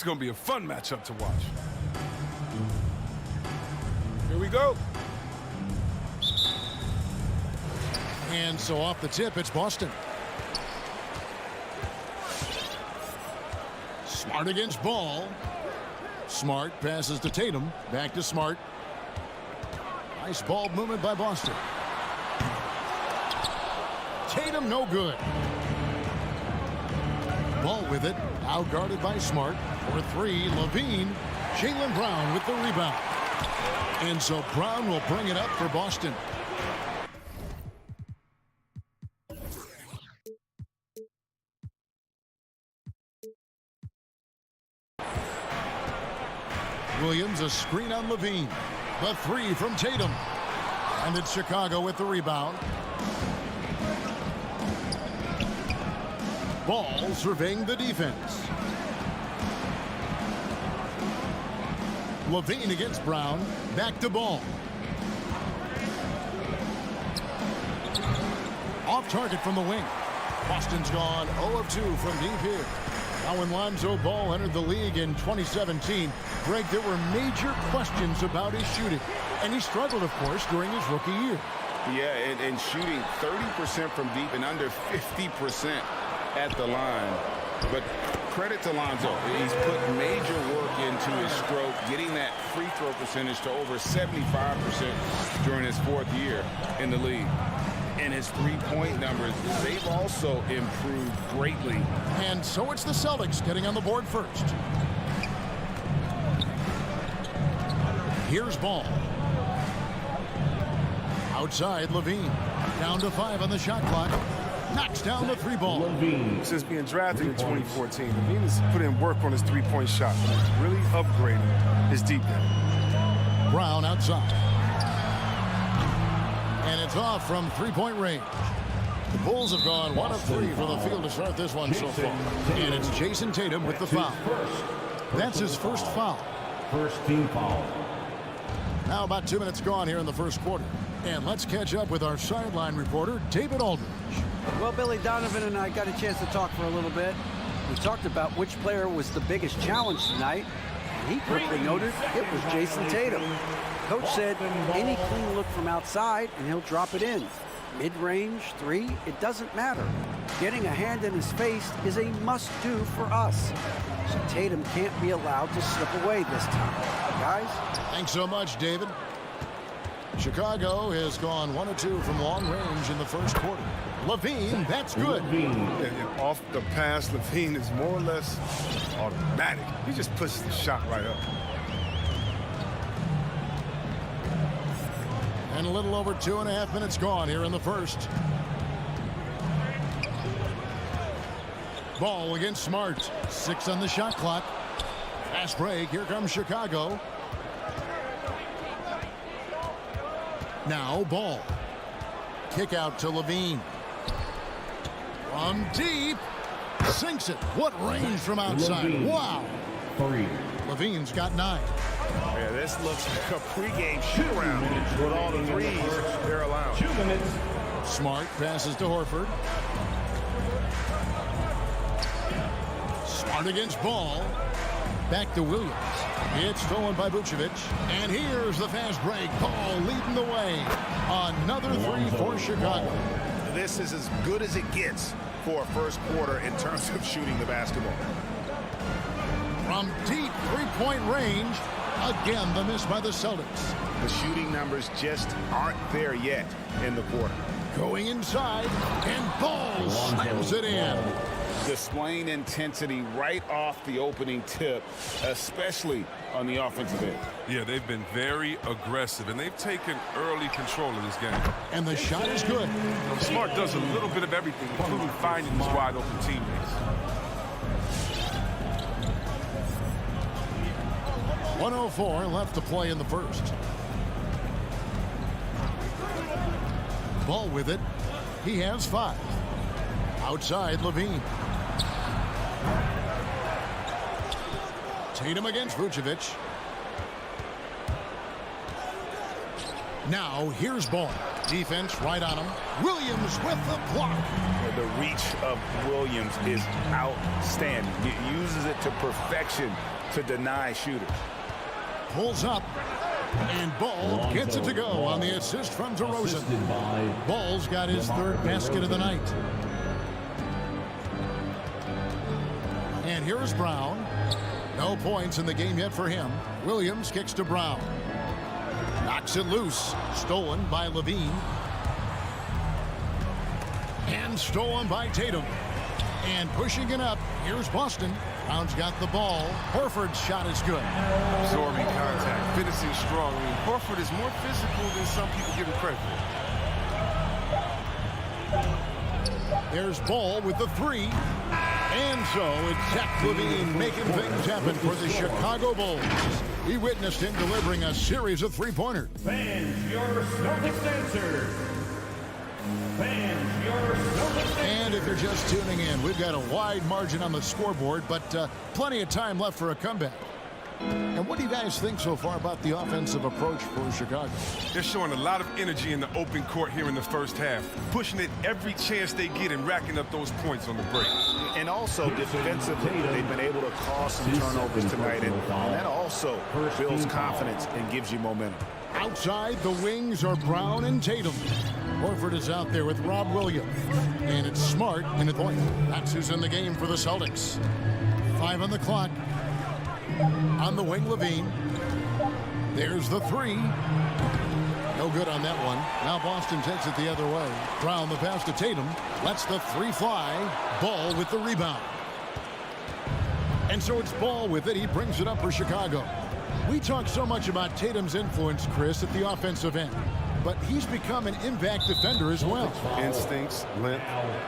is going to be a fun matchup to watch. Here we go. And so off the tip, it's Boston. Smart against Ball. Smart passes to Tatum. Back to Smart. Nice ball movement by Boston. Tatum no good. Ball with it. Out guarded by Smart. For three, Levine. Jaylen Brown with the rebound. And so Brown will bring it up for Boston. Williams, a screen on Levine. The three from Tatum. And it's Chicago with the rebound. Ball surveying the defense. Levine against Brown. Back to Ball. Off target from the wing. Boston's gone 0 of 2 from deep here. Now when Lonzo Ball entered the league in 2017, Greg, there were major questions about his shooting. And he struggled, of course, during his rookie year. Yeah, and shooting 30% from deep and under 50% at the line. But credit to Lonzo. He's put major work into his stroke, getting that free throw percentage to over 75% during his fourth year in the league. And his three-point numbers, they've also improved greatly. And so it's the Celtics getting on the board first. Here's Ball. Outside, Levine. Down to 5 on the shot clock. Knocks down the three ball. Since being drafted in 2014, Levine has put in work on his three-point shot. He's really upgrading his deep game. Brown outside. And it's off from three-point range. The Bulls have gone 1 of 3 from the field to start this one so far. And it's Jason Tatum with the foul. That's his first foul. First team foul. Now about 2 minutes gone here in the first quarter. And let's catch up with our sideline reporter, David Aldridge. Well, Billy, Donovan and I got a chance to talk for a little bit. We talked about which player was the biggest challenge tonight. And he quickly noted it was Jason Tatum. Coach said any clean look from outside and he'll drop it in. Mid-range, three, it doesn't matter. Getting a hand in his face is a must-do for us. So Tatum can't be allowed to slip away this time. Guys? Thanks so much, David. Chicago has gone 1 of 2 from long range in the first quarter. Levine, that's good. And off the pass, Levine is more or less automatic. He just pushes the shot right up. And a little over 2.5 minutes gone here in the first. Ball against Smart. 6 on the shot clock. Fast break. Here comes Chicago. Now Ball. Kick out to Levine. From deep. Sinks it. What range from outside. Wow. 3. Levine's got 9. Yeah, this looks like a pregame shoot-around with all the threes they're allowed. 2 minutes. Smart passes to Horford. Smart against Ball. Back to Williams. It's stolen by Vucevic. And here's the fast break. Ball leading the way. Another 3 for Chicago. This is as good as it gets for a first quarter in terms of shooting the basketball. From deep three-point range. Again, the miss by the Celtics. The shooting numbers just aren't there yet in the quarter. Going inside, and Ball slams it in. Displaying intensity right off the opening tip, especially on the offensive end. Yeah, they've been very aggressive, and they've taken early control of this game. And the shot is good. Smart does a little bit of everything, including finding his wide-open teammates. 1:04 left to play in the first. Ball with it. He has 5. Outside, Levine. Tatum against Vucevic. Now, here's Ball. Defense right on him. Williams with the block. The reach of Williams is outstanding. He uses it to perfection to deny shooters. Pulls up. And Ball gets it to go on the assist from DeRozan. Ball's got his third basket of the night. And here's Brown. No points in the game yet for him. Williams kicks to Brown. Knocks it loose. Stolen by Levine. And stolen by Tatum. And pushing it up, here's Boston. Brown's got the ball. Horford's shot is good. Absorbing contact, finishing strong. I mean, Horford is more physical than some people give him credit for. There's Ball with the three. And so it's Zach Levine making things happen for the Chicago Bulls. We witnessed him delivering a series of three-pointers. Fans, your Celtics answer. Fans, your Celtics answer. And if you're just tuning in, we've got a wide margin on the scoreboard, but plenty of time left for a comeback. And what do you guys think so far about the offensive approach for Chicago? They're showing a lot of energy in the open court here in the first half, pushing it every chance they get and racking up those points on the break. And also defensively, they've been able to cause some turnovers tonight, and that also builds confidence and gives you momentum. Outside, the wings are Brown and Tatum. Horford is out there with Rob Williams. And it's Smart in the point. That's who's in the game for the Celtics. 5 on the clock. On the wing, Levine. There's the three. No good on that one. Now Boston takes it the other way. Brown the pass to Tatum. Lets the three fly. Ball with the rebound. And so it's Ball with it. He brings it up for Chicago. We talk so much about Tatum's influence, Chris, at the offensive end. But he's become an impact defender as well. Instincts, length.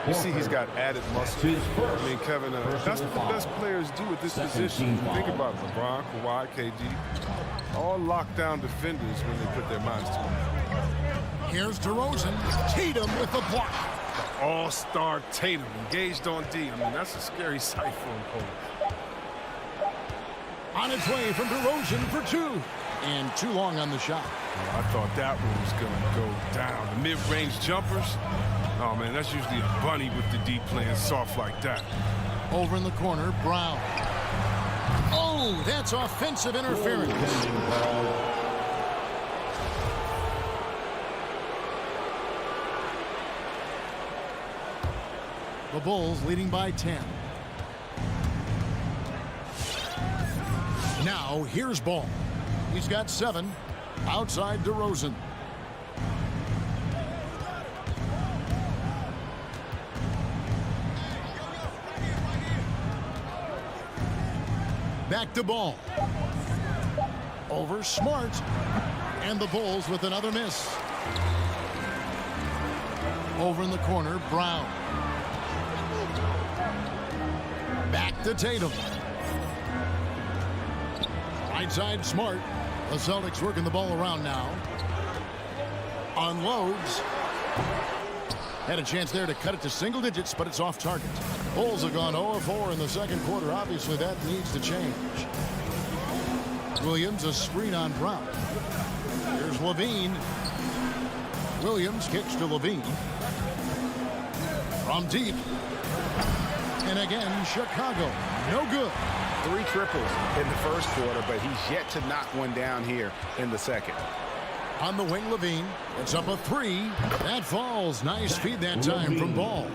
You see he's got added muscle. I mean, Kevin, that's what the best players do at this position. Think about LeBron, Kawhi, KD. All lockdown defenders when they put their minds to it. Here's DeRozan. Tatum with the block. All-star Tatum engaged on D. I mean, that's a scary sight for him, Cole. On its way from DeRozan for two. And too long on the shot. I thought that one was going to go down. The mid-range jumpers, oh, man, that's usually a bunny with the D playing soft like that. Over in the corner, Brown. Oh, that's offensive interference. The Bulls leading by 10. Now, here's Ball. He's got 7. Outside DeRozan. Back to Ball. Over Smart. And the Bulls with another miss. Over in the corner, Brown. Back to Tatum. Right side, Smart. The Celtics working the ball around now. Unloads. Had a chance there to cut it to single digits, but it's off target. Bulls have gone 0-4 in the second quarter. Obviously, that needs to change. Williams, a screen on Brown. Here's Levine. Williams kicks to Levine. From deep. And again, Chicago. No good. 3 triples in the first quarter, but he's yet to knock one down here in the second. On the wing, Levine. It's up a 3. That falls. Nice feed that time from Ball.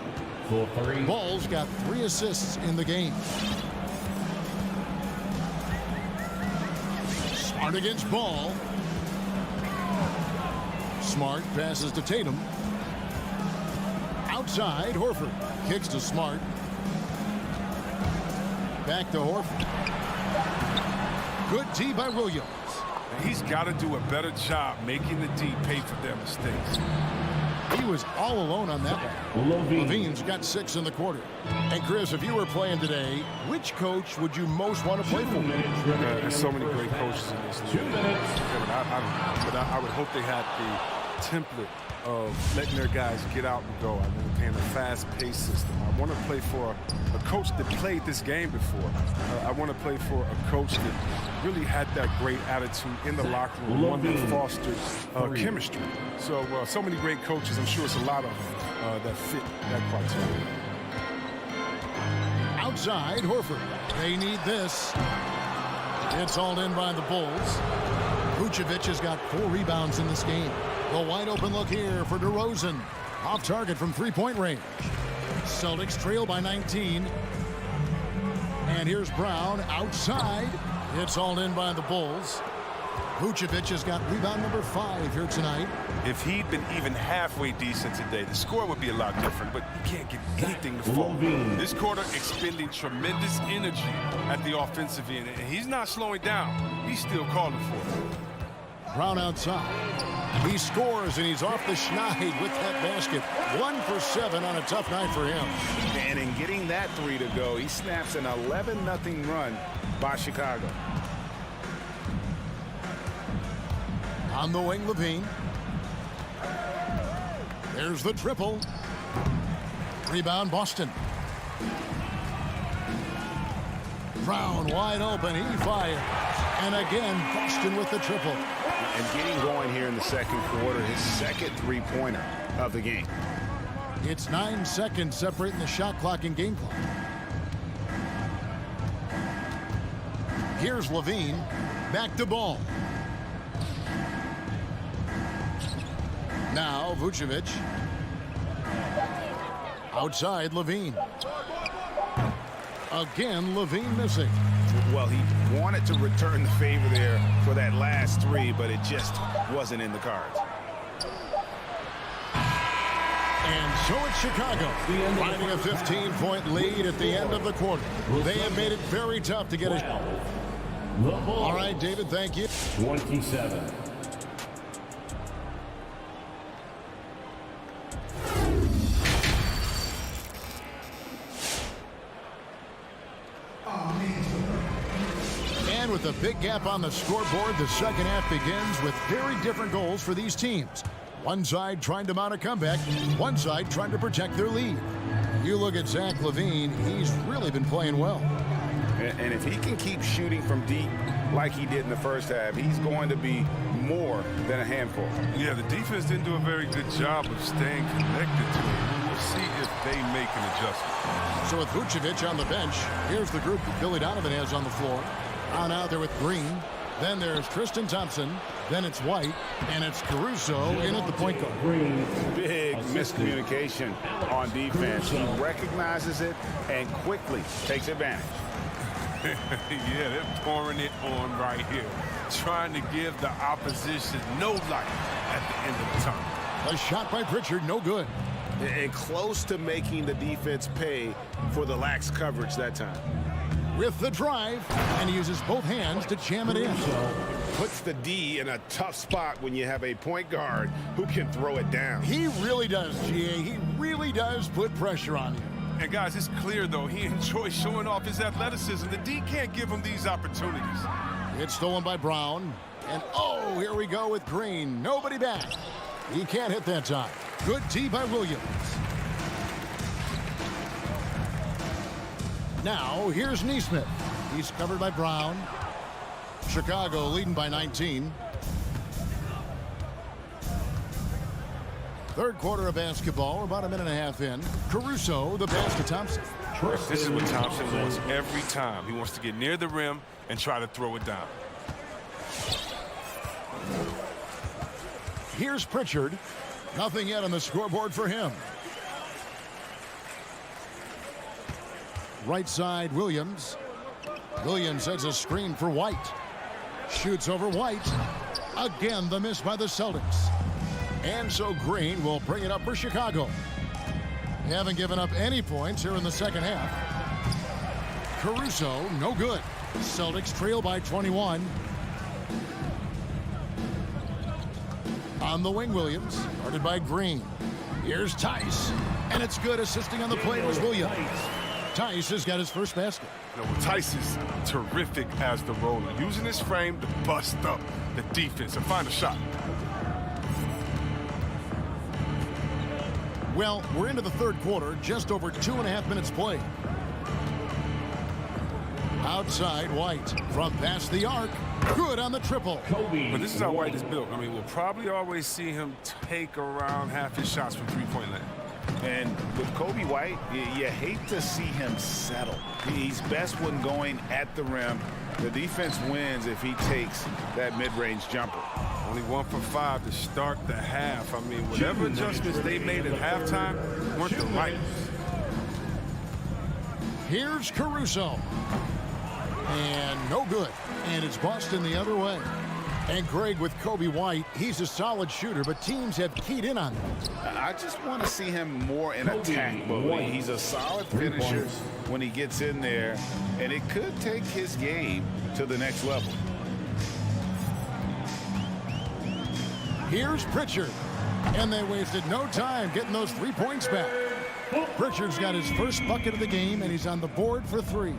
Ball's got 3 assists in the game. Smart against Ball. Smart passes to Tatum. Outside, Horford kicks to Smart. Back to Horford. Good D by Williams. He's got to do a better job making the D pay for their mistakes. He was all alone on that one. Levine's got 6 in the quarter. And Chris, if you were playing today, which coach would you most want to play for? There's so many great coaches in this league. I would hope they had template of letting their guys get out and go. I want to play in a fast-paced system. I want to play for a coach that played this game before. I want to play for a coach that really had that great attitude in the locker room, one that fostered chemistry. So many great coaches. I'm sure it's a lot of them that fit that criteria. Outside, Horford. They need this. It's hauled in by the Bulls. Vucevic has got 4 rebounds in this game. The wide open look here for DeRozan. Off target from three-point range. Celtics trail by 19. And here's Brown outside. It's hauled in by the Bulls. Vucevic has got rebound number 5 here tonight. If he'd been even halfway decent today, the score would be a lot different, but you can't get anything to fall. This quarter expending tremendous energy at the offensive end, and he's not slowing down. He's still calling for it. Brown outside. He scores, and he's off the schneid with that basket. 1 for 7 on a tough night for him. And in getting that 3 to go, he snaps an 11-0 run by Chicago. On the wing, Levine. There's the triple. Rebound, Boston. Brown wide open. He fires. And again, Boston with the triple. And getting going here in the second quarter, his second three-pointer of the game. It's 9 seconds separating the shot clock and game clock. Here's Levine. Back to Ball. Now Vucevic. Outside Levine. Again, Levine missing. Well, he wanted to return the favor there for that last 3, but it just wasn't in the cards. And so it's Chicago, finding a 15-point lead at the end of the quarter. They have made it very tough to get a shot. All right, David, thank you. 27. And with a big gap on the scoreboard, the second half begins with very different goals for these teams. One side trying to mount a comeback, one side trying to protect their lead. You look at Zach Levine, he's really been playing well. And if he can keep shooting from deep like he did in the first half, he's going to be more than a handful. Yeah, the defense didn't do a very good job of staying connected to him. We'll see if they make an adjustment. So with Vucevic on the bench, here's the group that Billy Donovan has on the floor. On out there with Green. Then there's Tristan Thompson. Then it's White. And it's Caruso in at the point guard. Big miscommunication on defense. He recognizes it and quickly takes advantage. Yeah, they're pouring it on right here. Trying to give the opposition no light at the end of the tunnel. A shot by Pritchard, no good. And close to making the defense pay for the lax coverage that time. With the drive, and he uses both hands to jam it in. Puts the D in a tough spot when you have a point guard who can throw it down. He really does, GA. He really does put pressure on you. And guys, it's clear, though, he enjoys showing off his athleticism. The D can't give him these opportunities. It's stolen by Brown. And, oh, here we go with Green. Nobody back. He can't hit that time. Good D by Williams. Now, here's Neesmith. He's covered by Brown. Chicago leading by 19. Third quarter of basketball, about a minute and a half in. Caruso, the pass to Thompson. This is what Thompson wants every time. He wants to get near the rim and try to throw it down. Here's Pritchard. Nothing yet on the scoreboard for him. Right side, Williams. Williams sets a screen for White. Shoots over White. Again, the miss by the Celtics. And so Green will bring it up for Chicago. They haven't given up any points here in the second half. Caruso, no good. Celtics trail by 21. On the wing, Williams, guarded by Green. Here's Tice, and it's good. Assisting on the play was Williams. Tice has got his first basket. You know, Tice is terrific as the roller, using his frame to bust up the defense and find a shot. Well, we're into the third quarter, just over 2.5 minutes played. Outside, White from past the arc. Good on the triple. But this is how White is built. I mean, we'll probably always see him take around half his shots from three-point land. And with Kobe White, you hate to see him settle. He's best when going at the rim. The defense wins if he takes that mid-range jumper. Only 1 for 5 to start the half. I mean, whatever adjustments they made at halftime weren't the right ones. Here's Caruso. And no good. And it's Boston the other way. And Greg, with Kobe White, he's a solid shooter, but teams have keyed in on him. I just want to see him more in attack mode. He's a solid finisher when he gets in there, and it could take his game to the next level. Here's Pritchard. And they wasted no time getting those 3 points back. Pritchard's got his first bucket of the game, and he's on the board for 3.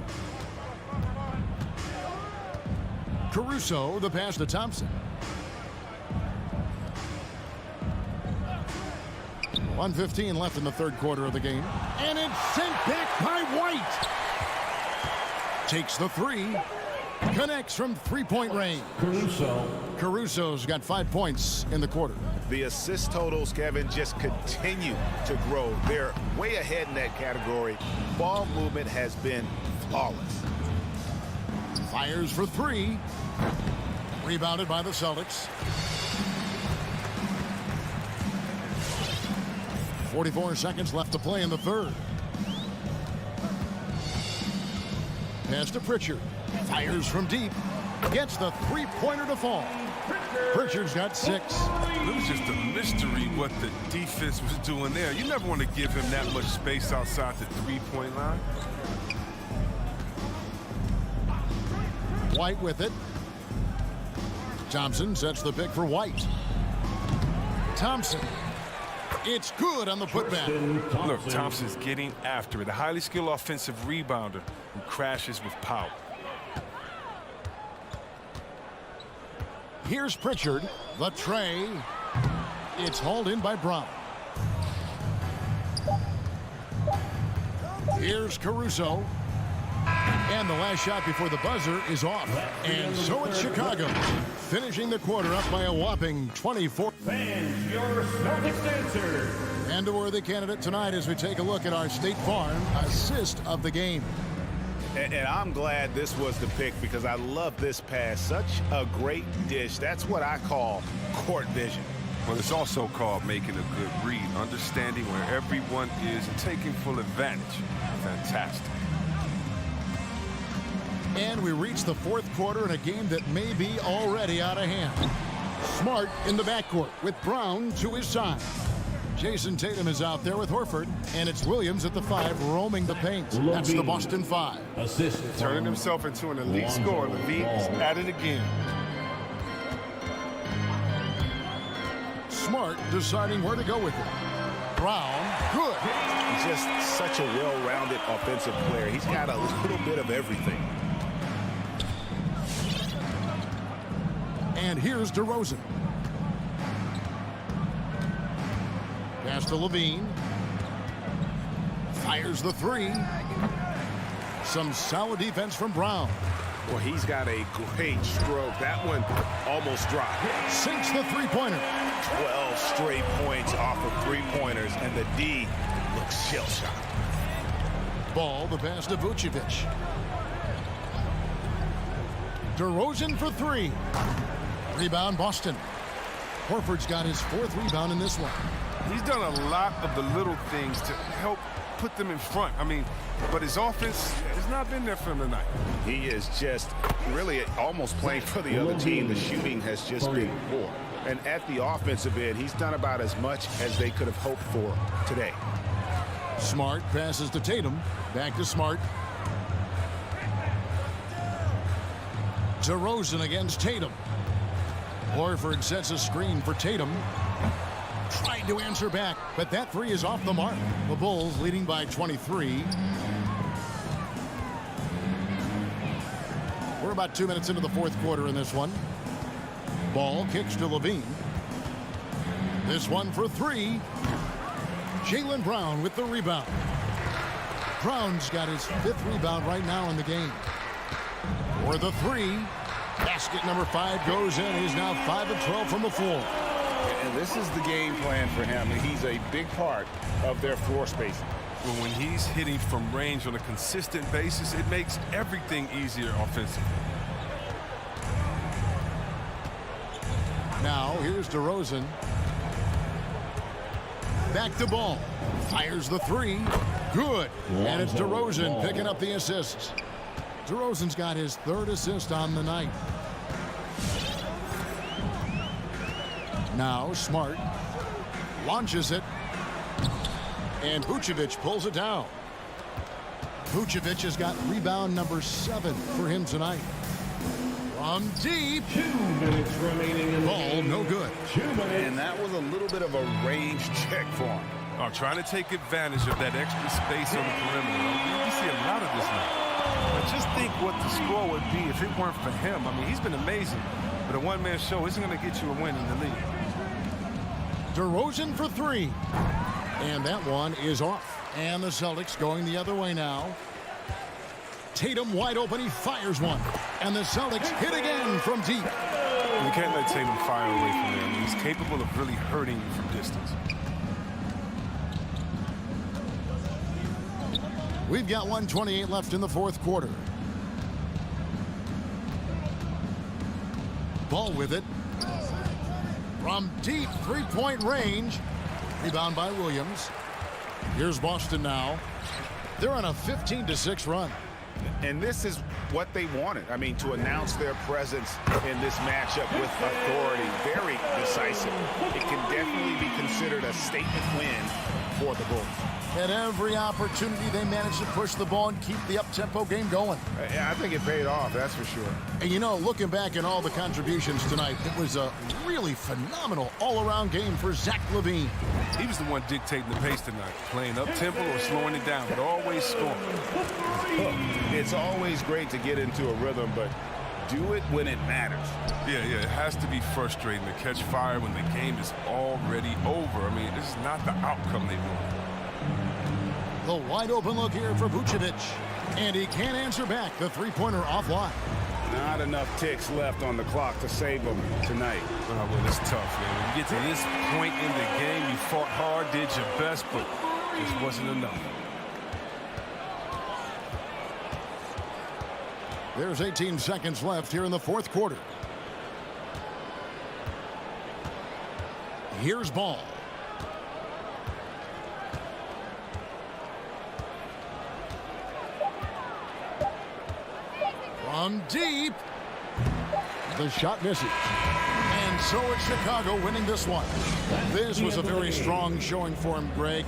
Caruso, the pass to Thompson. 1:15 left in the third quarter of the game. And it's sent back by White. Takes the 3. Connects from three-point range. Caruso's got 5 points in the quarter. The assist totals, Kevin, just continue to grow. They're way ahead in that category. Ball movement has been flawless. Fires for 3. Rebounded by the Celtics. 44 seconds left to play in the third. Pass to Pritchard. Fires from deep. Gets the three-pointer to fall. Pritchard's got 6. It was just a mystery what the defense was doing there. You never want to give him that much space outside the three-point line. White with it. Thompson sets the pick for White. Thompson. It's good on the putback. Look, Thompson's getting after it. A highly skilled offensive rebounder who crashes with power. Here's Pritchard. The tray. It's hauled in by Brown. Here's Caruso. And the last shot before the buzzer is off. And so it's Chicago, finishing the quarter up by a whopping 24. Fans, your Celtics answer. And a worthy candidate tonight as we take a look at our State Farm assist of the game. And I'm glad this was the pick because I love this pass. Such a great dish. That's what I call court vision. Well, it's also called making a good read, understanding where everyone is and taking full advantage. Fantastic. And we reach the fourth quarter in a game that may be already out of hand. Smart in the backcourt with Brown to his side. Jason Tatum is out there with Horford, and it's Williams at the 5 roaming the paint. That's the Boston 5. Assist. Turning himself into an elite scorer. Levine is at it again. Smart deciding where to go with it. Brown, good. He's just such a well-rounded offensive player. He's got a little bit of everything. And here's DeRozan. Pass to Levine. Fires the 3. Some solid defense from Brown. Well, he's got a great stroke. That one almost dropped. Sinks the three-pointer. 12 straight points off of three-pointers, and the D looks shell-shocked. Ball, the pass to Vucevic. DeRozan for 3. Rebound, Boston. Horford's got his 4th rebound in this one. He's done a lot of the little things to help put them in front. I mean, but his offense has not been there for him tonight. He is just really almost playing for the other team. The shooting has just been poor. And at the offensive end, he's done about as much as they could have hoped for today. Smart passes to Tatum. Back to Smart. DeRozan against Tatum. Horford sets a screen for Tatum. Tried to answer back, but that 3 is off the mark. The Bulls leading by 23. We're about 2 minutes into the fourth quarter in this one. Ball kicks to Levine. This one for 3. Jaylen Brown with the rebound. Brown's got his 5th rebound right now in the game. For the 3. Basket number 5 goes in. He's now 5 of 12 from the floor. And this is the game plan for him. He's a big part of their floor spacing. Well, when he's hitting from range on a consistent basis, it makes everything easier offensively. Now, here's DeRozan. Back to Ball. Fires the 3. Good. And it's DeRozan picking up the assists. DeRozan's got his 3rd assist on the night. Now, Smart launches it. And Vucevic pulls it down. Vucevic has got rebound number 7 for him tonight. From deep. 2 minutes remaining in the Ball, game. no good. 2 minutes. And that was a little bit of a range check for him. Trying to take advantage of that extra space on the perimeter. You see a lot of this now. But just think what the score would be if it weren't for him. I mean, he's been amazing. But a one-man show isn't going to get you a win in the league. DeRozan for 3. And that one is off. And the Celtics going the other way now. Tatum wide open. He fires one. And the Celtics hit again from deep. You can't let Tatum fire away from there. He's capable of really hurting you from distance. We've got 1:28 left in the 4th quarter. Ball with it. From deep 3-point range. Rebound by Williams. Here's Boston now. They're on a 15-6 run. And this is what they wanted. I mean, to announce their presence in this matchup with authority. Very decisive. It can definitely be considered a statement win for the Bulls. At every opportunity, they managed to push the ball and keep the up-tempo game going. Yeah, I think it paid off, that's for sure. And, you know, looking back at all the contributions tonight, it was a really phenomenal all-around game for Zach Levine. He was the one dictating the pace tonight, playing up-tempo or slowing it down, but always scoring. It's always great to get into a rhythm, but do it when it matters. Yeah, it has to be frustrating to catch fire when the game is already over. I mean, this is not the outcome they wanted. The wide open look here for Vucevic. And he can't answer back. The 3-pointer offline. Not enough ticks left on the clock to save them tonight. Well, it's tough, man. When you get to this point in the game, you fought hard, did your best, but this wasn't enough. There's 18 seconds left here in the 4th quarter. Here's Ball. From deep. The shot misses. And so it's Chicago winning this one. This was a very strong showing for him, Greg.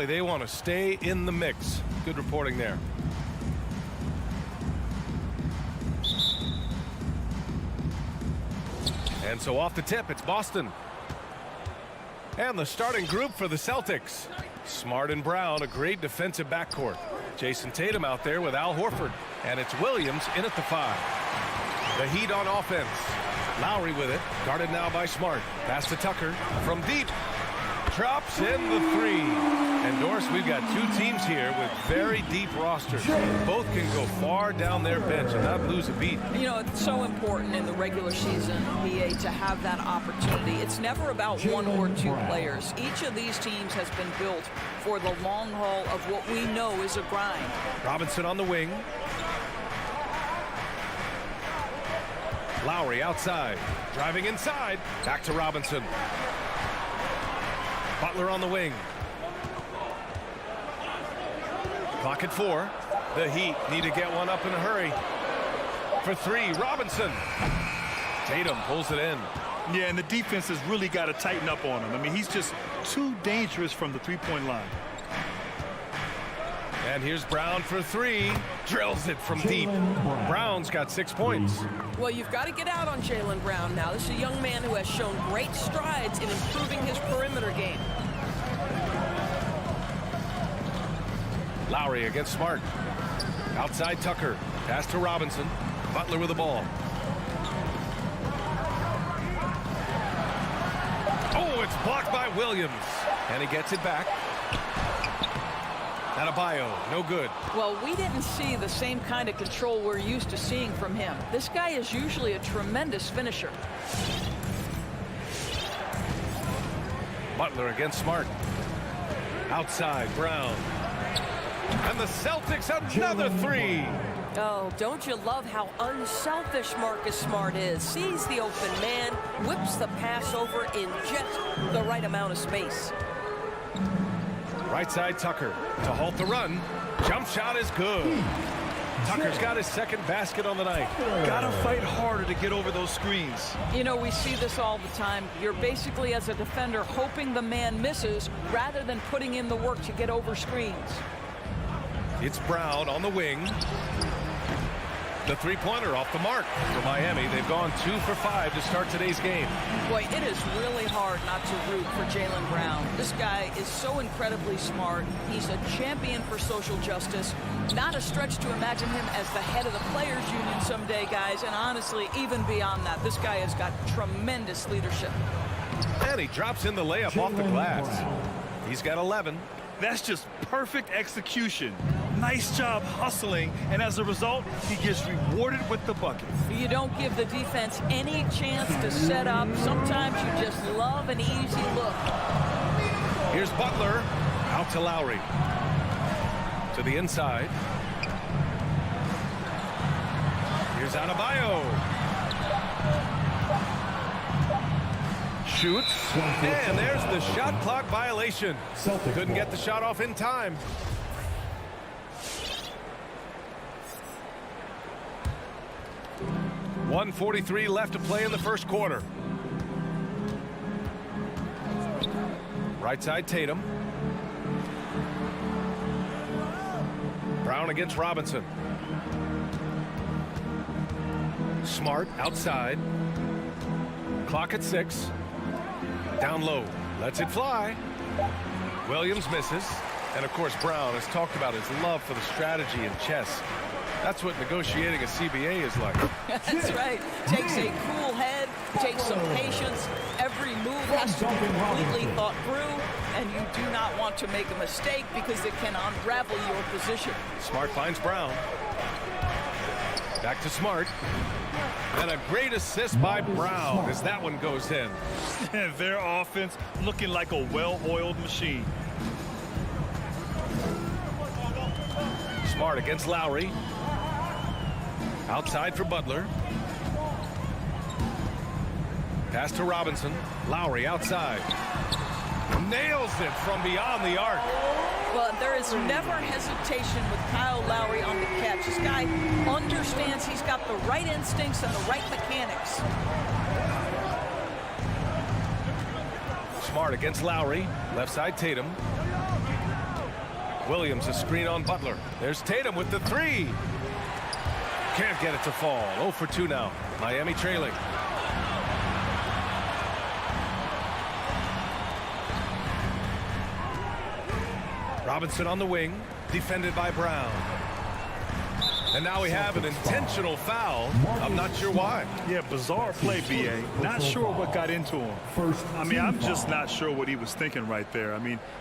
boy, they want to stay in the mix. Good reporting there. And so off the tip, it's Boston. And the starting group for the Celtics. Smart and Brown, a great defensive backcourt. Jason Tatum out there with Al Horford. And it's Williams in at the 5. The Heat on offense. Lowry with it. Guarded now by Smart. Pass to Tucker. From deep. Drops in the 3. And Doris, we've got two teams here with very deep rosters. Both can go far down their bench and not lose a beat. You know, it's so important in the regular season, BA, to have that opportunity. It's never about one or two players. Each of these teams has been built for the long haul of what we know is a grind. Robinson on the wing. Lowry outside. Driving inside. Back to Robinson. Butler on the wing. Clock at 4. The Heat need to get one up in a hurry. For 3, Robinson. Tatum pulls it in. Yeah, and the defense has really got to tighten up on him. I mean, he's just too dangerous from the three-point line. And here's Brown for 3. Drills it from deep. Brown's got 6 points. Well, you've got to get out on Jaylen Brown now. This is a young man who has shown great strides in improving his perimeter game. Lowry against Smart. Outside Tucker. Pass to Robinson. Butler with the ball. Oh, it's blocked by Williams. And he gets it back. Adebayo, no good. Well, we didn't see the same kind of control we're used to seeing from him. This guy is usually a tremendous finisher. Butler against Smart. Outside, Brown. And the Celtics another 3. Oh, don't you love how unselfish Marcus Smart is? Sees the open man, whips the pass over in just the right amount of space. Right side Tucker to halt the run. Jump shot is good. Tucker's got his second basket on the night. Gotta fight harder to get over those screens. You know, we see this all the time. You're basically, as a defender, hoping the man misses rather than putting in the work to get over screens. It's Brown on the wing. The three-pointer off the mark for Miami. They've gone 2 for 5 to start today's game. Boy, it is really hard not to root for Jaylen Brown. This guy is so incredibly smart. He's a champion for social justice. Not a stretch to imagine him as the head of the Players Union someday, guys. And honestly, even beyond that, this guy has got tremendous leadership. And he drops in the layup off the glass. He's got 11. That's just perfect execution. Nice job hustling, and as a result, he gets rewarded with the bucket. You don't give the defense any chance to set up. Sometimes you just love an easy look. Here's Butler. Out to Lowry. To the inside. Here's Adebayo. Shoots. And there's the shot clock violation. Couldn't get the shot off in time. .143 left to play in the first quarter. Right side Tatum. Brown against Robinson. Smart outside. Clock at 6. Down low. Lets it fly. Williams misses. And of course Brown has talked about his love for the strategy in chess. That's what negotiating a CBA is like. That's right. Takes a cool head, takes some patience. Every move has to be completely thought through, and you do not want to make a mistake because it can unravel your position. Smart finds Brown. Back to Smart. And a great assist by Brown as that one goes in. Their offense looking like a well-oiled machine. Smart against Lowry. Outside for Butler. Pass to Robinson. Lowry outside. Nails it from beyond the arc. Well, there is never hesitation with Kyle Lowry on the catch. This guy understands he's got the right instincts and the right mechanics. Smart against Lowry. Left side Tatum. Williams, a screen on Butler. There's Tatum with the three. Can't get it to fall. 0 for 2 now. Miami trailing. Robinson on the wing, defended by Brown. And now we have an intentional foul. I'm not sure why. Yeah, bizarre play, B.A. Not sure what got into him. I'm just not sure what he was thinking right there.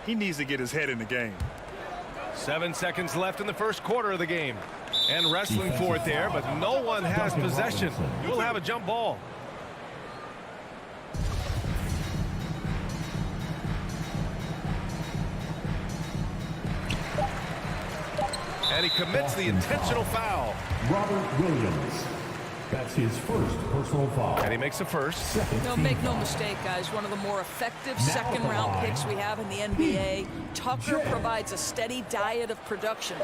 He needs to get his head in the game. 7 seconds left in the first quarter of the game. And wrestling for it there, but no one has possession. We'll have a jump ball. And he commits the intentional foul. Robert Williams. That's his first personal foul. And he makes the first. Make no mistake, guys. One of the more effective second-round picks we have in the NBA. Tucker provides a steady diet of production.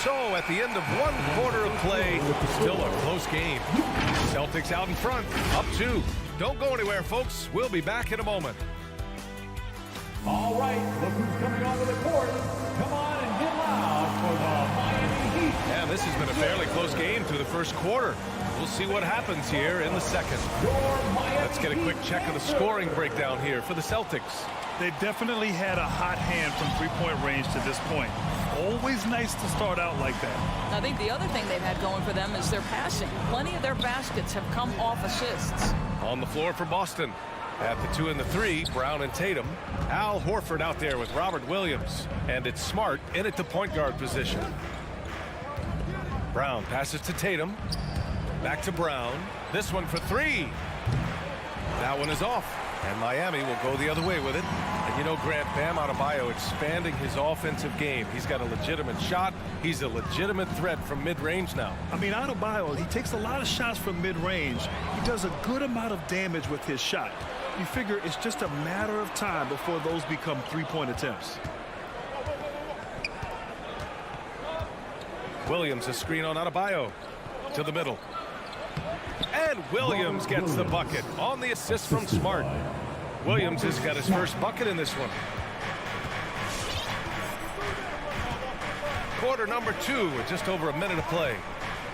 So at the end of 1 quarter of play, still a close game. Celtics out in front, up 2. Don't go anywhere, folks. We'll be back in a moment. All right, look who's coming onto the court. Come on and get loud for the Miami Heat. And this has been a fairly close game through the first quarter. We'll see what happens here in the second. Let's get a quick check of the scoring breakdown here for the Celtics. They definitely had a hot hand from three-point range to this point. Always nice to start out like that. I think the other thing they've had going for them is their passing. Plenty of their baskets have come off assists. On the floor for Boston. At the 2 and the 3, Brown and Tatum. Al Horford out there with Robert Williams. And it's Smart in at the point guard position. Brown passes to Tatum. Back to Brown. This one for 3. That one is off. And Miami will go the other way with it. And you know, Grant, Bam Adebayo expanding his offensive game. He's got a legitimate shot. He's a legitimate threat from mid-range now. Adebayo, he takes a lot of shots from mid-range. He does a good amount of damage with his shot. You figure it's just a matter of time before those become three-point attempts. Williams, a screen on Adebayo. To the middle. And Williams gets the bucket on the assist from Smart. Williams has got his first bucket in this one. Quarter number 2 with just over a minute of play.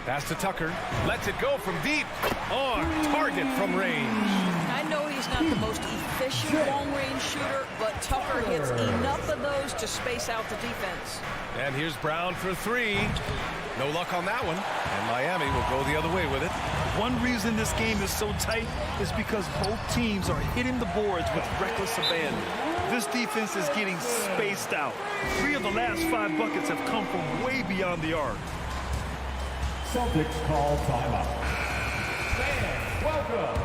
Pass to Tucker. Lets it go from deep. On target from range. I know he's not the most efficient long-range shooter, but Tucker hits enough of those to space out the defense. And here's Brown for 3. No luck on that one. And Miami will go the other way with it. One reason this game is so tight is because both teams are hitting the boards with reckless abandon. This defense is getting spaced out. 3 of the last 5 buckets have come from way beyond the arc. Celtics call timeout. Fans, welcome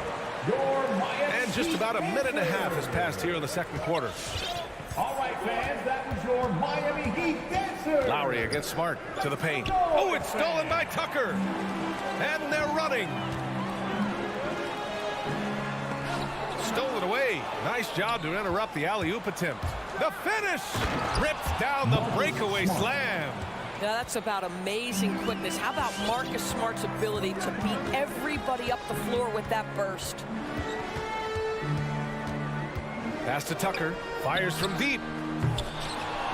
your Miami. And just about a minute and a half has passed here in the second quarter. All right, fans, that was your Miami Heat dancer. Lowry against Smart to the paint. Oh, it's stolen by Tucker. And they're running. Stolen away. Nice job to interrupt the alley-oop attempt. The finish. Rips down the breakaway slam. Now that's about amazing quickness. How about Marcus Smart's ability to beat everybody up the floor with that burst? Pass to Tucker. Fires from deep.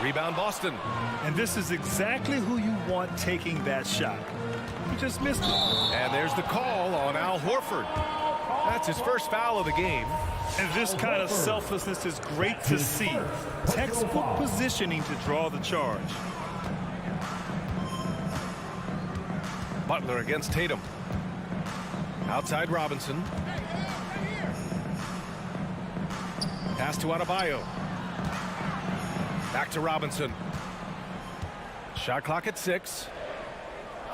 Rebound Boston. And this is exactly who you want taking that shot. He just missed it. And there's the call on Al Horford. That's his first foul of the game. And this kind of selflessness is great to see. Textbook positioning to draw the charge. Butler against Tatum. Outside Robinson. Pass to Adebayo. Back to Robinson. Shot clock at 6.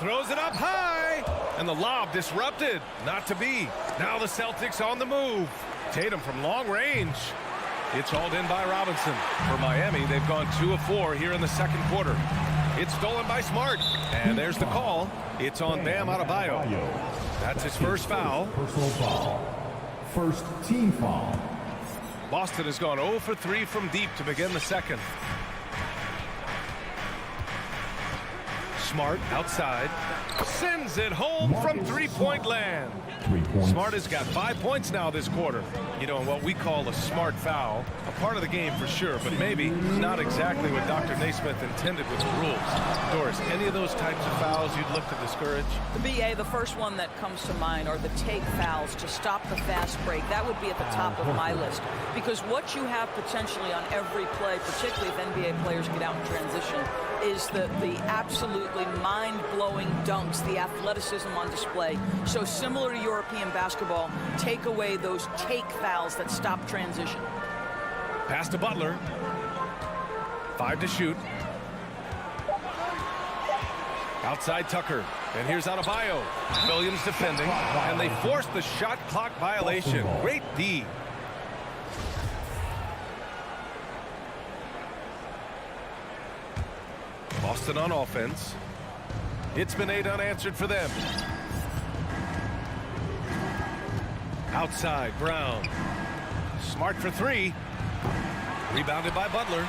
Throws it up high. And the lob disrupted. Not to be. Now the Celtics on the move. Tatum from long range. It's hauled in by Robinson. For Miami, they've gone 2 of 4 here in the second quarter. It's stolen by Smart. And there's the call. It's on Bam Adebayo. That's his first foul. Personal foul. First team foul. Boston has gone 0 for 3 from deep to begin the second. Smart outside. sends it home from three-point land. 3 points. Smart has got 5 points now this quarter. You know, what we call a smart foul. A part of the game for sure, but maybe not exactly what Dr. Naismith intended with the rules. Doris, any of those types of fouls you'd look to discourage? The BA, the first one that comes to mind are the take fouls to stop the fast break. That would be at the top of my list. Because what you have potentially on every play, particularly if NBA players get out in transition, is the absolutely mind-blowing dunks, the athleticism on display. So similar to European basketball, take away those take fouls that stop transition. Pass to Butler. 5 to shoot. Outside Tucker. And here's Adebayo. Williams defending. And they force the shot clock violation. Great D. Boston on offense. It's been 8 unanswered for them. Outside, Brown. Smart for 3. Rebounded by Butler.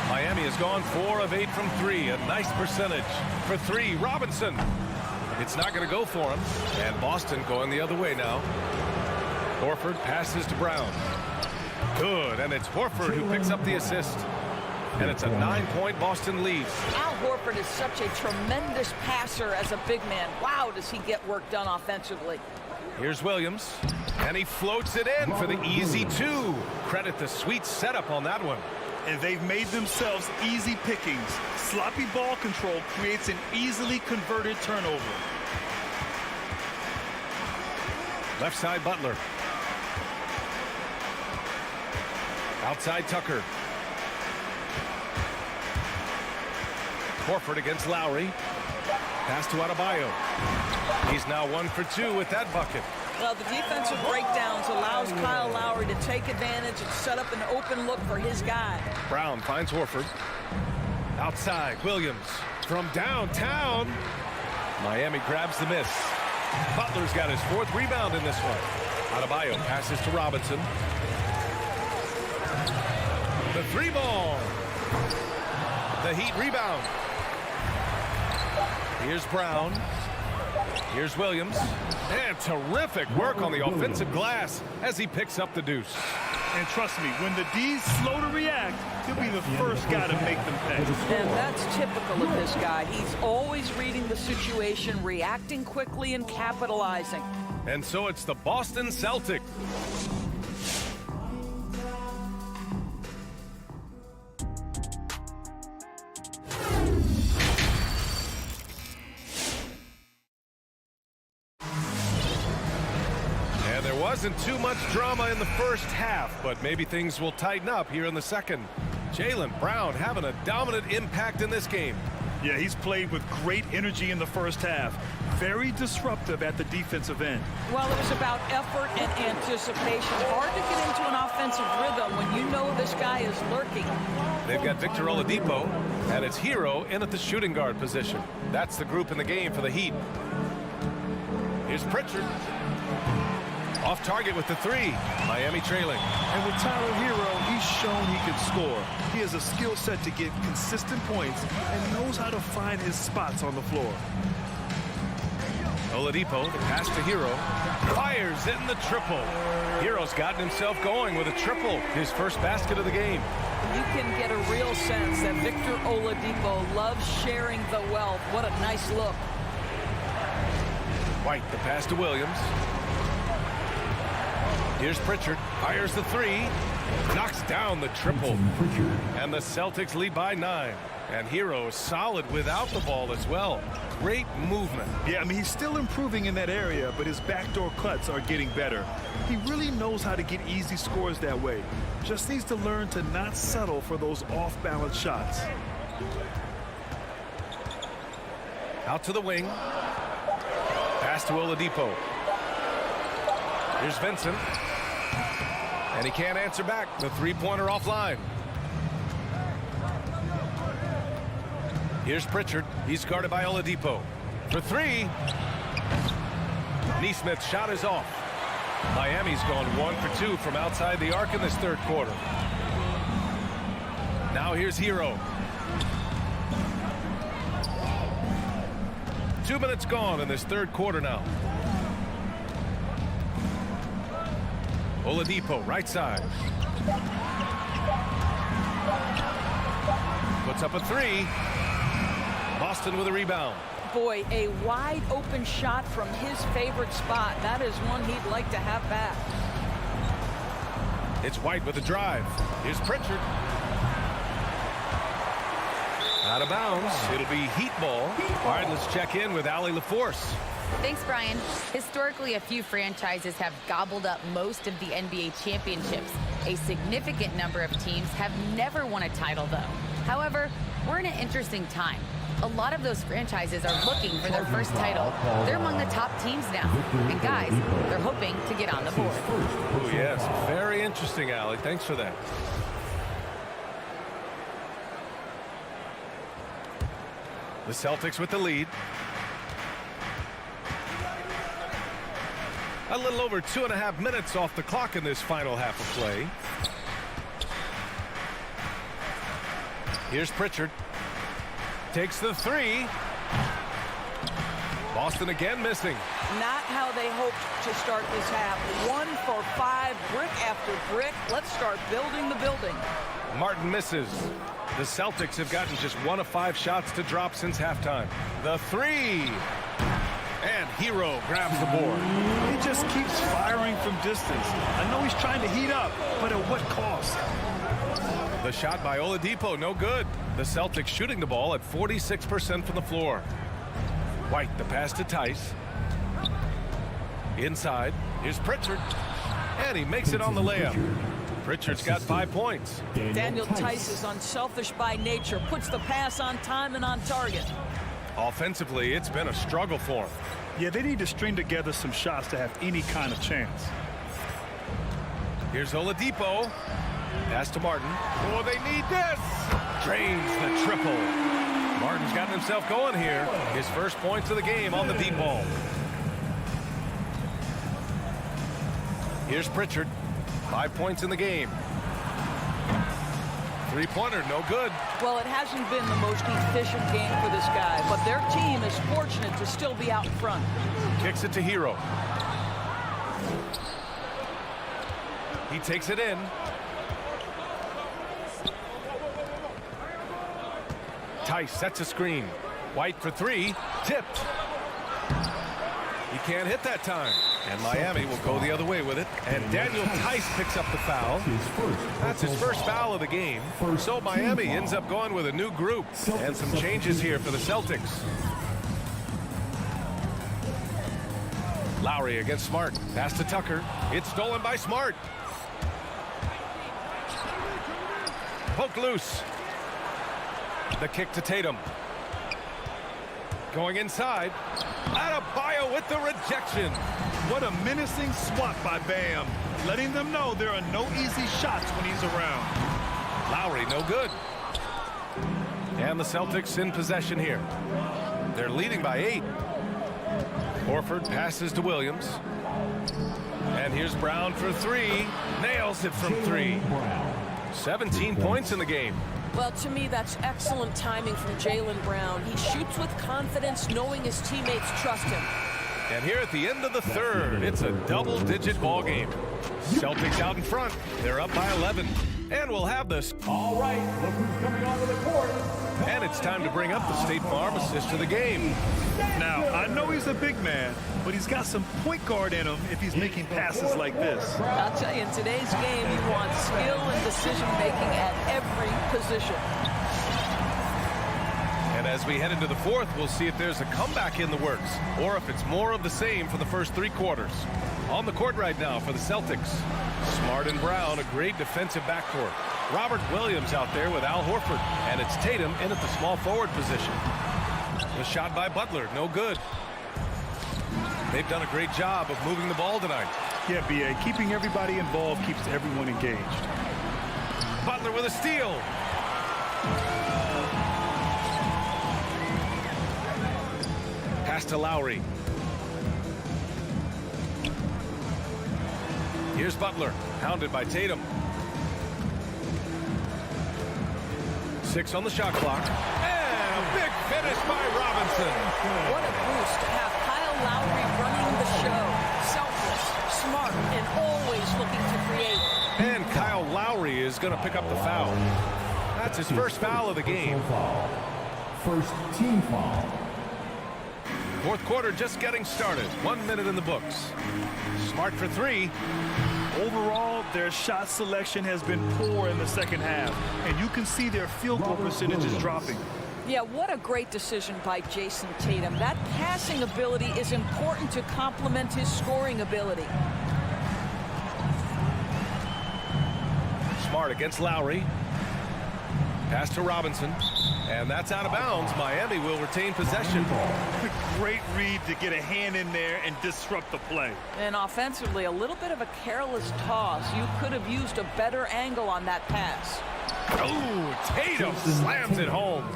Miami has gone 4 of 8 from 3. A nice percentage. For 3, Robinson. It's not going to go for him. And Boston going the other way now. Horford passes to Brown. Good, and it's Horford who picks up the assist. And it's a 9-point Boston lead. Al Horford is such a tremendous passer as a big man. Wow, does he get work done offensively. Here's Williams, and he floats it in for the easy 2. Credit the sweet setup on that one. And they've made themselves easy pickings. Sloppy ball control creates an easily converted turnover. Left side, Butler. Outside, Tucker. Horford against Lowry. Pass to Adebayo. He's now 1 for 2 with that bucket. Well, the defensive breakdowns allows Kyle Lowry to take advantage and set up an open look for his guy. Brown finds Horford. Outside, Williams from downtown. Miami grabs the miss. Butler's got his 4th rebound in this one. Adebayo passes to Robinson. The 3 ball. The Heat rebound. Here's Brown. Here's Williams. And terrific work on the offensive glass as he picks up the deuce. And trust me, when the D's slow to react, he'll be the first guy to make them pay. And that's typical of this guy. He's always reading the situation, reacting quickly, and capitalizing. And so it's the Boston Celtics. Wasn't too much drama in the first half, but maybe things will tighten up here in the second. Jaylen Brown having a dominant impact in this game. Yeah, he's played with great energy in the first half. Very disruptive at the defensive end. Well, it was about effort and anticipation. Hard to get into an offensive rhythm when you know this guy is lurking. They've got Victor Oladipo, and it's Hero in at the shooting guard position. That's the group in the game for the Heat. Here's Pritchard. Off target with the 3. Miami trailing. And with Tyler Hero, he's shown he can score. He has a skill set to get consistent points and knows how to find his spots on the floor. Oladipo, the pass to Hero. Fires in the triple. Hero's gotten himself going with a triple. His first basket of the game. You can get a real sense that Victor Oladipo loves sharing the wealth. What a nice look. White, the pass to Williams. Here's Pritchard, fires the 3, knocks down the triple, and the Celtics lead by 9. And Hero is solid without the ball as well. Great movement. Yeah, I mean, he's still improving in that area, but his backdoor cuts are getting better. He really knows how to get easy scores that way. Just needs to learn to not settle for those off-balance shots. Out to the wing. Pass to Oladipo. Here's Vincent. And he can't answer back. The 3-pointer offline. Here's Pritchard. He's guarded by Oladipo. For 3. Nesmith's shot is off. Miami's gone 1 for 2 from outside the arc in this third quarter. Now here's Hero. 2 minutes gone in this third quarter now. Oladipo, right side. Puts up a three. Boston with a rebound. Boy, a wide open shot from his favorite spot. That is one he'd like to have back. It's White with a drive. Here's Pritchard. Out of bounds. It'll be heat ball. All right, let's check in with Allie LaForce. Thanks, Brian. Historically, a few franchises have gobbled up most of the NBA championships. A significant number of teams have never won a title, though. However, we're in an interesting time. A lot of those franchises are looking for their first title. They're among the top teams now. And guys, they're hoping to get on the board. Oh, yes. Very interesting, Allie. Thanks for that. The Celtics with the lead. A little over 2.5 minutes off the clock in this final half of play. Here's Pritchard. Takes the three. Boston again missing. Not how they hoped to start this half. 1 for 5, brick after brick. Let's start building the building. Martin misses. The Celtics have gotten just 1 of 5 shots to drop since halftime. The three. And Hero grabs the board. He just keeps firing from distance. I know he's trying to heat up, but at what cost? The shot by Oladipo, no good. The Celtics shooting the ball at 46% from the floor. White, the pass to Tice. Inside, here's Pritchard. And he makes it on the layup. Pritchard's got 5 points. Daniel Tice is unselfish by nature. Puts the pass on time and on target. Offensively, it's been a struggle for him. Yeah, they need to string together some shots to have any kind of chance. Here's Oladipo. Pass to Martin. Oh, they need this. Drains the triple. Martin's gotten himself going here. His first points of the game on the deep ball. Here's Pritchard. 5 points in the game. Three-pointer, no good. Well, it hasn't been the most efficient game for this guy, but their team is fortunate to still be out in front. Kicks it to Hero. He takes it in. Tice sets a screen. White for three. Tipped. He can't hit that time. And Miami will go the other way with it. And Daniel Tice picks up the foul. That's his first foul of the game. So Miami ends up going with a new group. And some changes here for the Celtics. Lowry against Smart. Pass to Tucker. It's stolen by Smart. Poked loose. The kick to Tatum. Going inside. Adebayo with the rejection. What a menacing swat by Bam. Letting them know there are no easy shots when he's around. Lowry, no good. And the Celtics in possession here. They're leading by 8. Horford passes to Williams. And here's Brown for three. Nails it from 3. 17 points in the game. Well, to me, that's excellent timing from Jaylen Brown. He shoots with confidence, knowing his teammates trust him. And here at the end of the third, it's a double-digit ball game. Celtics out in front. They're up by 11. And we'll have this. All right, look who's coming onto the court. And it's time to bring up the State Farm assist to the game. Now, I know he's a big man, but he's got some point guard in him if he's making passes like this. I'll tell you, in today's game, you want skill and decision-making at every position. And as we head into the fourth, we'll see if there's a comeback in the works or if it's more of the same for the first 3 quarters. On the court right now for the Celtics, Smart and Brown, a great defensive backcourt. Robert Williams out there with Al Horford, and it's Tatum in at the small forward position. The shot by Butler, no good. They've done a great job of moving the ball tonight. Yeah, B.A., keeping everybody involved keeps everyone engaged. Butler with a steal. Pass to Lowry. Here's Butler, hounded by Tatum. 6 on the shot clock. And a big finish by Robinson. What a boost to have Kyle Lowry running the show. Selfless, smart, and always looking to create. And Kyle Lowry is going to pick up the foul. That's his first foul of the game. First team foul. Fourth quarter just getting started. 1 minute in the books. Smart for three. Overall, their shot selection has been poor in the second half, and you can see their field goal percentage is dropping. Yeah, what a great decision by Jason Tatum. That passing ability is important to complement his scoring ability. Smart against Lowry. Pass to Robinson. And that's out of bounds. Miami will retain possession. Great read to get a hand in there and disrupt the play. And offensively, a little bit of a careless toss. You could have used a better angle on that pass. Oh, Tatum slams it home.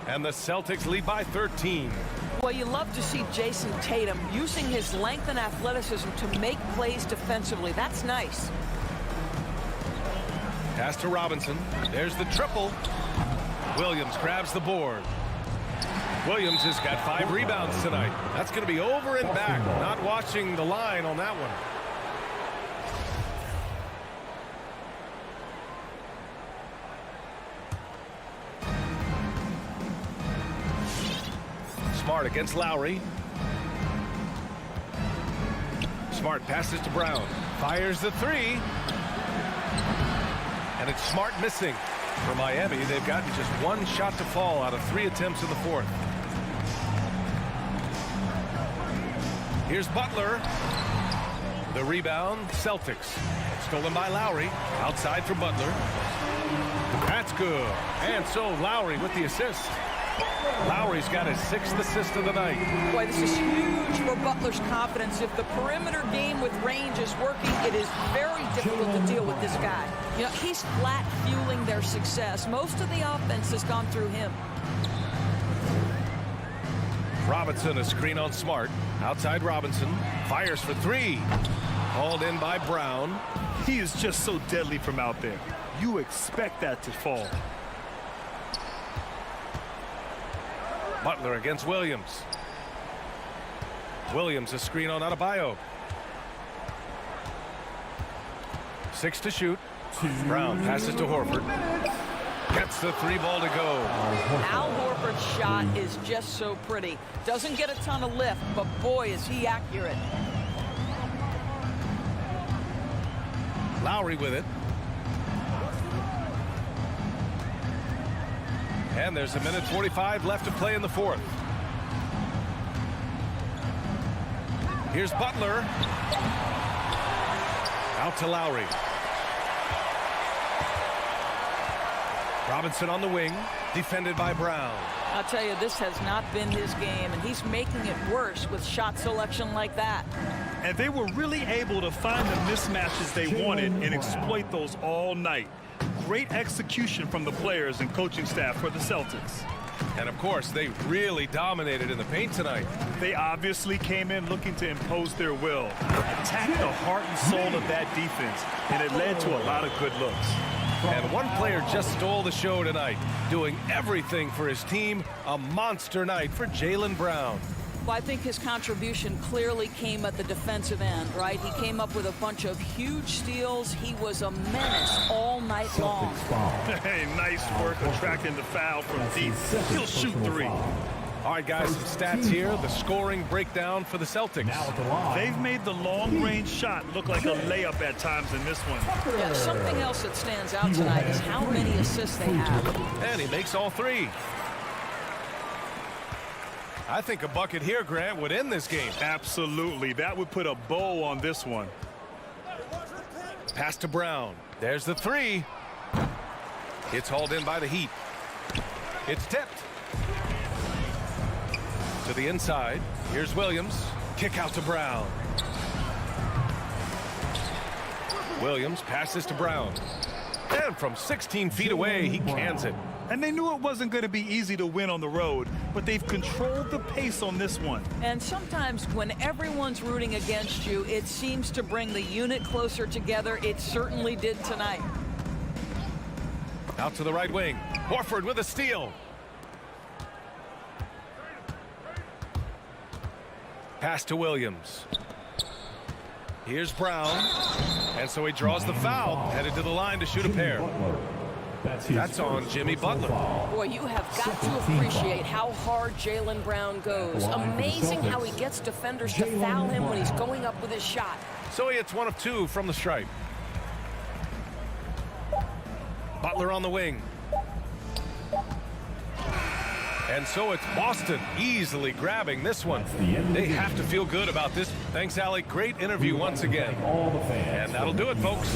And the Celtics lead by 13. Well, you love to see Jason Tatum using his length and athleticism to make plays defensively. That's nice. Pass to Robinson. There's the triple. Williams grabs the board. Williams has got 5 rebounds tonight. That's going to be over and back. Not watching the line on that one. Smart against Lowry. Smart passes to Brown. Fires the three. And it's Smart missing. For Miami, they've gotten just 1 shot to fall out of 3 attempts in the fourth. Here's Butler. The rebound, Celtics. Stolen by Lowry. Outside for Butler. That's good. And so Lowry with the assist. Lowry's got his 6th assist of the night. Boy, this is huge for Butler's confidence. If the perimeter game with range is working, it is very difficult to deal with this guy. You know, he's flat fueling their success. Most of the offense has gone through him. Robinson, a screen on Smart. Outside Robinson. Fires for 3. Hauled in by Brown. He is just so deadly from out there. You expect that to fall. Butler against Williams. Williams, a screen on Adebayo. 6 to shoot. Brown passes to Horford. Gets the 3 ball to go. Al Horford's shot is just so pretty. Doesn't get a ton of lift, but boy, is he accurate. Lowry with it. And there's 1:45 left to play in the fourth. Here's Butler. Out to Lowry. Robinson on the wing, defended by Brown. I'll tell you, this has not been his game, and he's making it worse with shot selection like that. And they were really able to find the mismatches they wanted and exploit those all night. Great execution from the players and coaching staff for the Celtics. And of course, they really dominated in the paint tonight. They obviously came in looking to impose their will, attack the heart and soul of that defense, and it led to a lot of good looks. And one player just stole the show tonight, doing everything for his team. A monster night for Jaylen Brown. Well, I think his contribution clearly came at the defensive end, right? He came up with a bunch of huge steals. He was a menace all night long. Hey, nice work attracting the foul from deep. He'll shoot 3. All right, guys, some stats here. The scoring breakdown for the Celtics. They've made the long-range shot look like a layup at times in this one. Yeah, something else that stands out tonight is how many assists they have. And he makes all 3. I think a bucket here, Grant, would end this game. Absolutely. That would put a bow on this one. Pass to Brown. There's the 3. It's hauled in by the Heat. It's tipped. To the inside. Here's Williams. Kick out to Brown. Williams passes to Brown. And from 16 feet away, he cans it. And they knew it wasn't going to be easy to win on the road, but they've controlled the pace on this one. And sometimes when everyone's rooting against you, it seems to bring the unit closer together. It certainly did tonight. Out to the right wing. Horford with a steal. Pass to Williams. Here's Brown. And so he draws the foul, headed to the line to shoot a pair. That's on Jimmy Butler. Boy, you have got to appreciate how hard Jaylen Brown goes. Amazing how he gets defenders to foul him when he's going up with his shot. So he hits 1 of 2 from the stripe. Butler on the wing. And so it's Boston easily grabbing this one. They have to feel good about this. Thanks, Allie. Great interview once again. And that'll do it, folks.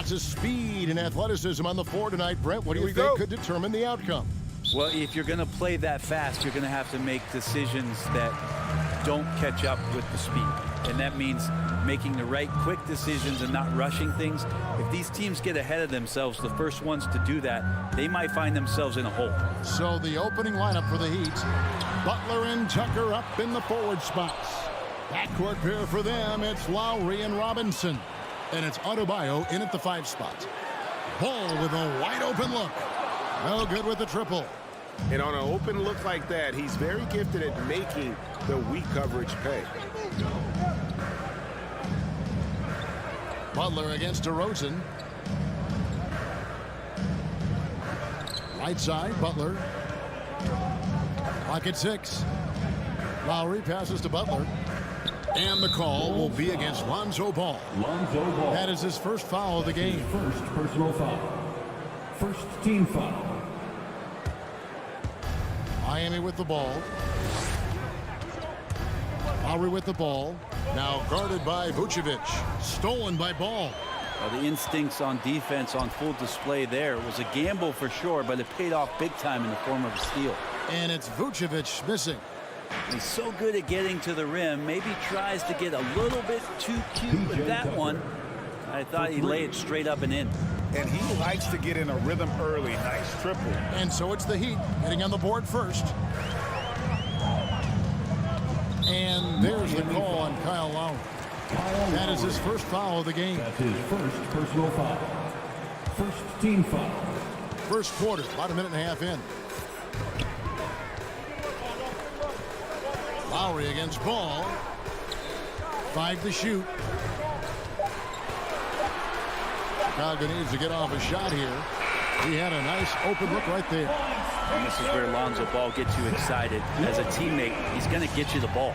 Lots of speed and athleticism on the floor tonight. Brent, what do you think could determine the outcome? Well, if you're going to play that fast, you're going to have to make decisions that don't catch up with the speed. And that means making the right quick decisions and not rushing things. If these teams get ahead of themselves, the first ones to do that, they might find themselves in a hole. So the opening lineup for the Heat, Butler and Tucker up in the forward spots. Backcourt pair for them, it's Lowry and Robinson. And it's Adebayo in at the 5 spot. Ball with a wide open look. No good with the triple. And on an open look like that, he's very gifted at making the weak coverage pay. Butler against DeRozan. Right side, Butler. Clock at 6. Lowry passes to Butler. And the call will be against Lonzo Ball. That is his first foul of the game. First personal foul. First team foul. Miami with the ball. Lowry with the ball. Now guarded by Vucevic. Stolen by Ball. Well, the instincts on defense on full display there. It was a gamble for sure, but it paid off big time in the form of a steal. And it's Vucevic missing. He's so good at getting to the rim. Maybe tries to get a little bit too cute with that one. I thought he'd lay it straight up and in. And he likes to get in a rhythm early. Nice triple. And so it's the Heat getting on the board first. And there's the call on Kyle Lowry. That is his first foul of the game. That's his first personal foul. First team foul. First quarter, about a minute and a half in. Lowry against Ball. 5 to shoot. Chicago needs to get off a shot here. He had a nice open look right there. And this is where Lonzo Ball gets you excited. As a teammate, he's going to get you the ball.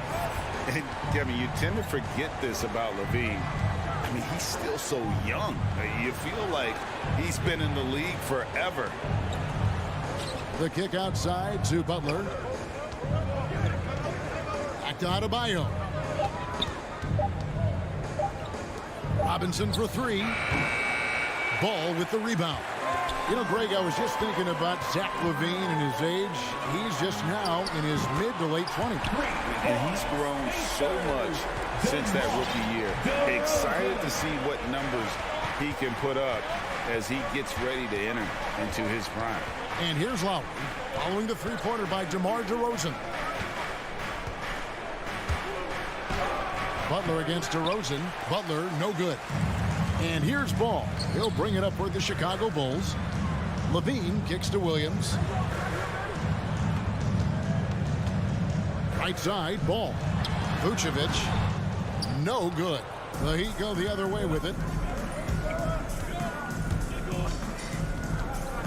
And, Kevin, you tend to forget this about Levine. I mean, he's still so young. You feel like he's been in the league forever. The kick outside to Butler. Back to Adebayo. Robinson for 3. Ball with the rebound. You know, Greg, I was just thinking about Zach Levine and his age. He's just now in his mid to late 20s. And he's grown so much since that rookie year. Excited to see what numbers he can put up as he gets ready to enter into his prime. And here's Lowry following the three-pointer by DeMar DeRozan. Butler against DeRozan. Butler, no good. And here's Ball. He'll bring it up for the Chicago Bulls. Levine kicks to Williams. Right side, Ball. Vucevic, no good. The Heat go the other way with it.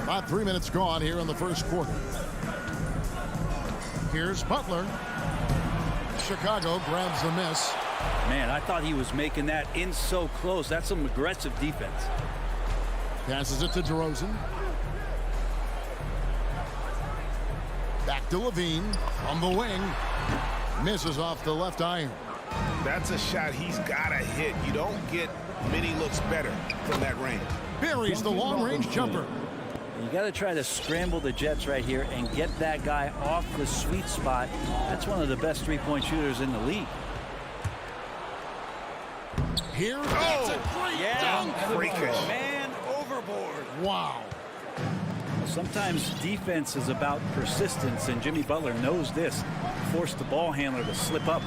About 3 minutes gone here in the first quarter. Here's Butler. Chicago grabs the miss. Man, I thought he was making that in so close. That's some aggressive defense. Passes it to DeRozan. Back to Levine on the wing. Misses off the left iron. That's a shot he's got to hit. You don't get many looks better from that range. Buries the long-range jumper. You got to try to scramble the Jets right here and get that guy off the sweet spot. That's one of the best three-point shooters in the league. Here, that's a great dunk. Freakish. Man overboard. Wow. Sometimes defense is about persistence, and Jimmy Butler knows this. Forced the ball handler to slip up.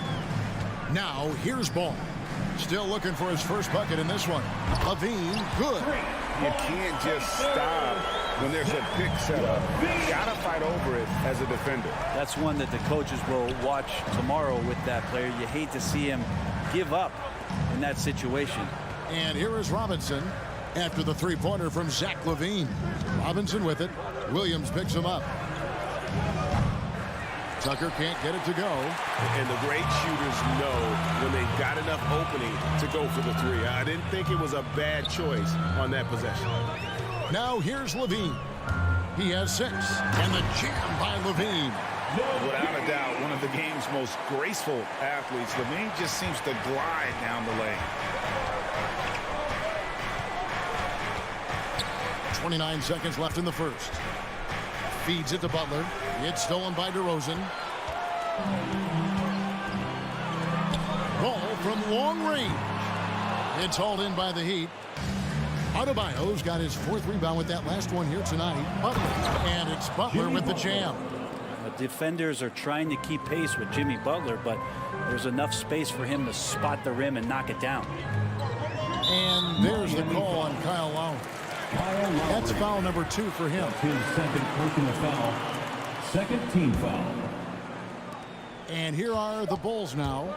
Now, here's Ball. Still looking for his first bucket in this one. Levine, good. You can't just stop when there's a pick set up. You got to fight over it as a defender. That's one that the coaches will watch tomorrow with that player. You hate to see him give up in that situation. And here is Robinson after the three-pointer from Zach Levine. Robinson with it. Williams picks him up. Tucker can't get it to go. And the great shooters know when they've got enough opening to go for the three. I didn't think it was a bad choice on that possession. Now here's Levine. He has 6. And the jam by Levine. Without a doubt, one of the game's most graceful athletes. Levine just seems to glide down the lane. 29 seconds left in the first. Feeds it to Butler. It's stolen by DeRozan. Ball from long range. It's hauled in by the Heat. Adebayo's got his 4th rebound with that last one here tonight. Butler. And it's Butler with the jam. The defenders are trying to keep pace with Jimmy Butler, but there's enough space for him to spot the rim and knock it down. And there's the call on Kyle Lowry. That's foul number 2 for him. His second personal foul. Second team foul. And here are the Bulls now.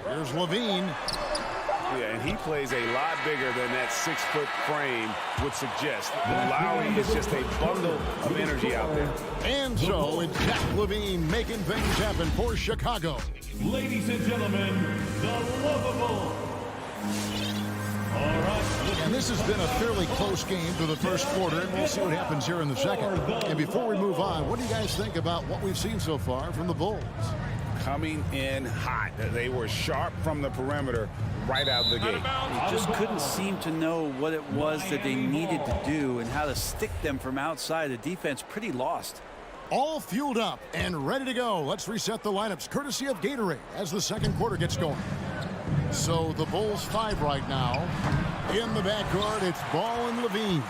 Here's Levine. Yeah, and he plays a lot bigger than that 6-foot frame would suggest. Lowry is just a bundle of energy out there. And so it's Zach Levine making things happen for Chicago. Ladies and gentlemen, the lovable. All right. And this has been a fairly close game through the first quarter, and we'll see what happens here in the second. And before we move on, what do you guys think about what we've seen so far from the Bulls? Coming in hot. They were sharp from the perimeter right out of the gate. They just couldn't seem to know what it was that they needed to do and how to stick them from outside. The defense pretty lost. All fueled up and ready to go. Let's reset the lineups courtesy of Gatorade as the second quarter gets going. So the Bulls 5 right now. In the backcourt, it's Ball and Levine.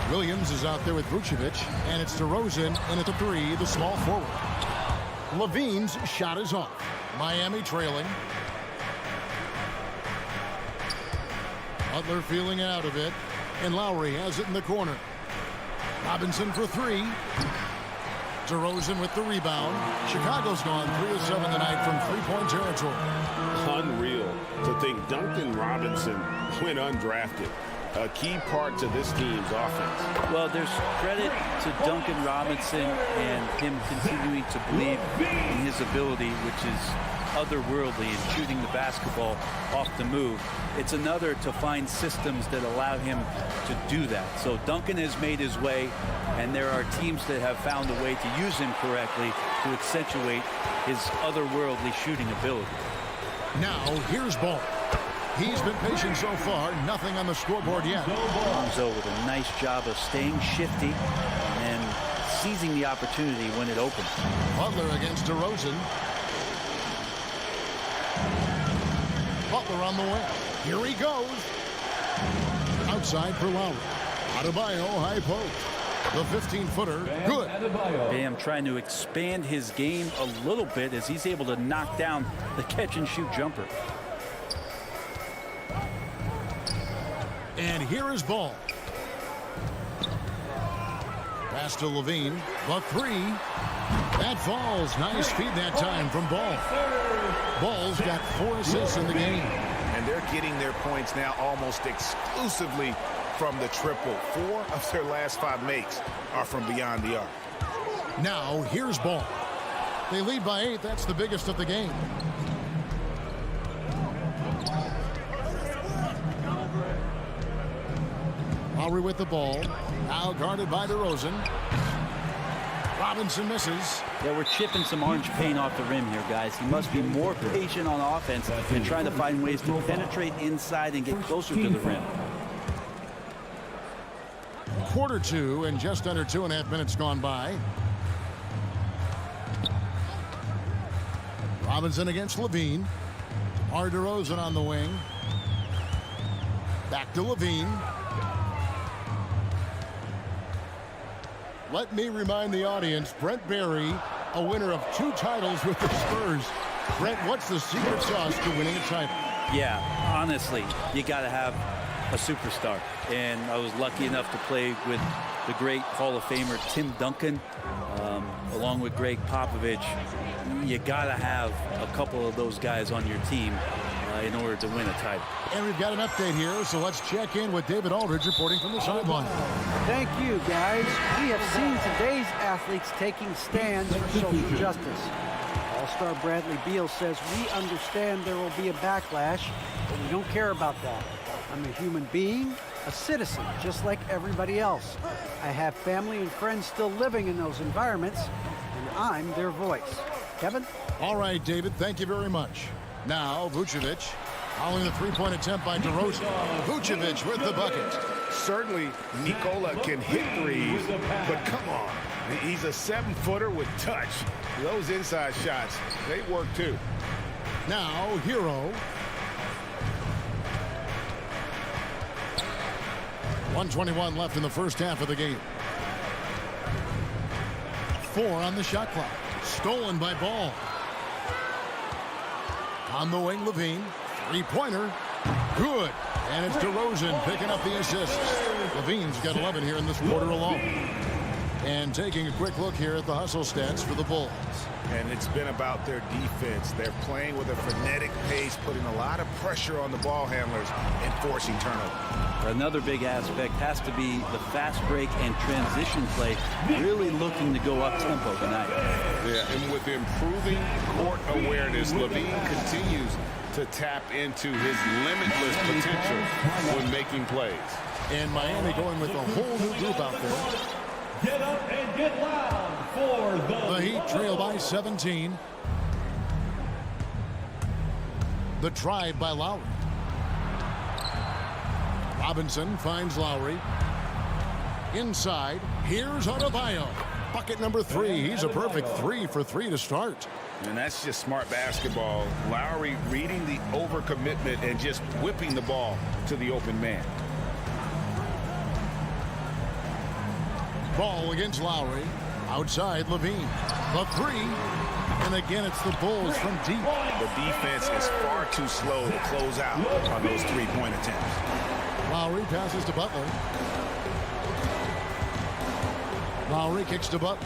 Williams is out there with Vucevic, and it's DeRozan in at the 3, the small forward. Levine's shot is off. Miami trailing. Butler feeling out of it, and Lowry has it in the corner. Robinson for 3. DeRozan with the rebound. Chicago's gone 3 of 7 tonight from three-point territory. Unreal to think Duncan Robinson went undrafted. A key part to this team's offense. Well, there's credit to Duncan Robinson and him continuing to believe in his ability, which is otherworldly in shooting the basketball off the move. It's another to find systems that allow him to do that. So Duncan has made his way, and there are teams that have found a way to use him correctly to accentuate his otherworldly shooting ability. Now, here's Ball. He's been patient so far, nothing on the scoreboard yet. Lonzo with a nice job of staying shifty and seizing the opportunity when it opens. Butler against DeRozan. Butler on the wing. Here he goes. Outside for Lowry. Adebayo high post. The 15-footer, good. Bam trying to expand his game a little bit as he's able to knock down the catch-and-shoot jumper. And here is Ball. Pass to Levine. The 3. That falls. Nice feed that time from Ball. Ball's got 4 assists in the game. And they're getting their points now almost exclusively from the triple. 4 of their last 5 makes are from beyond the arc. Now, here's Ball. They lead by 8. That's the biggest of the game. Lowry with the ball. Now guarded by DeRozan. Robinson misses. Yeah, we're chipping some orange paint off the rim here, guys. He must be more patient on offense and trying to find ways to penetrate inside and get closer to the rim. Quarter 2 and just under 2.5 minutes gone by. Robinson against Levine. DeRozan on the wing. Back to Levine. Let me remind the audience, Brent Barry, a winner of 2 titles with the Spurs. Brent, what's the secret sauce to winning a title? Yeah, honestly, you got to have a superstar. And I was lucky enough to play with the great Hall of Famer Tim Duncan, along with Greg Popovich. You got to have a couple of those guys on your team in order to win a title. And we've got an update here, so let's check in with David Aldridge reporting from the sideline. Thank you, guys. We have seen today's athletes taking stands for social justice. All-star Bradley Beal says, we understand there will be a backlash, but we don't care about that. I'm a human being, a citizen, just like everybody else. I have family and friends still living in those environments, and I'm their voice. Kevin? All right, David, thank you very much. Now, Vucevic, following the three-point attempt by DeRozan. Vucevic with the bucket. Certainly, Nikola can hit threes, but come on. He's a 7-footer with touch. Those inside shots, they work too. Now, Hero. 1:21 left in the first half of the game. 4 on the shot clock. Stolen by Ball. On the wing, Levine. Three-pointer. Good. And it's DeRozan picking up the assist. Levine's got 11 here in this quarter alone. And taking a quick look here at the hustle stats for the Bulls. And it's been about their defense. They're playing with a frenetic pace, putting a lot of pressure on the ball handlers and forcing turnover. Another big aspect has to be the fast break and transition play, really looking to go up-tempo tonight. Yeah, and with improving court awareness, Levine continues to tap into his limitless potential when making plays. And Miami going with a whole new group out there. Get up and get loud for The Heat trail by 17. The drive by Lowry. Robinson finds Lowry. Inside, here's Adebayo. Bucket number 3. He's a perfect 3 for 3 to start. And that's just smart basketball. Lowry reading the overcommitment and just whipping the ball to the open man. Ball against Lowry. Outside, Levine. The 3. And again, it's the Bulls from deep. The defense is far too slow to close out on those three-point attempts. Lowry passes to Butler. Lowry kicks to Butler.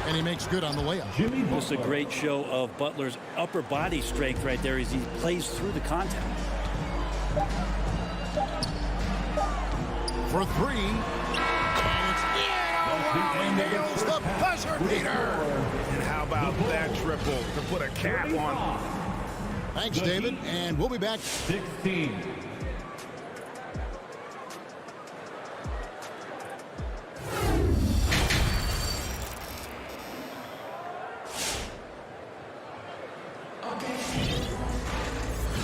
And he makes good on the layup. Just a great show of Butler's upper body strength right there as he plays through the contact. For 3. And it's nails the buzzer beater. And how about that triple to put a cap on? Thanks, David. And we'll be back. 16.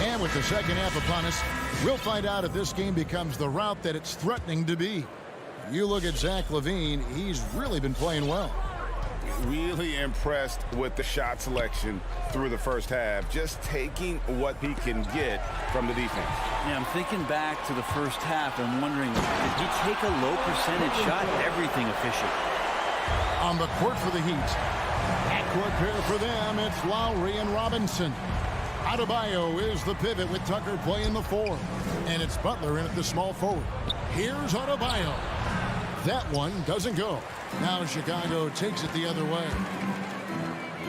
And with the second half upon us, we'll find out if this game becomes the route that it's threatening to be. You look at Zach Levine, he's really been playing well. Really impressed with the shot selection through the first half, just taking what he can get from the defense. Yeah, I'm thinking back to the first half and wondering, did he take a low percentage shot? Everything efficient. On the court for the Heat. Backcourt pair for them, it's Lowry and Robinson. Adebayo is the pivot with Tucker playing the 4. And it's Butler in at the small forward. Here's Adebayo. That one doesn't go. Now Chicago takes it the other way.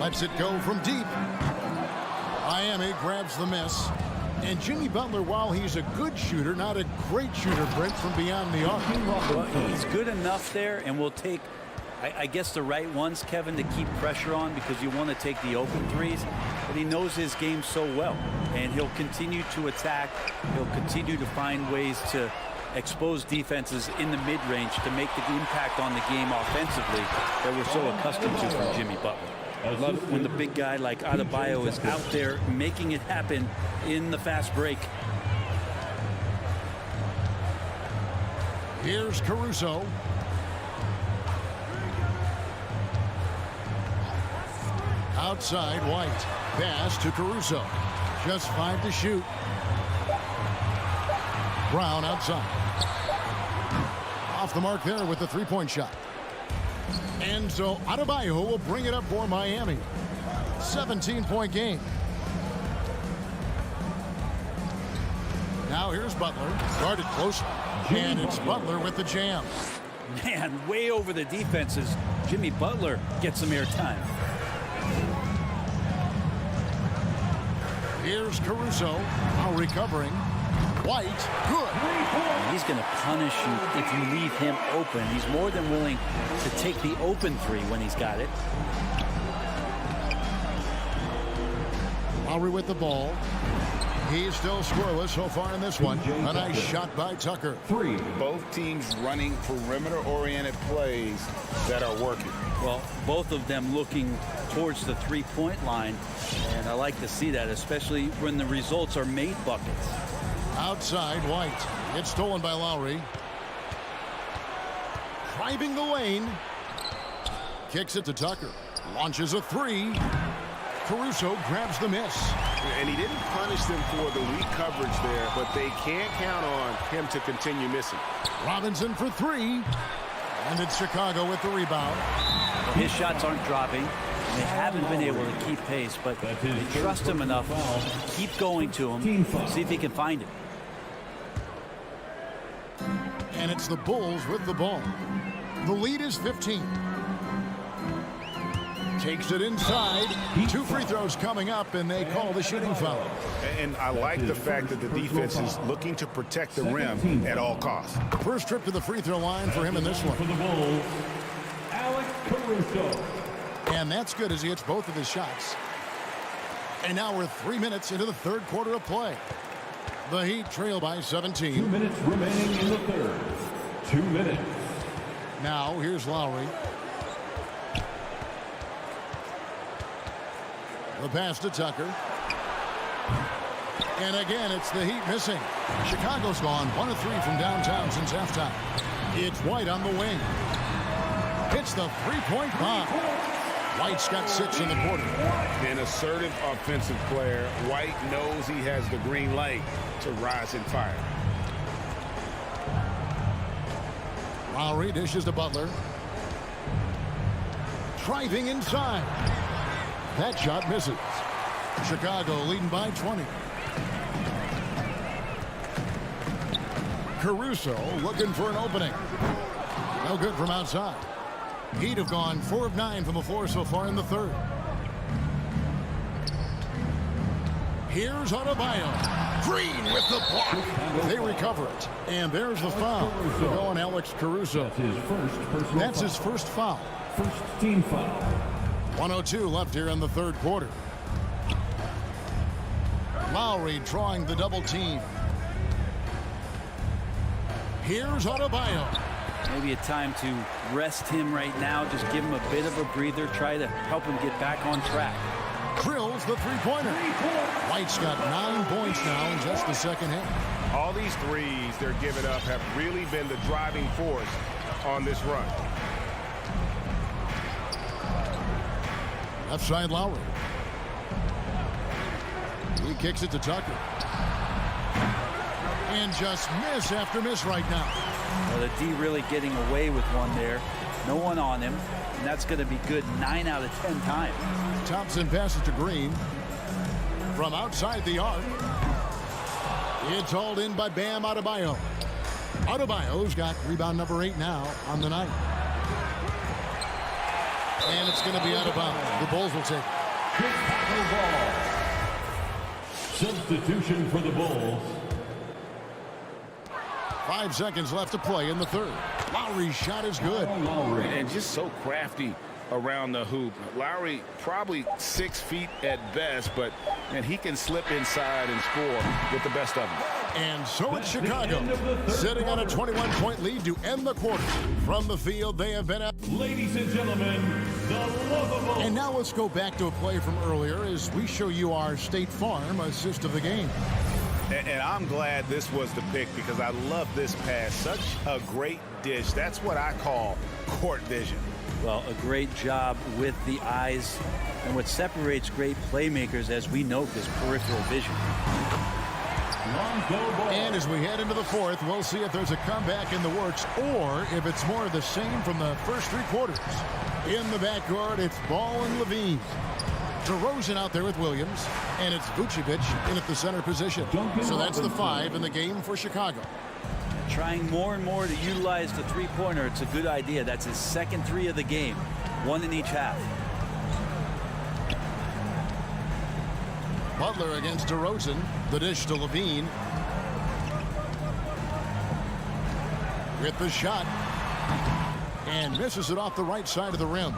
Lets it go from deep. Miami grabs the miss. And Jimmy Butler, while he's a good shooter, not a great shooter, Brent, from beyond the arc. Well, he's good enough there, and we'll take, I guess, the right ones, Kevin, to keep pressure on because you want to take the open threes. But he knows his game so well, and he'll continue to attack. He'll continue to find ways to expose defenses in the mid-range to make the impact on the game offensively that we're so accustomed to from Jimmy Butler. I love it when the big guy like Adebayo is out there making it happen in the fast break. Here's Caruso. Outside, White. Pass to Caruso. Just 5 to shoot. Brown outside. Off the mark there with the three-point shot. And so Adebayo will bring it up for Miami. 17-point game. Now here's Butler. Guarded close. And it's Butler with the jam. Man, way over the defenses. Jimmy Butler gets some airtime. Here's Caruso. Now recovering. White. Good. He's going to punish you if you leave him open. He's more than willing to take the open three when he's got it. Lowry with the ball. He's still scoreless so far in this one. A nice shot by Tucker. Both teams running perimeter-oriented plays that are working. Well, both of them looking towards the three-point line, and I like to see that, especially when the results are made buckets. Outside, White. It's stolen by Lowry. Driving the lane. Kicks it to Tucker. Launches a three. Caruso grabs the miss. And he didn't punish them for the weak coverage there, but they can't count on him to continue missing. Robinson for three. And it's Chicago with the rebound. His shots aren't dropping. They haven't been able to keep pace, but they trust him enough to keep going to him, see if he can find it. And it's the Bulls with the ball. The lead is 15. Takes it inside. 2 free throws coming up, and they call the shooting foul. And I like the fact that the defense is looking to protect the rim at all costs. First trip to the free throw line for him in this one. For the Bulls, Alex Caruso. And that's good as he hits both of his shots. And now we're 3 minutes into the third quarter of play. The Heat trail by 17. 2 minutes remaining in the third. 2 minutes. Now here's Lowry. The pass to Tucker. And again, it's the Heat missing. Chicago's gone 1 of 3 from downtown since halftime. It's White on the wing. Hits the three-point bomb. White's got 6 in the quarter. An assertive offensive player. White knows he has the green light to rise and fire. Lowry dishes to Butler. Driving inside. That shot misses. Chicago leading by 20. Caruso looking for an opening. No good from outside. Heat have gone 4 of 9 from the floor so far in the third. Here's Adebayo. Green with the block. They recover it. And there's the foul. Going Alex Caruso. That's his first foul. First team foul. 1:02 left here in the third quarter. Lowry drawing the double team. Here's Adebayo. Maybe a time to rest him right now. Just give him a bit of a breather. Try to help him get back on track. Drills the three-pointer. White's got 9 points now in just the second half. All these threes they're giving up have really been the driving force on this run. Left side Lowry. He kicks it to Tucker. And just miss after miss right now. Well, the D really getting away with one there. No one on him. And that's going to be good 9 out of 10 times. Thompson passes to Green. From outside the arc. It's hauled in by Bam Adebayo. Adebayo's got rebound number 8 now on the night. And it's going to be out of bounds. The Bulls will take it. Substitution for the Bulls. 5 seconds left to play in the third. Lowry's shot is good. And just so crafty around the hoop. Lowry probably 6 feet at best, but and he can slip inside and score with the best of them. And so it's Chicago sitting on a 21-point lead to end the quarter. From the field, they have been out. Ladies and gentlemen, the lovable. And now let's go back to a play from earlier as we show you our State Farm assist of the game. And I'm glad this was the pick because I love this pass. Such a great dish. That's what I call court vision. Well, a great job with the eyes. And what separates great playmakers, as we note, is peripheral vision. And as we head into the fourth, we'll see if there's a comeback in the works or if it's more of the same from the first 3 quarters. In the backcourt, it's Ball and Levine. DeRozan out there with Williams, and it's Vucevic in at the center position. So that's the 5 in the game for Chicago. Trying more and more to utilize the three-pointer. It's a good idea. That's his second 3 of the game. 1 in each half. Butler against DeRozan. The dish to Levine. With the shot. And misses it off the right side of the rim.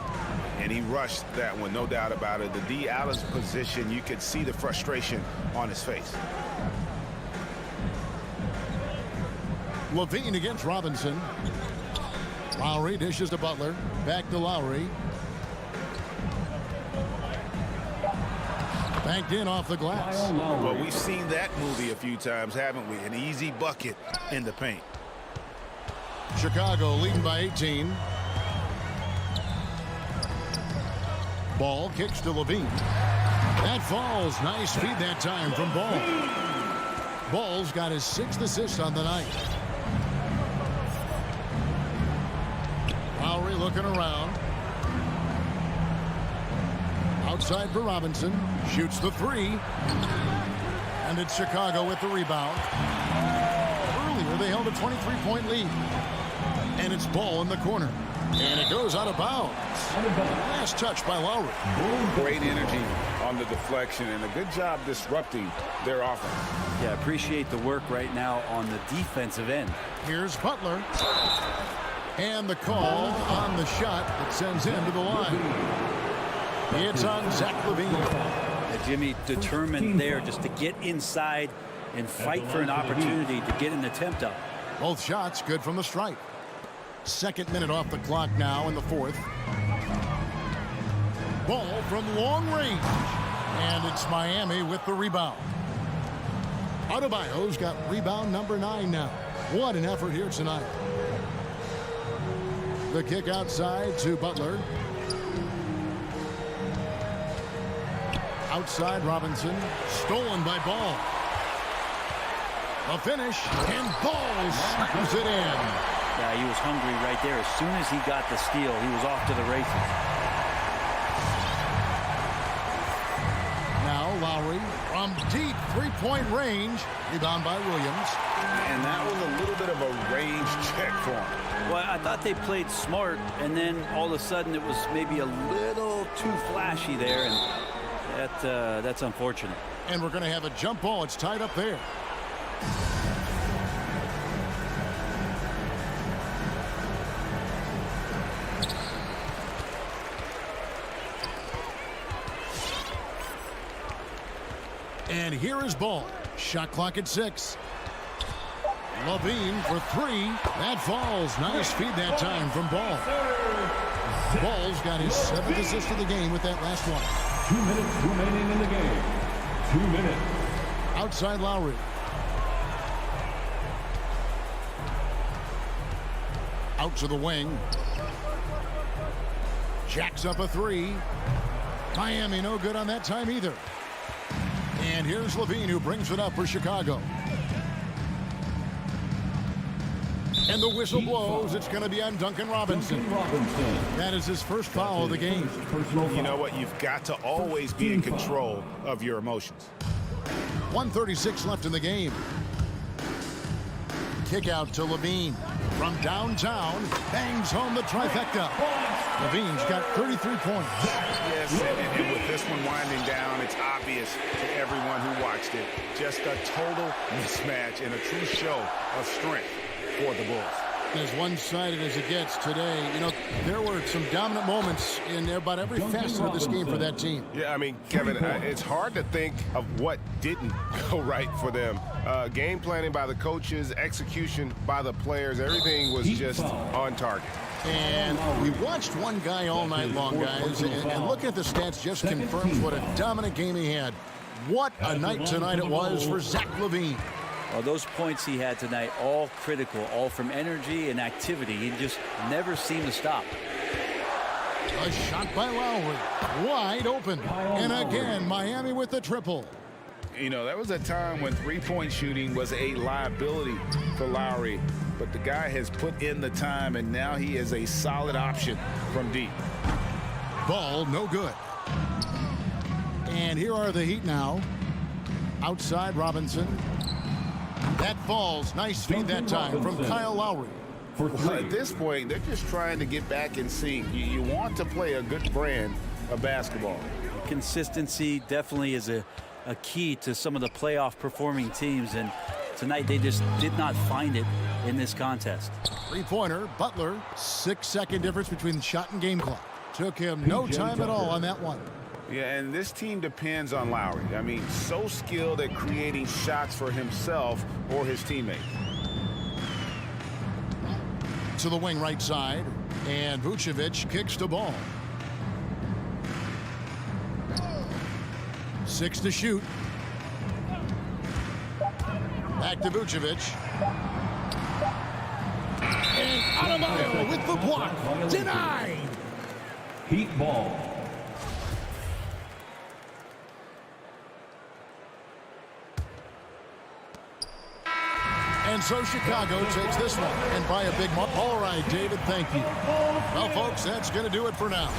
And he rushed that one, no doubt about it. The D out of position, you could see the frustration on his face. Levine against Robinson. Lowry dishes to Butler. Back to Lowry. Banked in off the glass. Well, we've seen that movie a few times, haven't we? An easy bucket in the paint. Chicago leading by 18. Ball kicks to Levine. That falls. Nice feed that time from Ball. Ball's got his 6th assist on the night. Lowry looking around. Outside for Robinson. Shoots the 3. And it's Chicago with the rebound. Earlier they held a 23-point lead. And it's Ball in the corner. And it goes out of bounds. Last touch by Lowry. Great energy on the deflection and a good job disrupting their offense. Yeah, appreciate the work right now on the defensive end. Here's Butler. And the call on the shot that sends him to the line. It's on Zach Levine. Jimmy determined there just to get inside and fight for an opportunity to get an attempt up. Both shots good from the stripe. 2nd minute off the clock now in the 4th. Ball from long range. And it's Miami with the rebound. Adebayo's got rebound number 9 now. What an effort here tonight. The kick outside to Butler. Outside Robinson. Stolen by Ball. A finish. And Ball snaps it in. Yeah, he was hungry right there. As soon as he got the steal, he was off to the races. Now Lowry from deep 3-point range. Rebound by Williams. And that was a little bit of a range check for him. Well, I thought they played smart, and then all of a sudden it was maybe a little too flashy there, and that's unfortunate. And we're going to have a jump ball. It's tied up there. And here is Ball. Shot clock at 6. Levine for 3. That falls. Nice feed that time from Ball. Ball's got his 7th assist of the game with that last one. 2 minutes remaining in the game. 2 minutes. Outside Lowry. Out to the wing. Jacks up a 3. Miami no good on that time either. And here's Levine who brings it up for Chicago. And the whistle blows. It's going to be on Duncan Robinson. That is his first foul of the game. You know what? You've got to always be in control of your emotions. 1:36 left in the game. Kick out to Levine. From downtown, bangs home the trifecta. Levine's got 33 points. Yes, and with this one winding down, it's obvious to everyone who watched it. Just a total mismatch and a true show of strength for the Bulls. As one-sided as it gets today, you know, there were some dominant moments in about every facet of this game for that team. Yeah, I mean, Kevin, it's hard to think of what didn't go right for them. Game planning by the coaches, execution by the players, everything was just on target. And we watched one guy all night long, guys, and looking at the stats just confirms what a dominant game he had. What a night tonight it was for Zach Levine. Well, those points he had tonight, all critical, all from energy and activity. He just never seemed to stop. A shot by Lowry, wide open. And again, Miami with the triple. You know, that was a time when three-point shooting was a liability for Lowry. But the guy has put in the time, and now he is a solid option from deep. Ball, no good. And here are the Heat now. Outside Robinson. That falls. Nice feed that time from Kyle Lowry. Well, at this point, they're just trying to get back in sync. You want to play a good brand of basketball. Consistency definitely is a key to some of the playoff performing teams, and tonight they just did not find it in this contest. Three-pointer, Butler, 6-second difference between shot and game clock. Took him no time at all on that one. Yeah, and this team depends on Lowry. I mean, so skilled at creating shots for himself or his teammates. To the wing right side, and Vucevic kicks the ball. 6 to shoot. Back to Vucevic. And Adebayo with the block. Denied. Heat ball. And so Chicago takes this one, and by a big mark. All right, David, thank you. Well, folks, that's going to do it for now.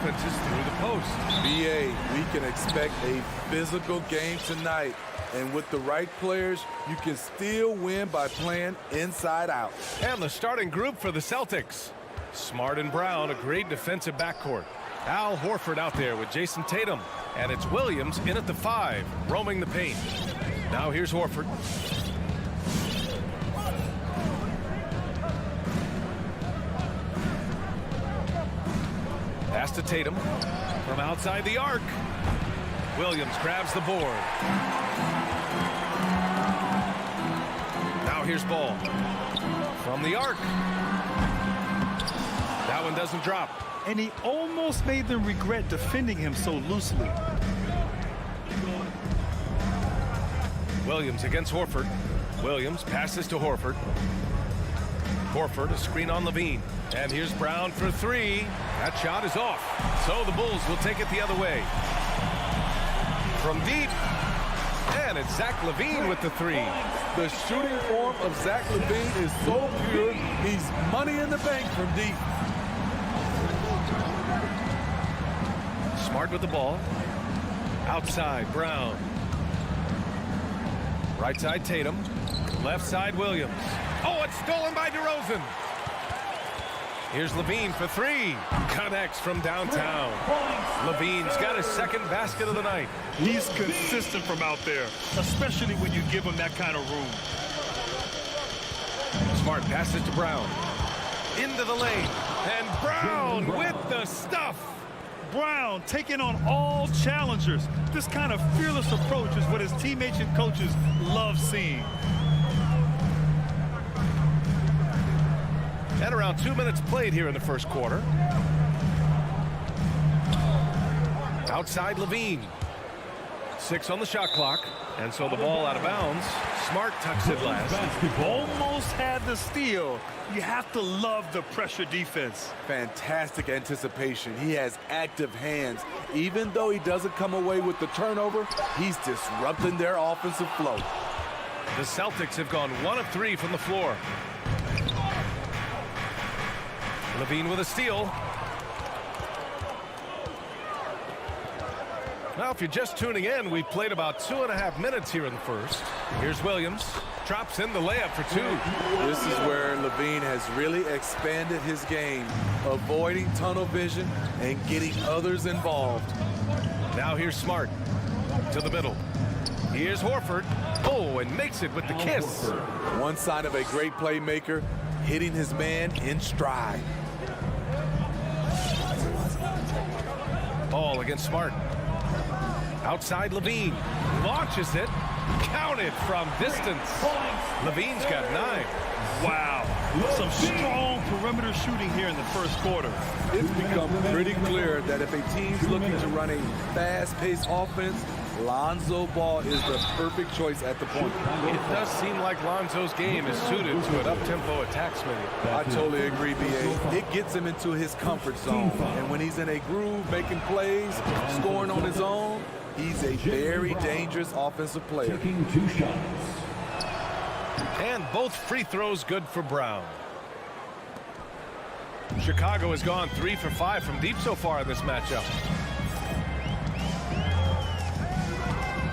offenses through the post. BA, we can expect a physical game tonight. And with the right players, you can still win by playing inside out. And the starting group for the Celtics. Smart and Brown, a great defensive backcourt. Al Horford out there with Jason Tatum. And it's Williams in at the 5, roaming the paint. Now here's Horford. Pass to Tatum from outside the arc. Williams grabs the board. Now here's Ball from the arc. That one doesn't drop. And he almost made them regret defending him so loosely. Williams against Horford. Williams passes to Horford. Horford, a screen on Levine. And here's Brown for 3. That shot is off. So the Bulls will take it the other way. From deep. And it's Zach Levine with the 3. The shooting form of Zach Levine is so pure, he's money in the bank from deep. Smart with the ball. Outside, Brown. Right side, Tatum. Left side, Williams. Oh, it's stolen by DeRozan. Here's Levine for 3. Connects from downtown. Levine's got his second basket of the night. He's consistent from out there, especially when you give him that kind of room. Smart passes to Brown. Into the lane. And Brown with the stuff. Brown taking on all challengers. This kind of fearless approach is what his teammates and coaches love seeing. And around 2 minutes played here in the first quarter. Outside Levine. 6 on the shot clock. And so the ball out of bounds. Smart tucks it last. Almost had the steal. You have to love the pressure defense. Fantastic anticipation. He has active hands. Even though he doesn't come away with the turnover, he's disrupting their offensive flow. The Celtics have gone 1 of 3 from the floor. Levine with a steal. Now, if you're just tuning in, we've played about 2.5 minutes here in the first. Here's Williams. Drops in the layup for 2. This is where Levine has really expanded his game, avoiding tunnel vision and getting others involved. Now here's Smart to the middle. Here's Horford. Oh, and makes it with the kiss. One sign of a great playmaker, hitting his man in stride. Ball against Smart. Outside Levine. Launches it. Counted from distance. Levine's got 9. Wow. Some strong perimeter shooting here in the first quarter. It's become pretty clear that if a team's looking to run a fast-paced offense, Lonzo Ball is the perfect choice at the point. It does seem like Lonzo's game is suited to an up-tempo attack, Smitty. I totally agree, B.A. It gets him into his comfort zone. And when he's in a groove, making plays, scoring on his own, he's a very dangerous offensive player. Taking 2 shots. And both free throws good for Brown. Chicago has gone 3 for 5 from deep so far in this matchup.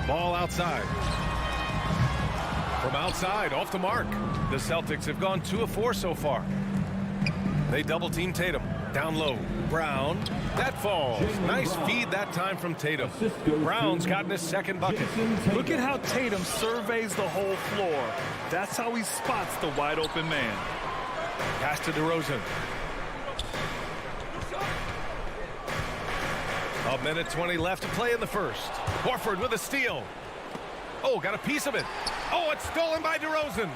Ball outside. From outside, off the mark. The Celtics have gone 2 of 4 so far. They double team Tatum. Down low. Brown. That falls. Nice feed that time from Tatum. Brown's gotten his second bucket. Look at how Tatum surveys the whole floor. That's how he spots the wide open man. Pass to DeRozan. A minute 20 left to play in the first. Horford with a steal. Oh, got a piece of it. Oh, it's stolen by DeRozan.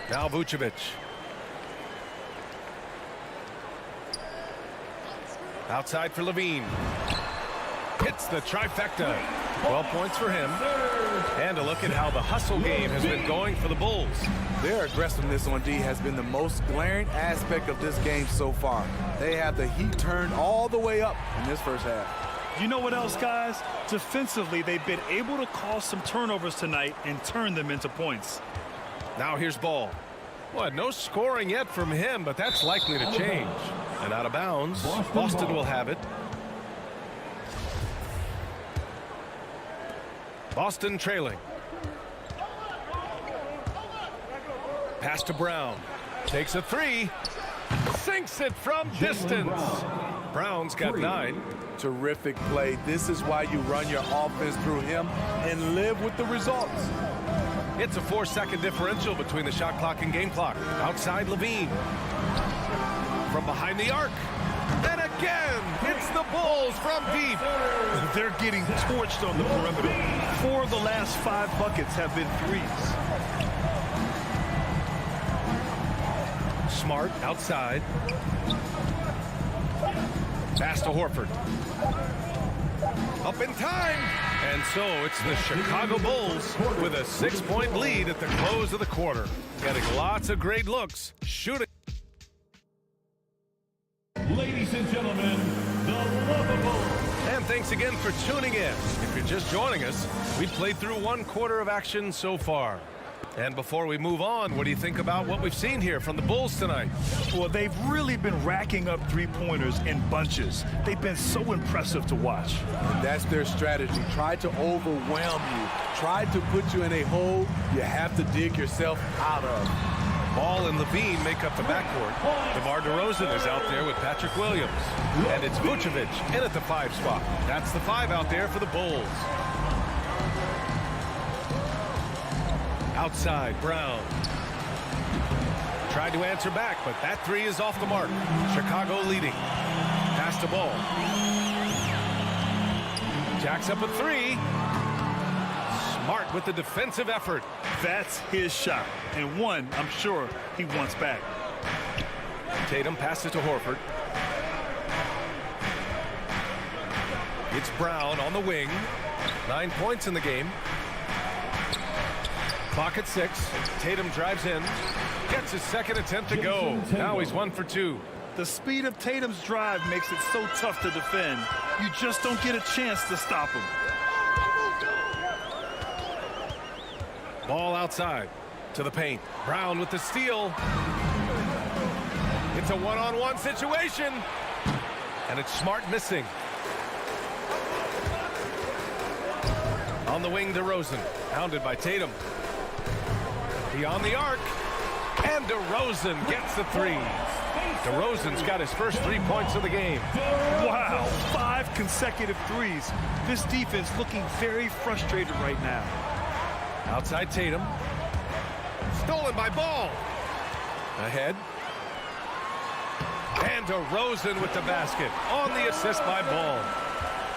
Now Vucevic. Outside for Levine. Hits the trifecta. 12 points for him. And a look at how the hustle game has been going for the Bulls. Their aggressiveness on D has been the most glaring aspect of this game so far. They have the heat turned all the way up in this first half. You know what else, guys? Defensively, they've been able to cause some turnovers tonight and turn them into points. Now here's Ball. Well, no scoring yet from him, but that's likely to change. And out of bounds, Boston will have it. Boston trailing. Pass to Brown. Takes a three. Sinks it from distance. Brown's got 9. Terrific play. This is why you run your offense through him and live with the results. It's a 4-second differential between the shot clock and game clock. Outside Levine. From behind the arc. And again, it's the Bulls from deep. They're getting torched on the perimeter. 4 of the last 5 buckets have been threes. Smart outside. Pass to Horford. Up in time. And so it's the Chicago Bulls with a 6-point lead at the close of the quarter. Getting lots of great looks. Shooting. Ladies and gentlemen, the lovable. And thanks again for tuning in. If you're just joining us, we've played through 1 quarter of action so far. And before we move on, what do you think about what we've seen here from the Bulls tonight? Well, they've really been racking up three-pointers in bunches. They've been so impressive to watch. And that's their strategy. Try to overwhelm you. Try to put you in a hole you have to dig yourself out of. Ball and Levine make up the backcourt. DeMar DeRozan is out there with Patrick Williams. And it's Vucevic in at the 5 spot. That's the 5 out there for the Bulls. Outside, Brown. Tried to answer back, but that 3 is off the mark. Chicago leading. Pass to Ball. Jacks up a 3. Smart with the defensive effort. That's his shot. And one, I'm sure, he wants back. Tatum passes to Horford. It's Brown on the wing. 9 points in the game. Clock at 6. Tatum drives in. Gets his second attempt to go. Now he's 1 for 2. The speed of Tatum's drive makes it so tough to defend. You just don't get a chance to stop him. Ball outside to the paint. Brown with the steal. It's a one-on-one situation. And it's Smart missing. On the wing, DeRozan. Hounded by Tatum. Beyond the arc. And DeRozan gets the 3. DeRozan's got his first 3 points of the game. Wow, 5 consecutive threes. This defense looking very frustrated right now. Outside Tatum. Stolen by Ball. Ahead. And DeRozan with the basket on the assist by Ball.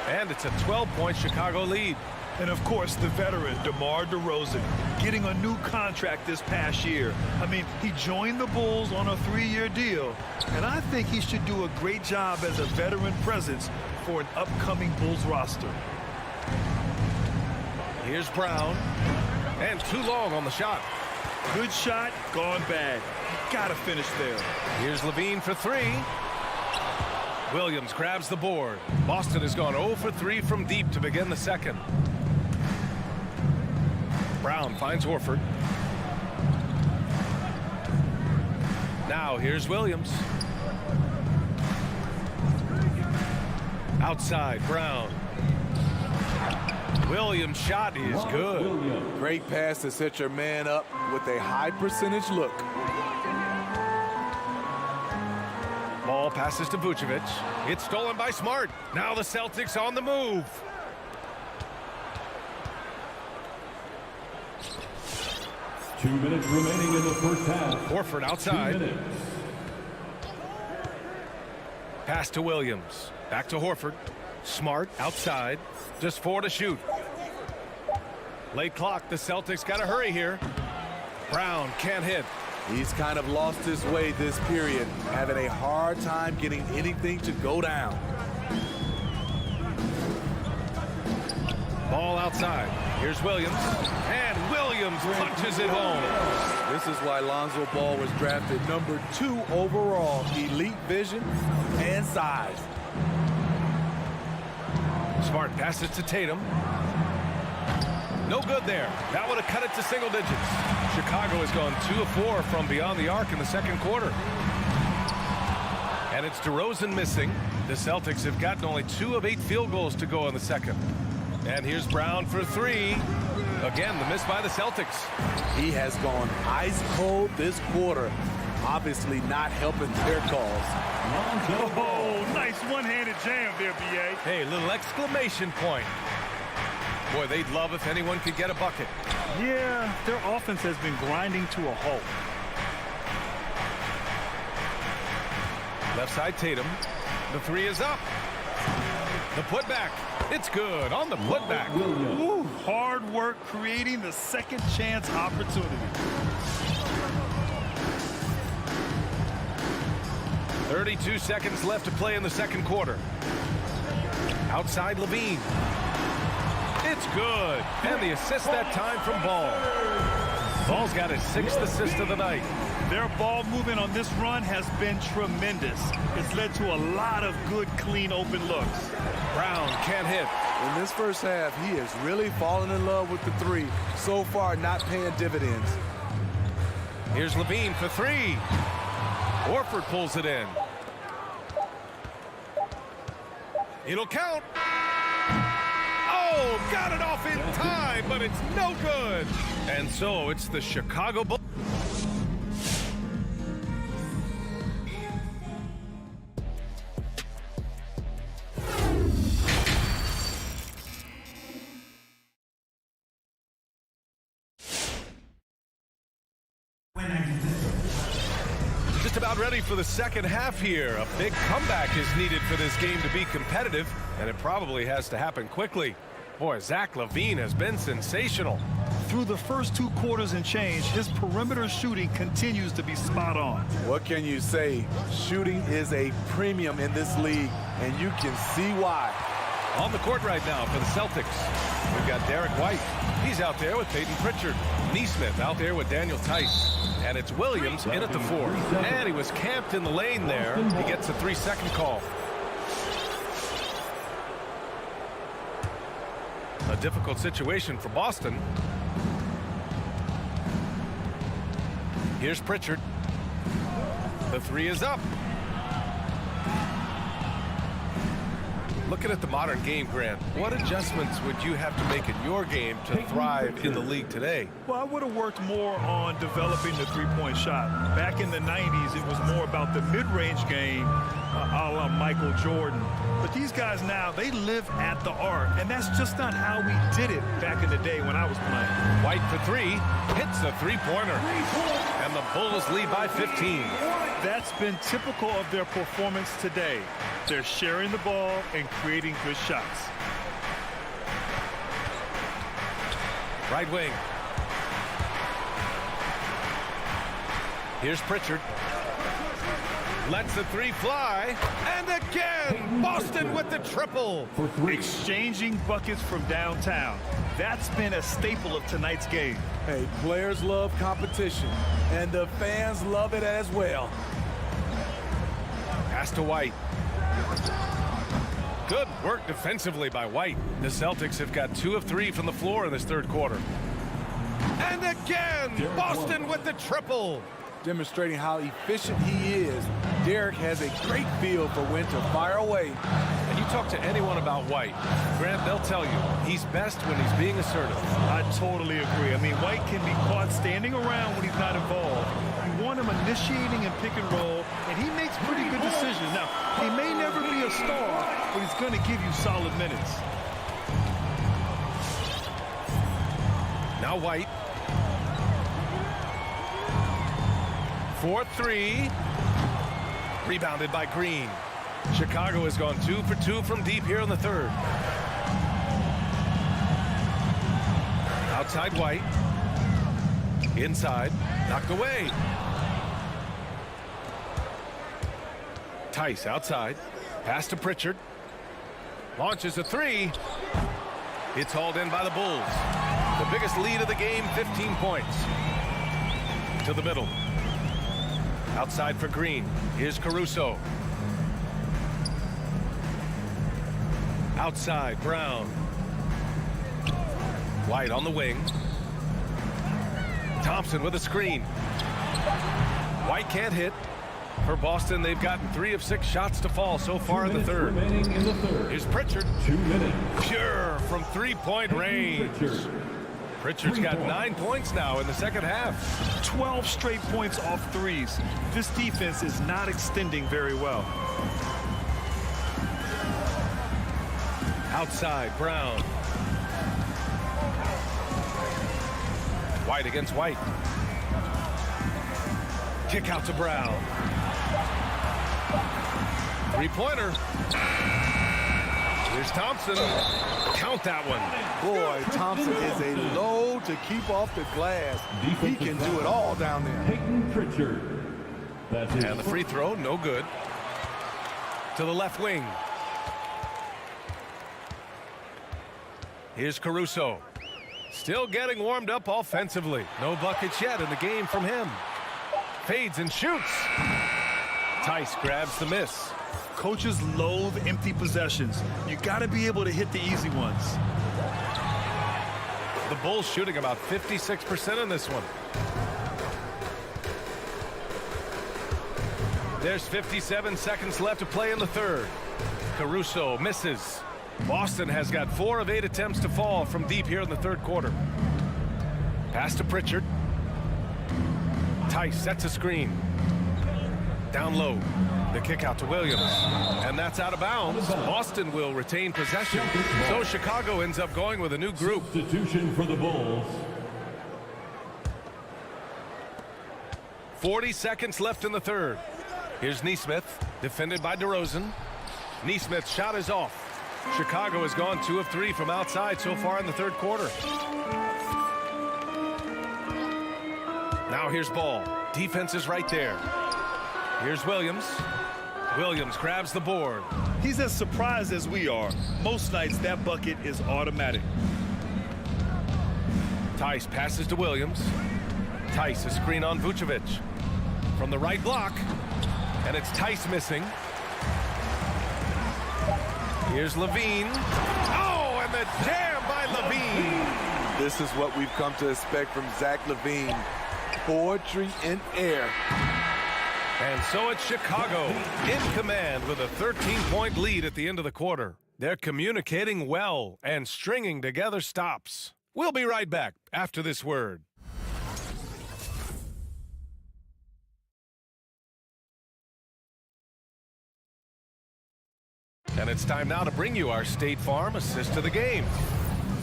And it's a 12-point Chicago lead. And of course, the veteran, DeMar DeRozan, getting a new contract this past year. I mean, he joined the Bulls on a 3-year deal. And I think he should do a great job as a veteran presence for an upcoming Bulls roster. Here's Brown. And too long on the shot. Good shot, gone bad. Gotta finish there. Here's Levine for 3. Williams grabs the board. Boston has gone 0 for 3 from deep to begin the second. Brown finds Horford. Now here's Williams. Outside, Brown. Williams' shot is good. Great pass to set your man up with a high percentage look. Ball passes to Vucevic. It's stolen by Smart. Now the Celtics on the move. Two minutes remaining in the first half. Horford outside. 2 minutes. Pass to Williams. Back to Horford. Smart outside. Just 4 to shoot. Late clock. The Celtics got to hurry here. Brown can't hit. He's kind of lost his way this period, having a hard time getting anything to go down. Ball outside. Here's Williams. And Williams punches it home. This is why Lonzo Ball was drafted number 2 overall. Elite vision and size. Smart passes to Tatum. No good there. That would have cut it to single digits. Chicago has gone 2 of 4 from beyond the arc in the second quarter. And it's DeRozan missing. The Celtics have gotten only 2 of 8 field goals to go in the second. And here's Brown for 3. Again, the miss by the Celtics. He has gone ice cold this quarter. Obviously not helping their cause. Oh, nice one-handed jam there, B.A. Hey, little exclamation point. Boy, they'd love if anyone could get a bucket. Yeah, their offense has been grinding to a halt. Left side Tatum. The 3 is up. The putback. It's good on the putback. Woo, hard work creating the second chance opportunity. 32 seconds left to play in the second quarter. Outside Levine. It's good. And the assist that time from Ball. Ball's got his 6th assist of the night. Their ball movement on this run has been tremendous. It's led to a lot of good, clean, open looks. Brown can't hit. In this first half, he has really fallen in love with the 3. So far, not paying dividends. Here's Levine for 3. Horford pulls it in. It'll count. Oh, got it off in time, but it's no good. And so it's the Chicago Bulls. Just about ready for the second half here. A big comeback is needed for this game to be competitive, and it probably has to happen quickly. Boy, Zach Levine has been sensational. Through the first 2 quarters and change, his perimeter shooting continues to be spot on. What can you say? Shooting is a premium in this league, and you can see why. On the court right now for the Celtics, we've got Derek White. He's out there with Peyton Pritchard. Neesmith out there with Daniel Tice. And it's Williams in at the 4. And he was camped in the lane there. He gets a 3-second call. A difficult situation for Boston. Here's Pritchard. The 3 is up. Looking at the modern game, Grant, what adjustments would you have to make in your game to thrive in the league today? Well, I would have worked more on developing the three-point shot. Back in the 90s, it was more about the mid-range game, a la Michael Jordan. But these guys now, they live at the arc, and that's just not how we did it back in the day when I was playing. White for 3, hits the three-pointer, and the Bulls lead by 15. That's been typical of their performance today. They're sharing the ball and creating good shots. Right wing. Here's Pritchard. Lets the 3 fly. And again, Boston with the triple. Exchanging buckets from downtown. That's been a staple of tonight's game. Hey, players love competition, and the fans love it as well. Pass to White. Good work defensively by White. The Celtics have got 2 of 3 from the floor in this third quarter. And again, Boston with the triple. Demonstrating how efficient he is. Derek has a great feel for when to fire away. And you talk to anyone about White, Grant, they'll tell you he's best when he's being assertive. I totally agree. I mean, White can be caught standing around when he's not involved. You want him initiating and pick and roll, and he makes pretty good decisions. Now, he may never be a star, but he's going to give you solid minutes. Now White. 4-3. Rebounded by Green. Chicago has gone 2 for 2 from deep here in the third. Outside White. Inside. Knocked away. Tice outside. Pass to Pritchard. Launches a 3. It's hauled in by the Bulls. The biggest lead of the game, 15 points. To the middle. Outside for Green. Here's Caruso. Outside, Brown. White on the wing. Thompson with a screen. White can't hit. For Boston, they've gotten 3 of 6 shots to fall so far in the third. Here's Pritchard. 2 minutes. Pure from 3-point range. Pritchard's got 9 points now in the second half. 12 straight points off threes. This defense is not extending very well. Outside, Brown. White against White. Kick out to Brown. 3-pointer. Here's Thompson. Count that one. Boy, Thompson is a load to keep off the glass. He can do it all down there. Peyton Pritchard. That's it. And the free throw, no good. To the left wing. Here's Caruso. Still getting warmed up offensively. No buckets yet in the game from him. Fades and shoots. Tice grabs the miss. Coaches loathe empty possessions. You got to be able to hit the easy ones. The Bulls shooting about 56% in this one. There's 57 seconds left to play in the third. Caruso misses. Boston has got 4 of 8 attempts to fall from deep here in the third quarter. Pass to Pritchard. Tice sets a screen. Down low. The kick out to Williams. And that's out of bounds. Boston will retain possession. So Chicago ends up going with a new group. Substitution for the Bulls. 40 seconds left in the third. Here's Nesmith, defended by DeRozan. Nesmith's shot is off. Chicago has gone 2 of 3 from outside so far in the third quarter. Now here's Ball. Defense is right there. Here's Williams. Williams grabs the board. He's as surprised as we are. Most nights that bucket is automatic. Tice passes to Williams. Tice a screen on Vucevic. From the right block. And it's Tice missing. Here's Levine. Oh, and the jam by Levine. This is what we've come to expect from Zach Levine. Poetry in air. And so it's Chicago in command with a 13-point lead at the end of the quarter. They're communicating well and stringing together stops. We'll be right back after this word. And it's time now to bring you our State Farm assist to the game.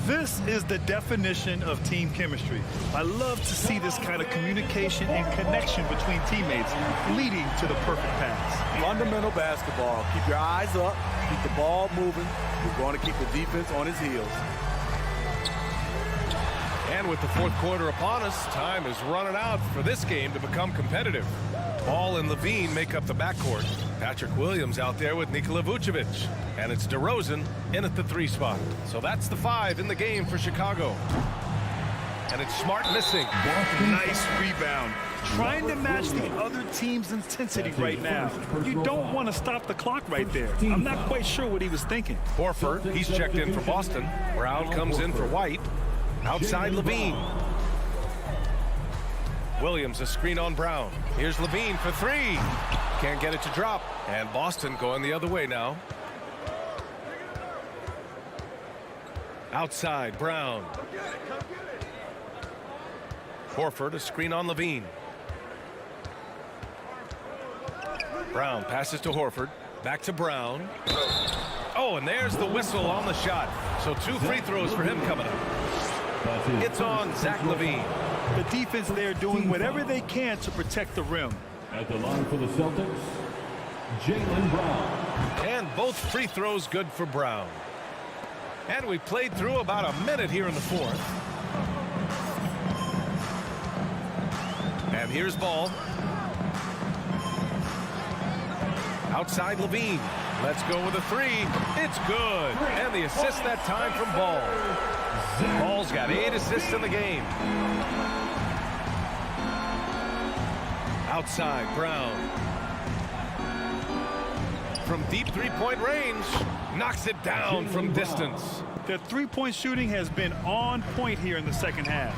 This is the definition of team chemistry. I love to see this kind of communication and connection between teammates leading to the perfect pass. Fundamental basketball. Keep your eyes up. Keep the ball moving. We're going to keep the defense on his heels. And with the fourth quarter upon us, time is running out for this game to become competitive. Ball and Levine make up the backcourt. Patrick Williams out there with Nikola Vucevic. And it's DeRozan in at the 3 spot. So that's the 5 in the game for Chicago. And it's Smart missing. Nice rebound. Trying to match the other team's intensity right now. You don't want to stop the clock right there. I'm not quite sure what he was thinking. Horford, he's checked in for Boston. Brown comes in for White. Outside Levine. Williams a screen on Brown. Here's Levine for 3. Can't get it to drop. And Boston going the other way now. Outside Brown. Horford a screen on Levine. Brown passes to Horford. Back to Brown. Oh, and there's the whistle on the shot. So 2 free throws for him coming up. It's on Zach Levine. The defense there doing whatever they can to protect the rim. At the line for the Celtics, Jaylen Brown. And both free throws good for Brown. And we played through about a minute here in the fourth. And here's Ball. Outside Levine. Let's go with a 3. It's good. And the assist that time from Ball. Ball's got 8 assists in the game. Outside Brown. From deep 3-point range. Knocks it down from distance. Their three-point shooting has been on point here in the second half.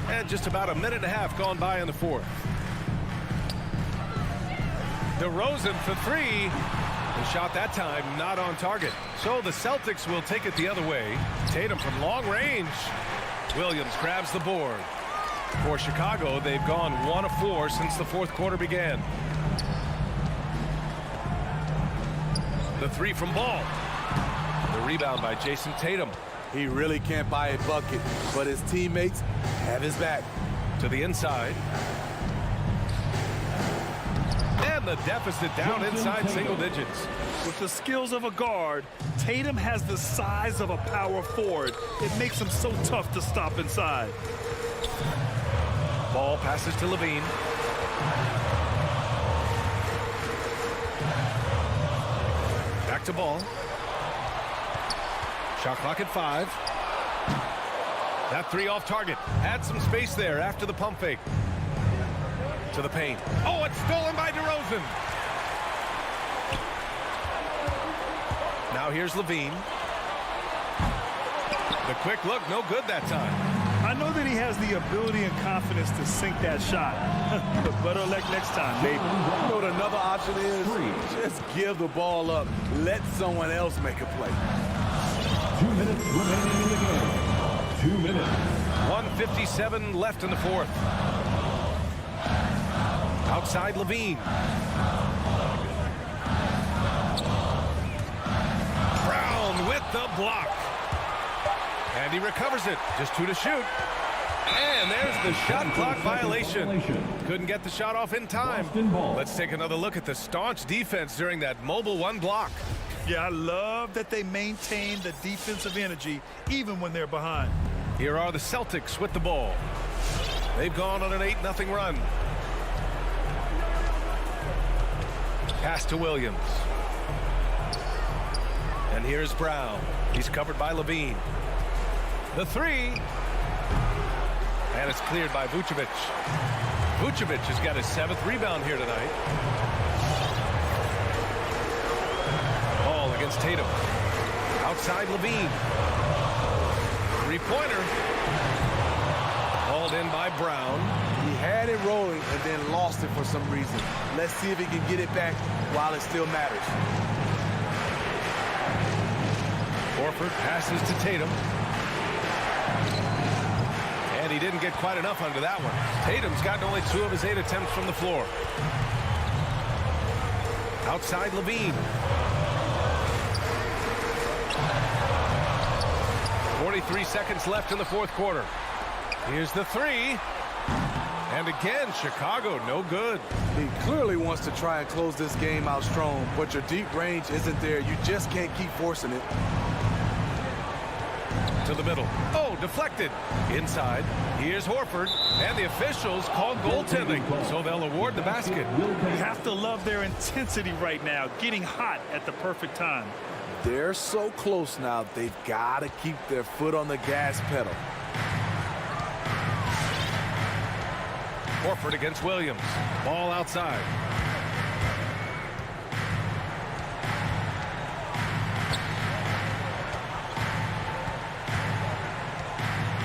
And just about a minute and a half gone by in the fourth. DeRozan for three. The shot that time not on target. So the Celtics will take it the other way. Tatum from long range. Williams grabs the board. For Chicago, they've gone 1 of 4 since the fourth quarter began. The three from Ball. The rebound by Jason Tatum. He really can't buy a bucket, but his teammates have his back. To the inside. And the deficit down inside single digits. With the skills of a guard, Tatum has the size of a power forward. It makes him so tough to stop inside. Ball passes to Levine. Back to Ball. Shot clock at 5. That three off target. Had some space there after the pump fake. To the paint. Oh, it's stolen by DeRozan. Now here's Levine. The quick look, no good that time. I know that he has the ability and confidence to sink that shot. But better luck next time, maybe. You know what another option is? Just give the ball up. Let someone else make a play. 2 minutes remaining in the game. 2 minutes. 1:57 left in the fourth. Outside Levine. Brown with the block. And he recovers it. Just 2 to shoot. And there's the shot clock violation. Couldn't get the shot off in time. Let's take another look at the staunch defense during that mobile 1 block. Yeah, I love that they maintain the defensive energy even when they're behind. Here are the Celtics with the ball. They've gone on an 8-0 run. Pass to Williams. And here's Brown. He's covered by Levine. The three. And it's cleared by Vucevic. Vucevic has got his 7th rebound here tonight. Ball against Tatum. Outside Levine. Three-pointer. Hauled in by Brown. He had it rolling and then lost it for some reason. Let's see if he can get it back while it still matters. Horford passes to Tatum. And he didn't get quite enough under that one. Tatum's gotten only 2 of his 8 attempts from the floor. Outside Levine. 43 seconds left in the fourth quarter. Here's the three. And again, Chicago, no good. He clearly wants to try and close this game out strong, but your deep range isn't there. You just can't keep forcing it. To the middle. Oh, deflected. Inside. Here's Horford. And the officials call goaltending, so they'll award the basket. You have to love their intensity right now, getting hot at the perfect time. They're so close now, they've got to keep their foot on the gas pedal. Horford against Williams. Ball outside.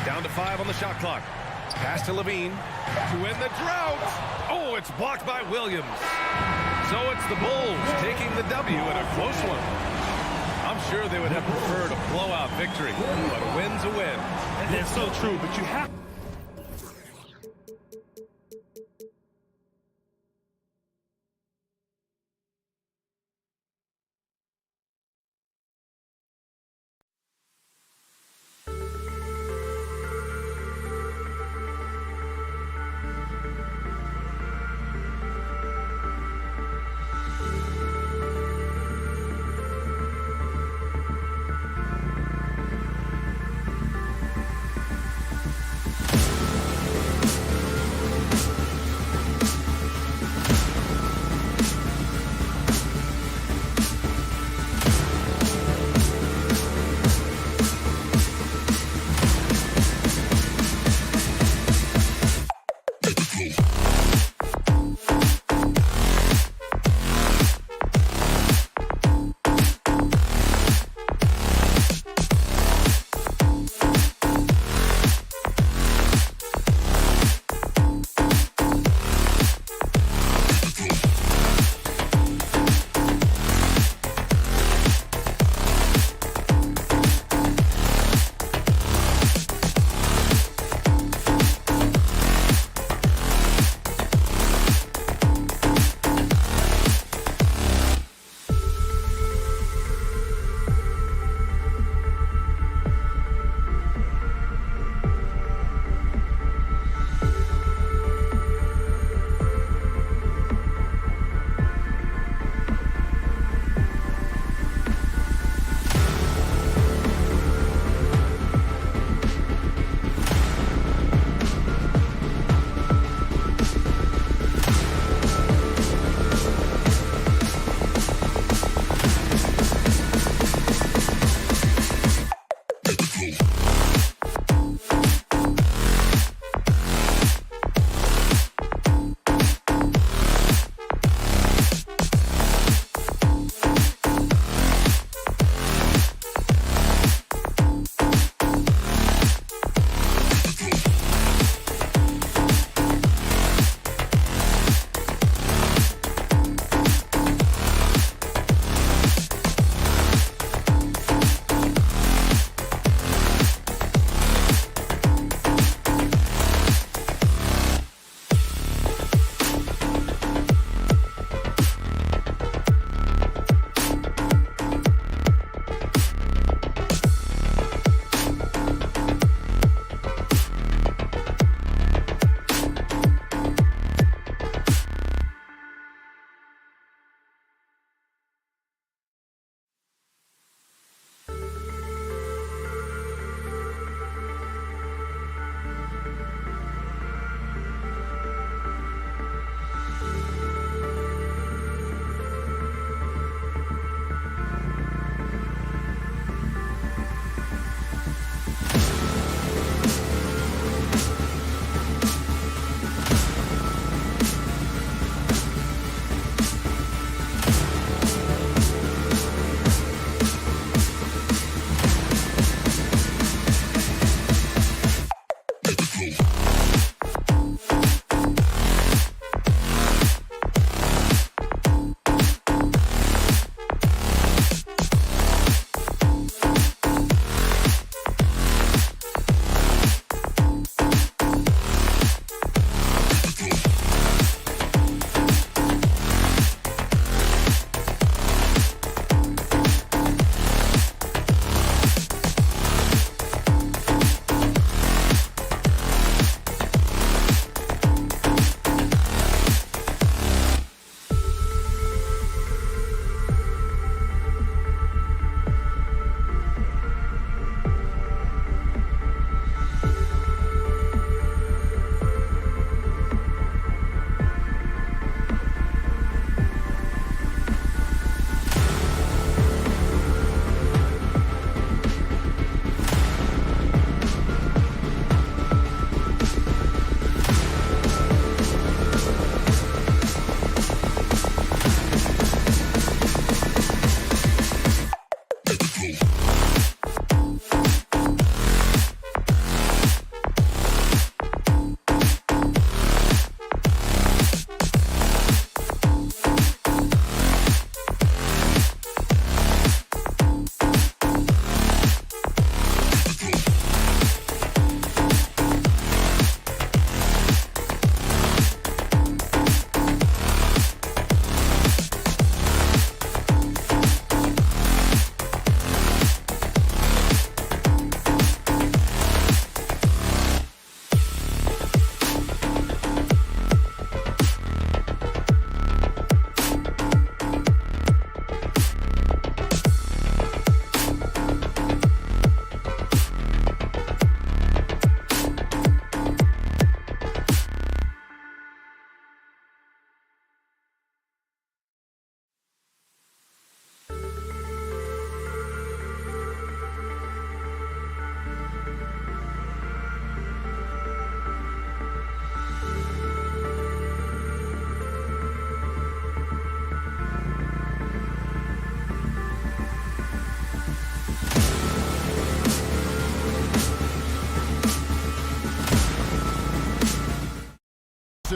Down to 5 on the shot clock. Pass to Levine to win the drought. Oh, it's blocked by Williams. So it's the Bulls taking the W in a close one. I'm sure they would have preferred a blowout victory, but a win's a win. And that's so true, but you have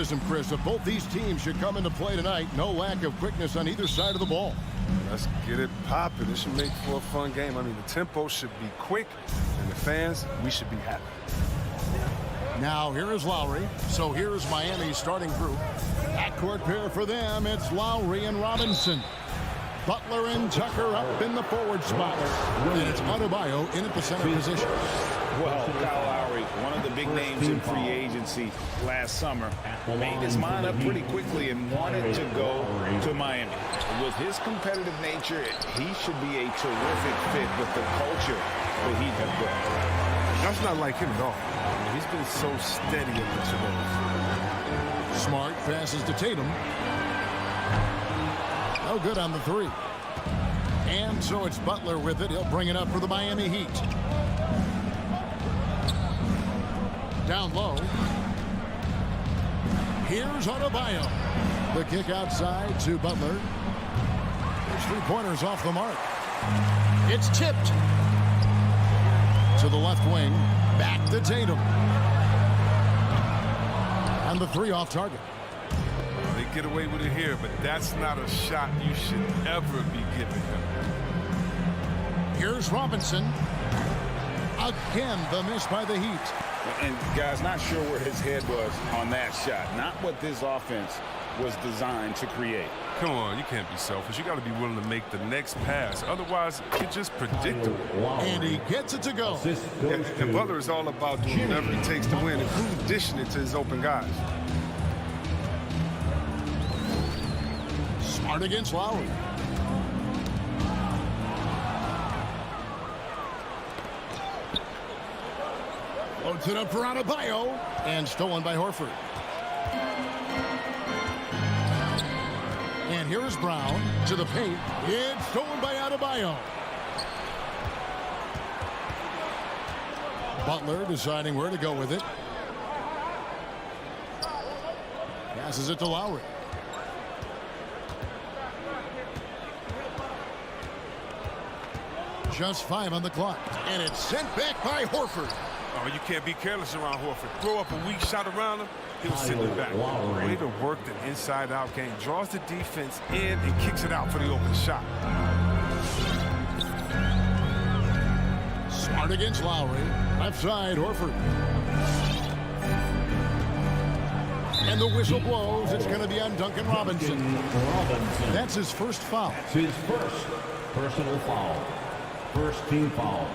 criticism, Chris, of both these teams should come into play tonight. No lack of quickness on either side of the ball. Let's get it popping. It should make for a fun game. I mean, the tempo should be quick, and the fans, we should be happy. Now, here is Lowry. So here's Miami's starting group. Backcourt pair for them, it's Lowry and Robinson. Butler and Tucker up in the forward spot. And it's Adebayo in at the center position. Well, Kyle Lowry, one of the big names in free agency last summer, made his mind up pretty quickly and wanted to go to Miami. With his competitive nature, he should be a terrific fit with the culture that he has built. That's not like him at all. I mean, he's been so steady in this role. Smart passes to Tatum. No good on the three. And so it's Butler with it. He'll bring it up for the Miami Heat. Down low. Here's Adebayo. The kick outside to Butler. There's 3-pointers off the mark. It's tipped to the left wing. Back to Tatum. And the three off target. They get away with it here, but that's not a shot you should ever be giving him. Here's Robinson. Again, the miss by the Heat. And, guys, not sure where his head was on that shot. Not what this offense was designed to create. Come on, you can't be selfish. You got to be willing to make the next pass. Otherwise, it's just predictable. And he gets it to go. And Butler is all about doing whatever it takes to win, including dishing it to his open guys. Smart against Lowry. Loads it up for Adebayo. And stolen by Horford. And here is Brown to the paint. It's stolen by Adebayo. Butler deciding where to go with it. Passes it to Lowry. Just 5 on the clock. And it's sent back by Horford. Oh, you can't be careless around Horford. Throw up a weak shot around him, he'll send it back. Way to work the inside-out game. Draws the defense in and kicks it out for the open shot. Smart against Lowry. Left side, Horford. And the whistle blows. It's going to be on Duncan Robinson. That's his first foul. That's his first personal foul. First team foul.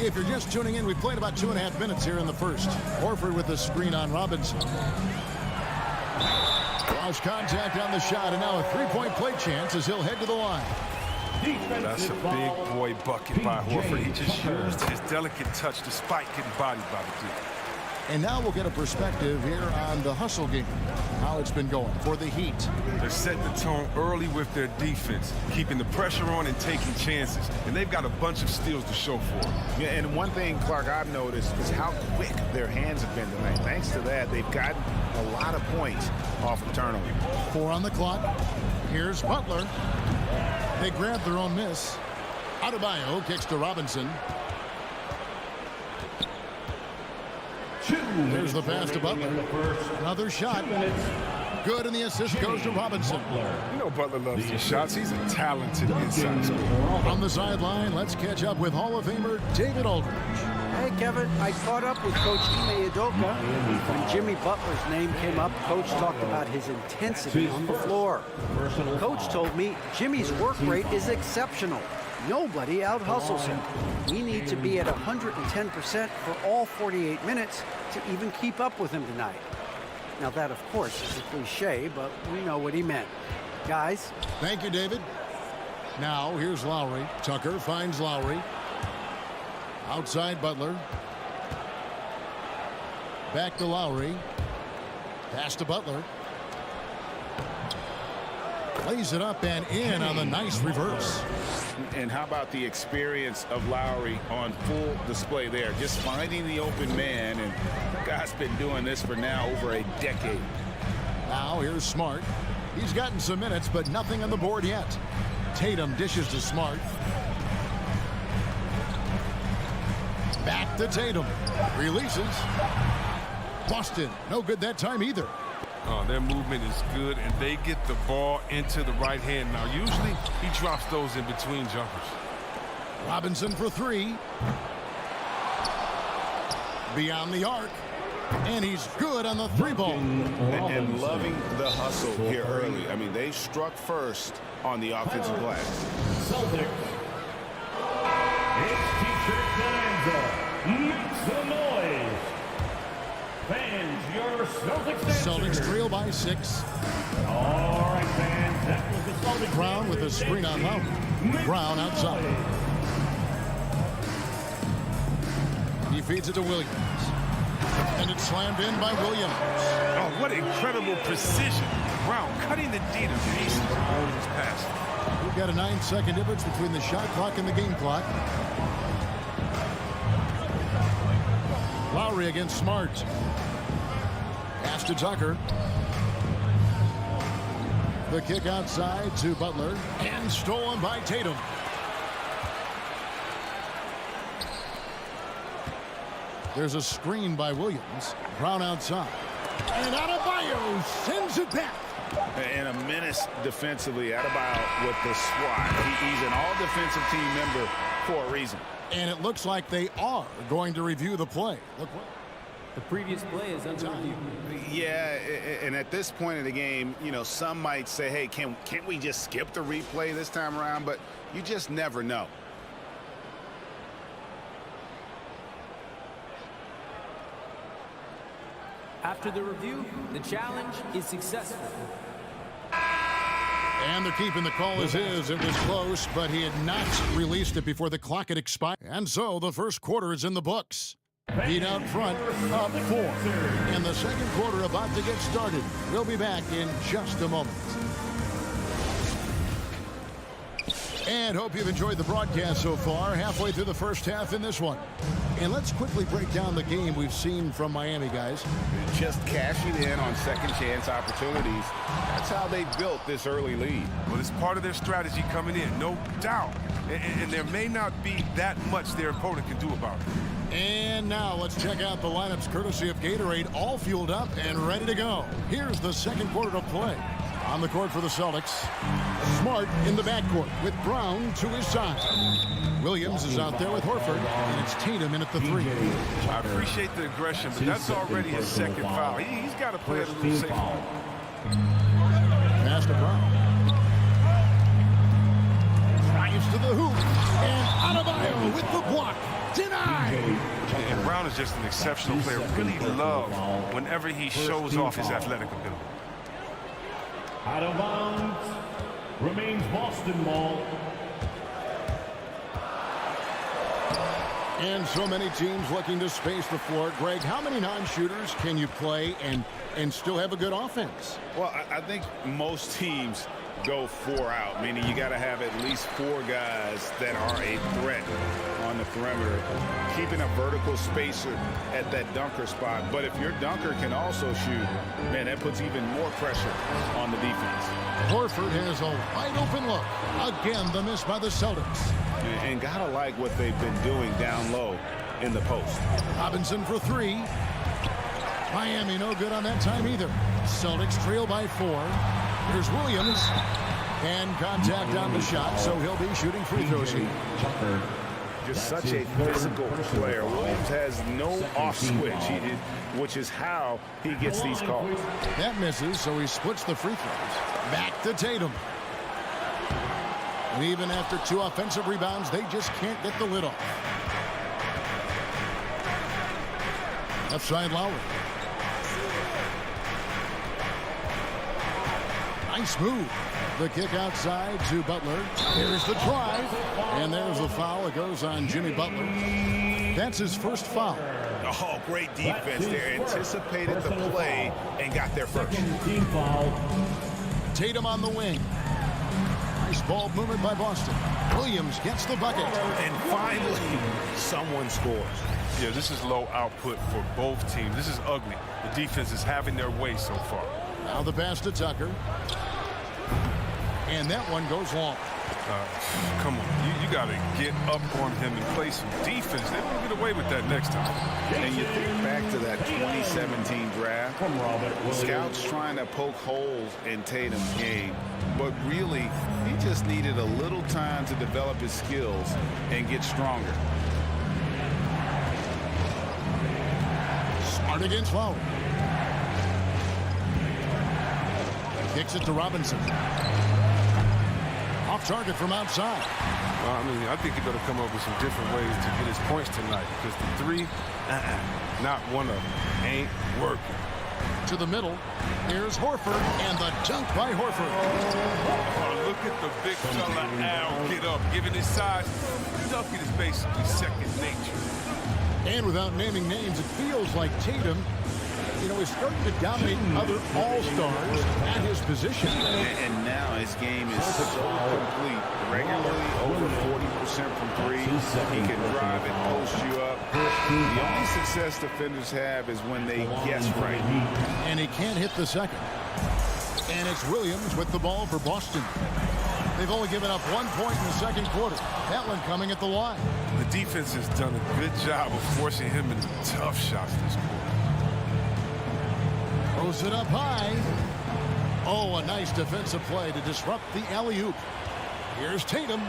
If you're just tuning in, we played about 2.5 minutes here in the first. Horford with the screen on Robinson. Lost contact on the shot, and now a 3-point play chance as he'll head to the line. That's a big boy bucket by Horford. He just used his delicate touch despite getting bodied by the dude. And now we'll get a perspective here on the hustle game, how it's been going for the Heat. They're setting the tone early with their defense, keeping the pressure on and taking chances. And they've got a bunch of steals to show for it. Yeah, and one thing, Clark, I've noticed is how quick their hands have been tonight. Thanks to that, they've gotten a lot of points off of turnover. 4 on the clock. Here's Butler. They grab their own miss. Adebayo kicks to Robinson. There's the pass to Butler. Another shot. Good, and the assist goes to Robinson. You know Butler loves these shots. He's a talented inside scorer. From the sideline, let's catch up with Hall of Famer David Aldridge. Hey, Kevin, I caught up with Coach Ime Udoka. When Jimmy Butler's name came up, Coach talked about his intensity on the floor. Coach told me Jimmy's work rate is exceptional. Nobody out-hustles him. We need to be at 110% for all 48 minutes to even keep up with him tonight. Now that, of course, is a cliche, but we know what he meant. Guys. Thank you, David. Now, here's Lowry. Tucker finds Lowry. Outside Butler. Back to Lowry. Pass to Butler. Plays it up and in on the nice reverse. And how about the experience of Lowry on full display there? Just finding the open man, and the guy's been doing this for now over a decade. Now here's Smart. He's gotten some minutes, but nothing on the board yet. Tatum dishes to Smart. Back to Tatum. Releases. Boston. No good that time either. Their movement is good, and they get the ball into the right hand. Now, usually he drops those in between jumpers. Robinson for three. Beyond the arc. And he's good on the three ball. And loving the hustle here early. I mean, they struck first on the offensive glass. Celtics. It's T-shirt bonanza. Make some noise. Fans, your Celtics trail by 6. All right, fans, that was the Celtics. Brown with a screen on Lowry. Brown outside. He feeds it to Williams. And it's slammed in by Williams. Oh, what incredible precision. Brown cutting the D to pieces on his pass. We've got a 9-second difference between the shot clock and the game clock. Lowry against Smart. Pass to Tucker. The kick outside to Butler. And stolen by Tatum. There's a screen by Williams. Brown outside. And Adebayo sends it back. And a menace defensively. Adebayo with the swat. He's an all-defensive team member for a reason. And it looks like they are going to review the play. Look what. The previous play is under review. Yeah, and at this point in the game, you know, some might say, hey, can't we just skip the replay this time around? But you just never know. After the review, the challenge is successful. And they're keeping the call as is. It was close, but he had not released it before the clock had expired. And so the first quarter is in the books. Heat out front, up 4. And the second quarter about to get started. We'll be back in just a moment. And hope you've enjoyed the broadcast so far. Halfway through the first half in this one. And let's quickly break down the game we've seen from Miami, guys. Just cashing in on second chance opportunities. That's how they built this early lead. Well, it's part of their strategy coming in, no doubt. And there may not be that much their opponent can do about it. And now let's check out the lineups courtesy of Gatorade, all fueled up and ready to go. Here's the second quarter to play. On the court for the Celtics, Smart in the backcourt with Brown to his side. Williams is out there with Horford, and it's Tatum in at the 3. I appreciate the aggression, but that's already his second foul. He's got to play it a little safer. Pass to Brown. Drives to the hoop, and Adebayo with the block. Denied. And Brown is just an exceptional player. Really love whenever he shows off his athletic ability. Out of bounds. Remains Boston ball. And so many teams looking to space the floor. Greg, how many non-shooters can you play and still have a good offense? Well, I think most teams go 4 out, meaning you got to have at least 4 guys that are a threat on the perimeter, keeping a vertical spacer at that dunker spot. But if your dunker can also shoot, man, that puts even more pressure on the defense. Horford has a wide open look. Again, the miss by the Celtics. And gotta like what they've been doing down low in the post. Robinson for 3. Miami no good on that time either. Celtics trail by 4. Here's Williams. And contact on the shot, so he'll be shooting free throws here. Just such a physical player. Williams has no off switch, which is how he gets these calls. That misses, so he splits the free throws. Back to Tatum. And even after 2 offensive rebounds, they just can't get the lid off. Left side Lowry. Nice move. The kick outside to Butler. Here's the drive. And there's the foul. It goes on Jimmy Butler. That's his first foul. Oh, great defense there. Anticipated the play and got there first. Team foul. Tatum on the wing. Nice ball movement by Boston. Williams gets the bucket. And finally, someone scores. Yeah, this is low output for both teams. This is ugly. The defense is having their way so far. Now the pass to Tucker. And that one goes long. Come on, you got to get up on him and play some defense. They won't get away with that next time. And you think back to that 2017 draft, scouts trying to poke holes in Tatum's game, but really, he just needed a little time to develop his skills and get stronger. Smart against Lowry. Kicks it to Robinson. Off target from outside. Well, I mean, I think he better come up with some different ways to get his points tonight, because the three, not one of them, ain't working. To the middle. Here's Horford, and the dunk by Horford. Oh, look at the big fella Al get up. Given his size, dunking is basically second nature. And without naming names, it feels like Tatum, is starting to dominate other all-stars at his position. And now his game is so complete. Regularly over 40% from three. He can drive it, post you up. The only success defenders have is when they guess right. And he can't hit the second. And it's Williams with the ball for Boston. They've only given up 1 point in the second quarter. That one coming at the line. The defense has done a good job of forcing him into tough shots this quarter. Throws it up high. Oh, a nice defensive play to disrupt the alley-oop. Here's Tatum.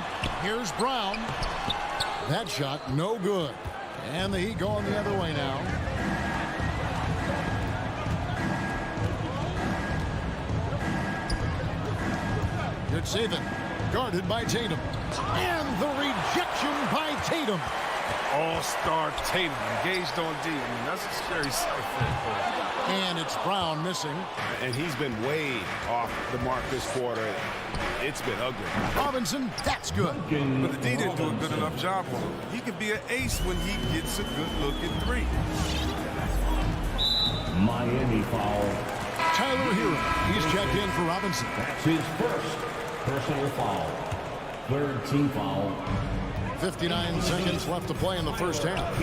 Here's Brown. That shot no good. And the Heat going the other way now. Good saving. Guarded by Tatum. And the rejection by Tatum. All-star Tatum engaged on D. I mean, that's a scary sight for him. And it's Brown missing. And he's been way off the mark this quarter. It's been ugly. Robinson, that's good. But the D didn't do a good enough job on him. He can be an ace when he gets a good-looking three. Miami foul. Tyler Hero. He's checked in for Robinson. That's his first personal foul. Third team foul. 59 seconds left to play in the first half.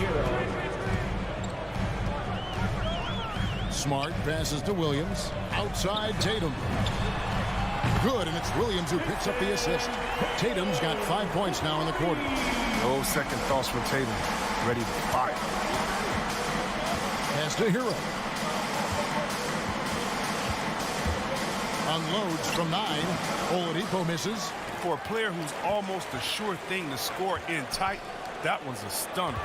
Smart passes to Williams. Outside Tatum. Good, and it's Williams who picks up the assist. Tatum's got 5 points now in the quarter. No second thoughts for Tatum. Ready to fire. Pass to Hero. Unloads from 9. Oladipo misses. For a player who's almost a sure thing to score in tight, that one's a stunner.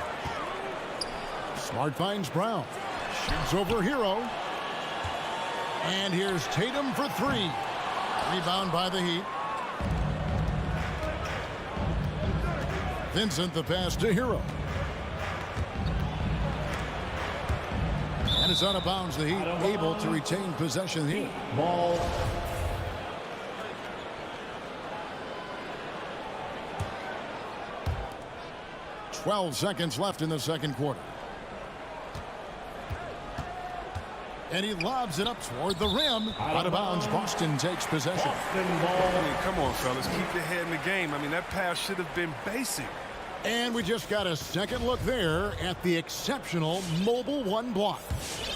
Smart finds Brown. Shoots over Hero. And here's Tatum for 3. Rebound by the Heat. Vincent the pass to Hero. And it's out of bounds. The Heat able to retain possession here. Ball. .12 seconds left in the second quarter. And he lobs it up toward the rim. Out of bounds. Boston takes possession. I mean, come on, fellas. Keep your head in the game. I mean, that pass should have been basic. And we just got a second look there at the exceptional mobile one block.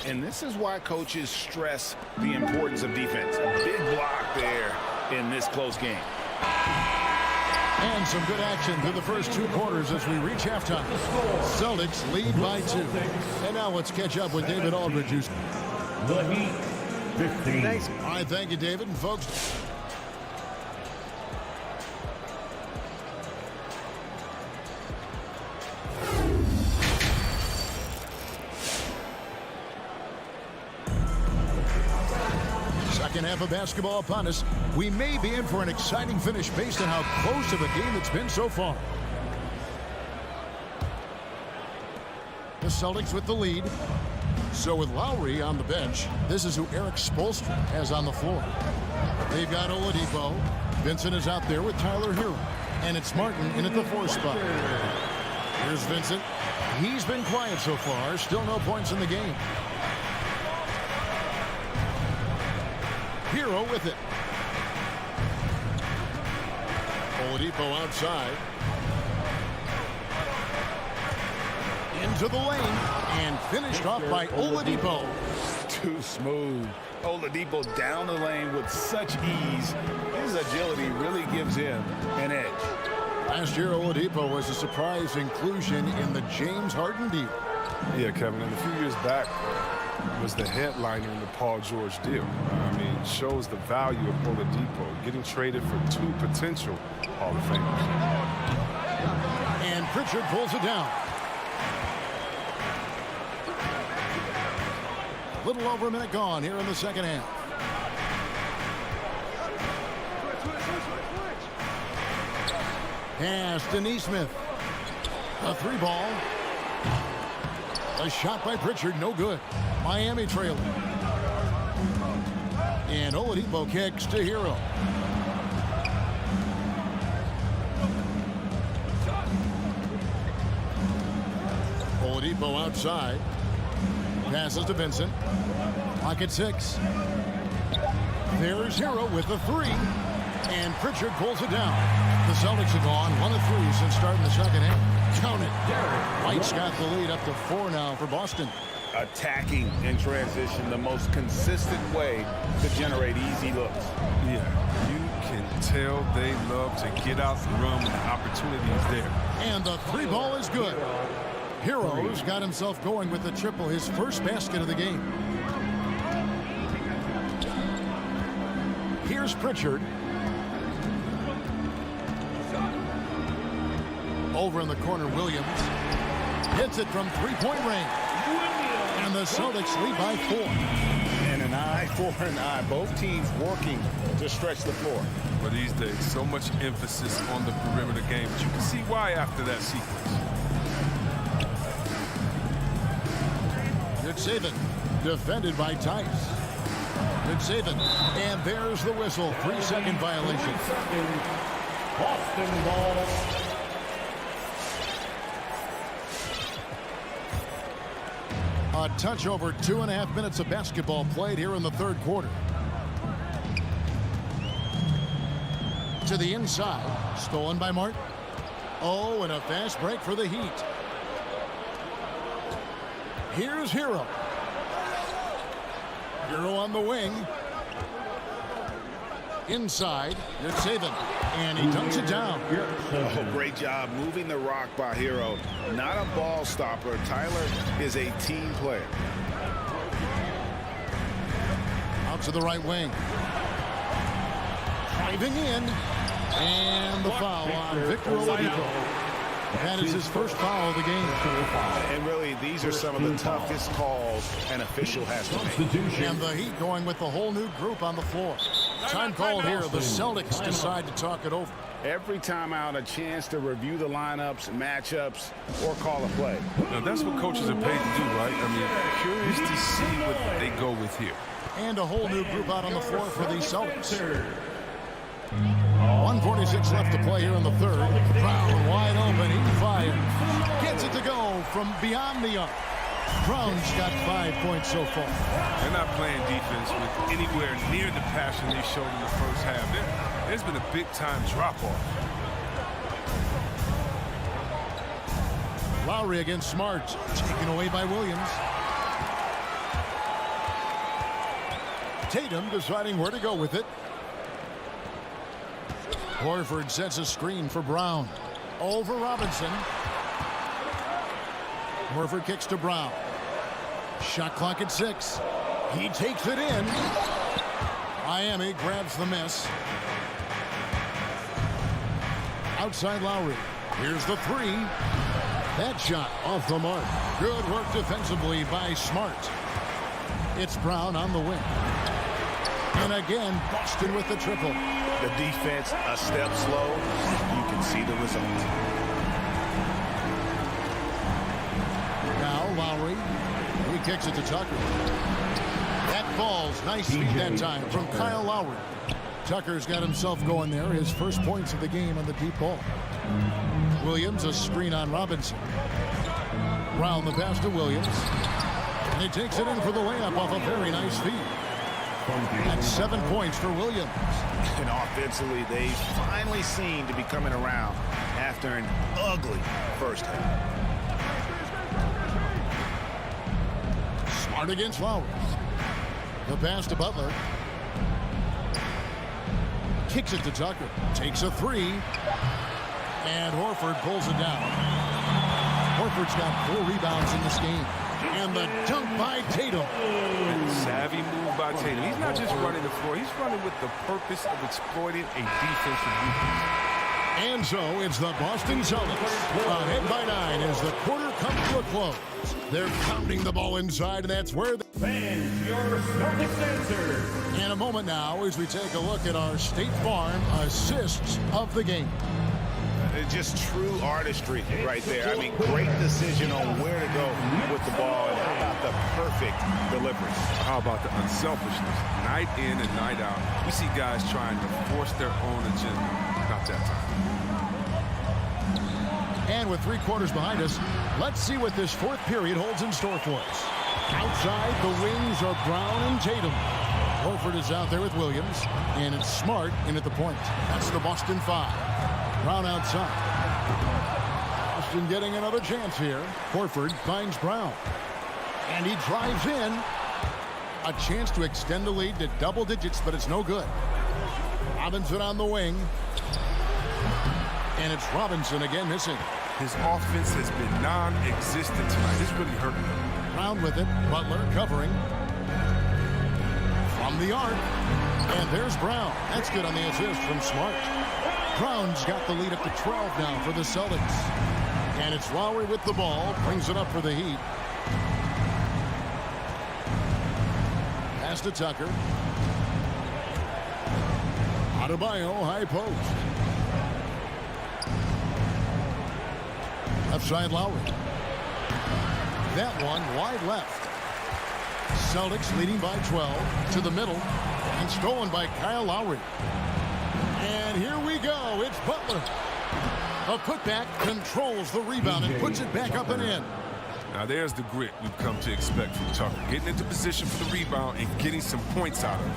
And this is why coaches stress the importance of defense. A big block there in this close game. And some good action through the first 2 quarters as we reach halftime. Celtics lead by 2. And now let's catch up with David Aldridge. The Heat, 15. Thanks. All right, thank you, David. And folks, second half of basketball upon us. We may be in for an exciting finish based on how close of a game it's been so far. The Celtics with the lead. So with Lowry on the bench, this is who Eric Spoelstra has on the floor. They've got Oladipo. Vincent is out there with Tyler Hero. And it's Martin in at the 4 spot. Here's Vincent. He's been quiet so far. Still no points in the game. Hero with it. Oladipo outside. Into the lane and finished off by Oladipo. Too smooth. Oladipo down the lane with such ease. His agility really gives him an edge. Last year, Oladipo was a surprise inclusion in the James Harden deal. Yeah, Kevin, and a few years back was the headliner in the Paul George deal. I mean, shows the value of Oladipo getting traded for 2 potential Hall of Famers. And Pritchard pulls it down. Little over a minute gone here in the second half. Pass to Neesmith. A 3-ball. A shot by Pritchard, no good. Miami trailing. And Oladipo kicks to Hero. Oladipo outside. Passes to Vincent. Clock at 6. There's Hero with the 3. And Pritchard pulls it down. The Celtics have gone 1 of 3 since starting the second half. Count it. White's got the lead up to 4 now for Boston. Attacking in transition, the most consistent way to generate easy looks. Yeah, you can tell they love to get out and run when the opportunity is there. And the 3-ball is good. Hero's got himself going with the triple, his first basket of the game. Here's Pritchard. Over in the corner, Williams hits it from 3-point range. And the Celtics lead by 4. And an eye for an eye. Both teams working to stretch the floor. But these days, so much emphasis on the perimeter game. But you can see why after that sequence. Good saving. Defended by Tice. Good saving. And there's the whistle. 3-second violation. Boston ball. A touch over 2.5 minutes of basketball played here in the third quarter. To the inside. Stolen by Martin. Oh, and a fast break for the Heat. Here's Hero. Hero on the wing. Inside. Good saving. And he dunks it down. Oh, great job moving the rock by Hero. Not a ball stopper. Tyler is a team player. Out to the right wing. Driving in. And the foul on Victor Oladipo. That is his first foul of the game. And really, these are some of the toughest calls an official has to make. And the Heat going with the whole new group on the floor. Time called here. The Celtics decide to talk it over. Every time out, a chance to review the lineups, matchups, or call a play. Now, that's what coaches are paid to do, right? I mean, curious to see what they go with here. And a whole new group out on the floor for the Celtics. 1:46 left to play here in the third. Brown wide open. He fires. Gets it to go from beyond the arc. Brown's got 5 points so far. They're not playing defense with anywhere near the passion they showed in the first half. There's been a big-time drop-off. Lowry against Smart. Taken away by Williams. Tatum deciding where to go with it. Horford sets a screen for Brown. Over Robinson. Horford kicks to Brown. Shot clock at 6. He takes it in. Miami grabs the miss. Outside Lowry. Here's the 3. That shot off the mark. Good work defensively by Smart. It's Brown on the wing. And again, Boston with the triple. The defense a step slow. You can see the result. Now Lowry. He kicks it to Tucker. That falls. Nice feed that time from Kyle Lowry. Tucker's got himself going there. His first points of the game on the deep ball. Williams, a screen on Robinson. Brown the pass to Williams. And he takes it in for the layup off a very nice feed. That's 7 points for Williams. And offensively, they finally seem to be coming around after an ugly first half. Smart against Lowry. The pass to Butler. Kicks it to Tucker. Takes a three. And Horford pulls it down. Horford's got 4 rebounds in this game. And the dunk by Tatum. Savvy move by Tatum. He's not just running the floor. He's running with the purpose of exploiting a defensive weakness. And so it's the Boston Celtics ahead by 9 as the quarter comes to a close. They're pounding the ball inside, and that's where fans, your Celtics answer. In a moment now as we take a look at our State Farm assists of the game. Just true artistry right there. I mean, great decision on where to go with the ball, and how about the perfect delivery. How about the unselfishness? Night in and night out, we see guys trying to force their own agenda. Not that time. And with 3 quarters behind us, let's see what this 4th period holds in store for us. Outside, the wings are Brown and Tatum. Horford is out there with Williams, and it's Smart in at the point. That's the Boston 5. Brown outside. Boston getting another chance here. Horford finds Brown. And he drives in. A chance to extend the lead to double digits, but it's no good. Robinson on the wing. And it's Robinson again missing. His offense has been non-existent tonight. It's really hurting him. Brown with it. Butler covering. From the arc. And there's Brown. That's good on the assist from Smart. Brown's got the lead up to 12 now for the Celtics. And it's Lowry with the ball. Brings it up for the Heat. Pass to Tucker. Adebayo, high post. Left side, Lowry. That one wide left. Celtics leading by 12 to the middle. And stolen by Kyle Lowry. And here we go. It's Butler. A putback controls the rebound and puts it back up and in. Now there's the grit we've come to expect from Tucker. Getting into position for the rebound and getting some points out of it.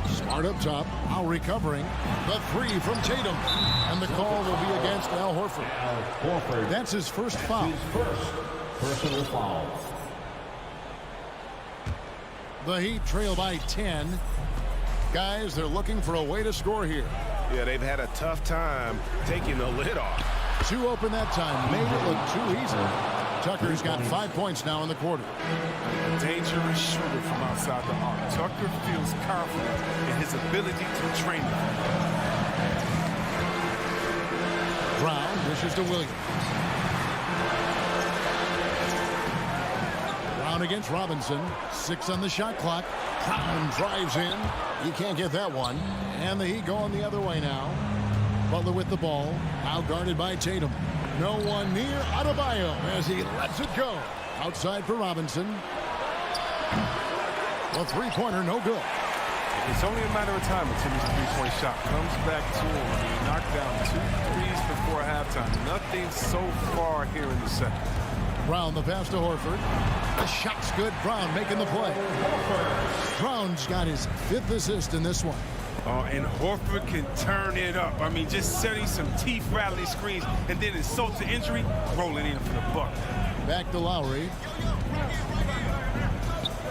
Smart up top. Lowry covering. The 3 from Tatum. And the call will be against Al Horford. That's his first foul. His first personal foul. The Heat trail by 10. Guys, they're looking for a way to score here. Yeah, they've had a tough time taking the lid off. 2 open that time. Made it look too easy. Tucker's got 5 points now in the quarter. A dangerous shooter from outside the arc. Tucker feels confident in his ability to train them. Brown dishes to Williams. Brown against Robinson. 6 on the shot clock. Brown drives in. He can't get that one. And the Heat going the other way now. Butler with the ball. Now guarded by Tatum. No one near Adebayo as he lets it go. Outside for Robinson. The 3-pointer, no good. It's only a matter of time until his 3-point shot comes back to him. He knocked down 2 threes before halftime. Nothing so far here in the second. Brown, the pass to Horford. The shot's good. Brown making the play. Brown's got his 5th assist in this one. And Horford can turn it up. I mean, just setting some teeth-rattling screens and then insult to injury, rolling in for the buck. Back to Lowry.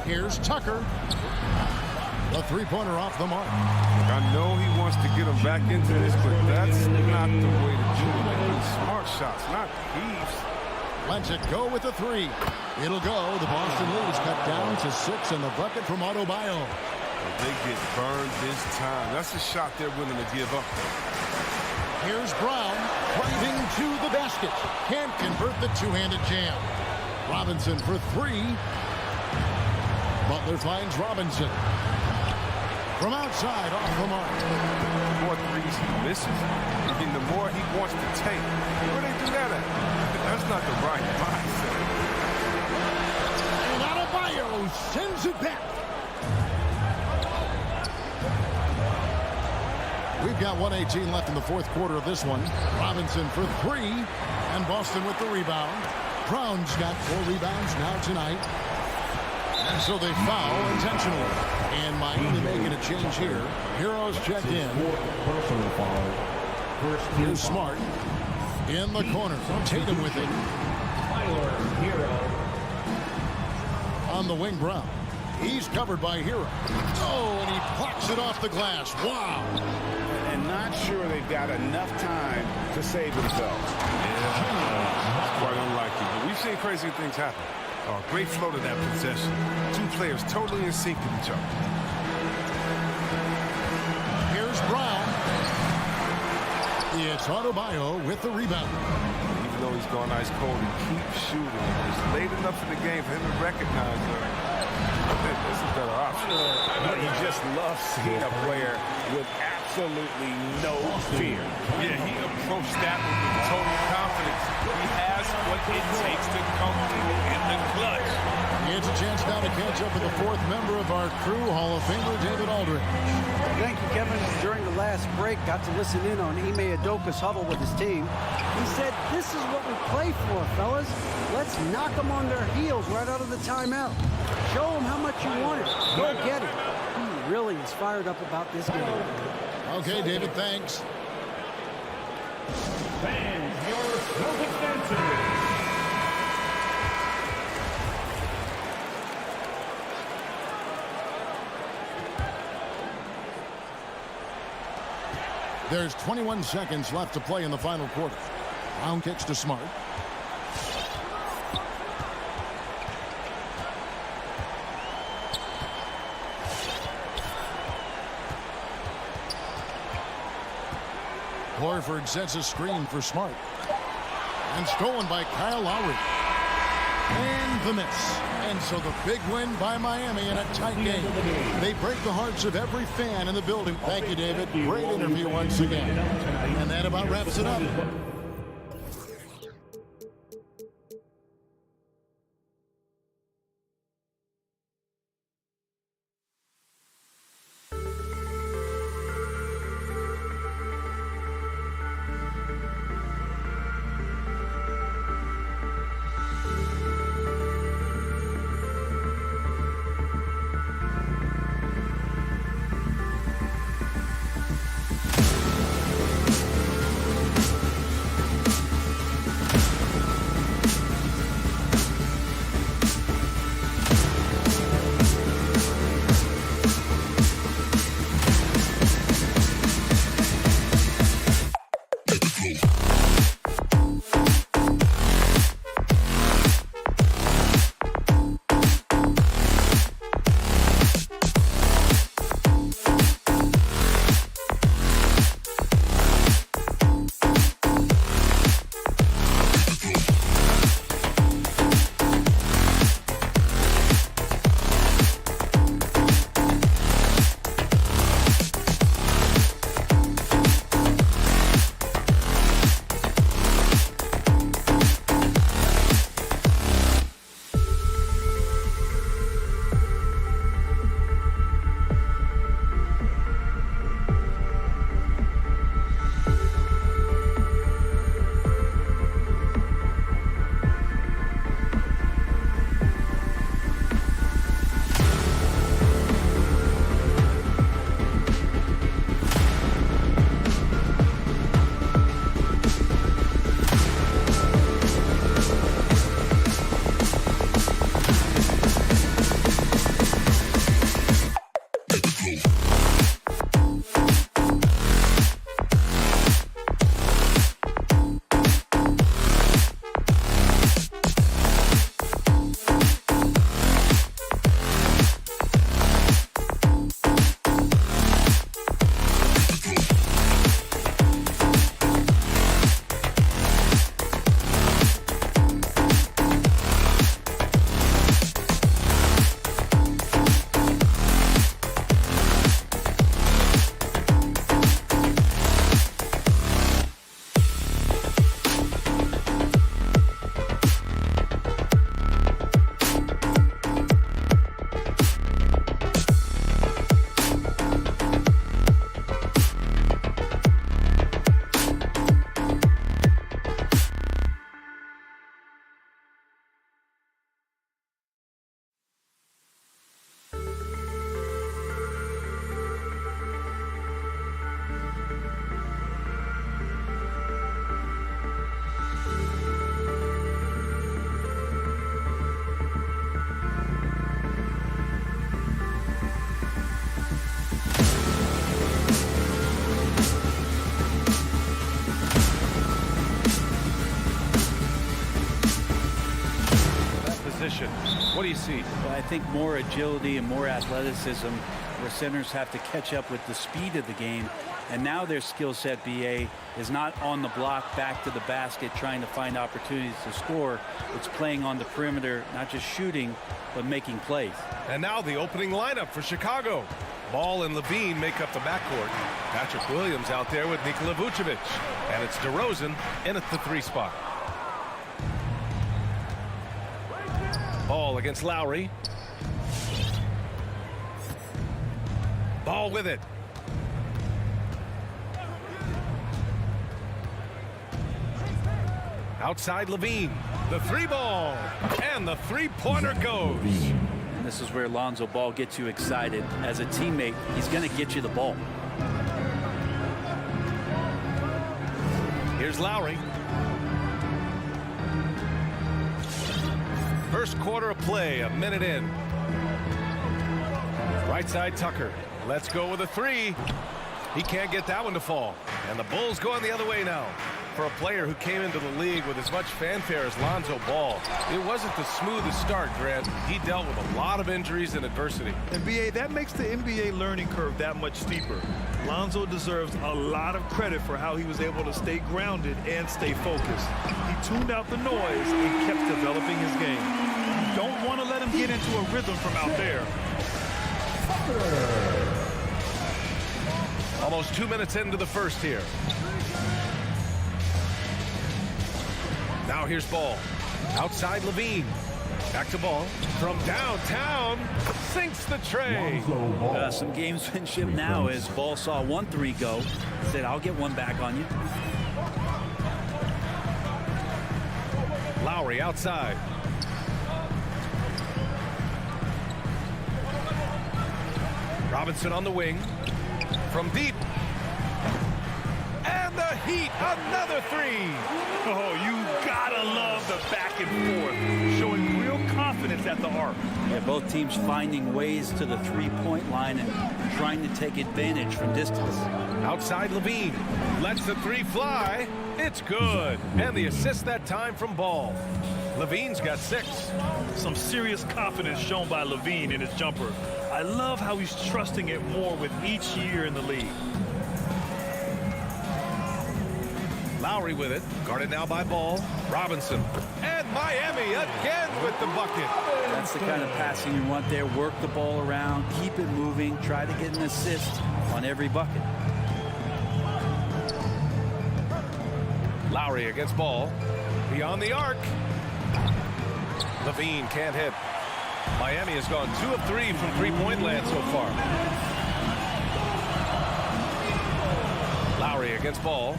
Here's Tucker. The 3-pointer off the mark. Look, I know he wants to get him back into this, but that's not the way to do it. Making smart shots, not thieves. Lets it go with the 3. It'll go. The Boston lead is cut down to 6 and the bucket from Adebayo. They get burned this time. That's a shot they're willing to give up. Here's Brown driving to the basket. Can't convert the 2-handed jam. Robinson for 3. Butler finds Robinson. From outside, off the mark. The more threes he misses, I mean, the more he wants to take. Where they do that at? That's not the right mindset. And Adebayo sends it back. We've got 1:18 left in the 4th quarter of this one. Robinson for 3. And Boston with the rebound. Brown's got 4 rebounds now tonight. And so they foul intentionally. And Miami making a change here. Heroes checked in. Personal foul. Here's Smart in the corner. Tatum with it. Tyler Hero. On the wing, Brown. He's covered by Hero. Oh, and he plucks it off the glass. Wow. And not sure they've got enough time to save themselves. Yeah, it's quite unlikely, but we've seen crazy things happen. Great flow to that possession. Two players totally in sync with each other. Here's Brown. It's Adebayo with the rebound. Even though he's gone ice cold, he keeps shooting. It's late enough in the game for him to recognize this is a better option. But you just love seeing a player with absolutely no fear. Yeah, he approached that with total confidence. He has what it takes to come through in the clutch. It's a chance now to catch up with the fourth member of our crew, Hall of Famer David Aldridge. Thank you, Kevin. During the last break, got to listen in on Ime Udoka's huddle with his team. He said, "This is what we play for, fellas. Let's knock them on their heels right out of the timeout. Show them how much you want it. Go get it." He really is fired up about this game. Okay, David, thanks. Fans, your Celtics dancers. There's 21 seconds left to play in the final quarter. Brown kicks to Smart. Horford sets a screen for Smart. And stolen by Kyle Lowry. And the miss. And so the big win by Miami in a tight game. They break the hearts of every fan in the building. Thank you, David. Great interview once again. And that about wraps it up. referee's seat. Well, I think more agility and more athleticism where centers have to catch up with the speed of the game. And now their skill set, BA, is not on the block back to the basket trying to find opportunities to score. It's playing on the perimeter, not just shooting, but making plays. And now the opening lineup for Chicago. Ball and Levine make up the backcourt. Patrick Williams out there with Nikola Vucevic. And it's DeRozan in at the 3 spot. Ball against Lowry. Ball with it. Outside Levine. The 3 ball. And the 3-pointer goes. And this is where Lonzo Ball gets you excited. As a teammate, he's going to get you the ball. Here's Lowry. First quarter of play, a minute in. Right side Tucker. Let's go with a 3. He can't get that one to fall. And the Bulls going the other way now. For a player who came into the league with as much fanfare as Lonzo Ball, it wasn't the smoothest start, Grant. He dealt with a lot of injuries and adversity. And BA, that makes the NBA learning curve that much steeper. Lonzo deserves a lot of credit for how he was able to stay grounded and stay focused. He tuned out the noise and kept developing his game. You don't want to let him get into a rhythm from out there. Almost 2 minutes into the first here. Now here's Ball. Outside Levine. Back to Ball. From downtown. Sinks the tray. Some gamesmanship now as Ball saw 1 3 go. Said, I'll get one back on you. Lowry outside. Robinson on the wing. From deep. And the Heat, another 3. Oh, you gotta love the back and forth, showing real confidence at the arc. Yeah, both teams finding ways to the 3-point line and trying to take advantage from distance. Outside Levine. Lets the 3 fly. It's good. And the assist that time from Ball. Levine's got 6. Some serious confidence shown by Levine in his jumper. I love how he's trusting it more with each year in the league. Lowry with it. Guarded now by Ball. Robinson. And Miami again with the bucket. That's the kind of passing you want there. Work the ball around. Keep it moving. Try to get an assist on every bucket. Lowry against Ball. Beyond the arc. Levine can't hit. Miami has gone 2 of 3 from 3-point land so far. Lowry against Ball.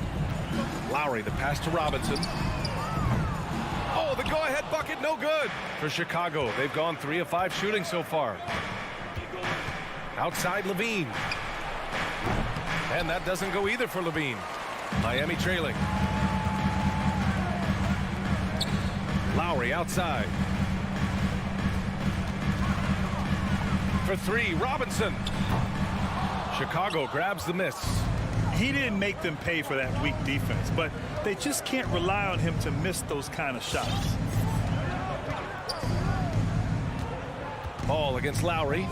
Lowry, the pass to Robinson. Oh, the go-ahead bucket, no good. For Chicago, they've gone 3 of 5 shooting so far. Outside Levine. And that doesn't go either for Levine. Miami trailing. Lowry outside. For 3, Robinson. Chicago grabs the miss. He didn't make them pay for that weak defense, but they just can't rely on him to miss those kind of shots. Ball against Lowry.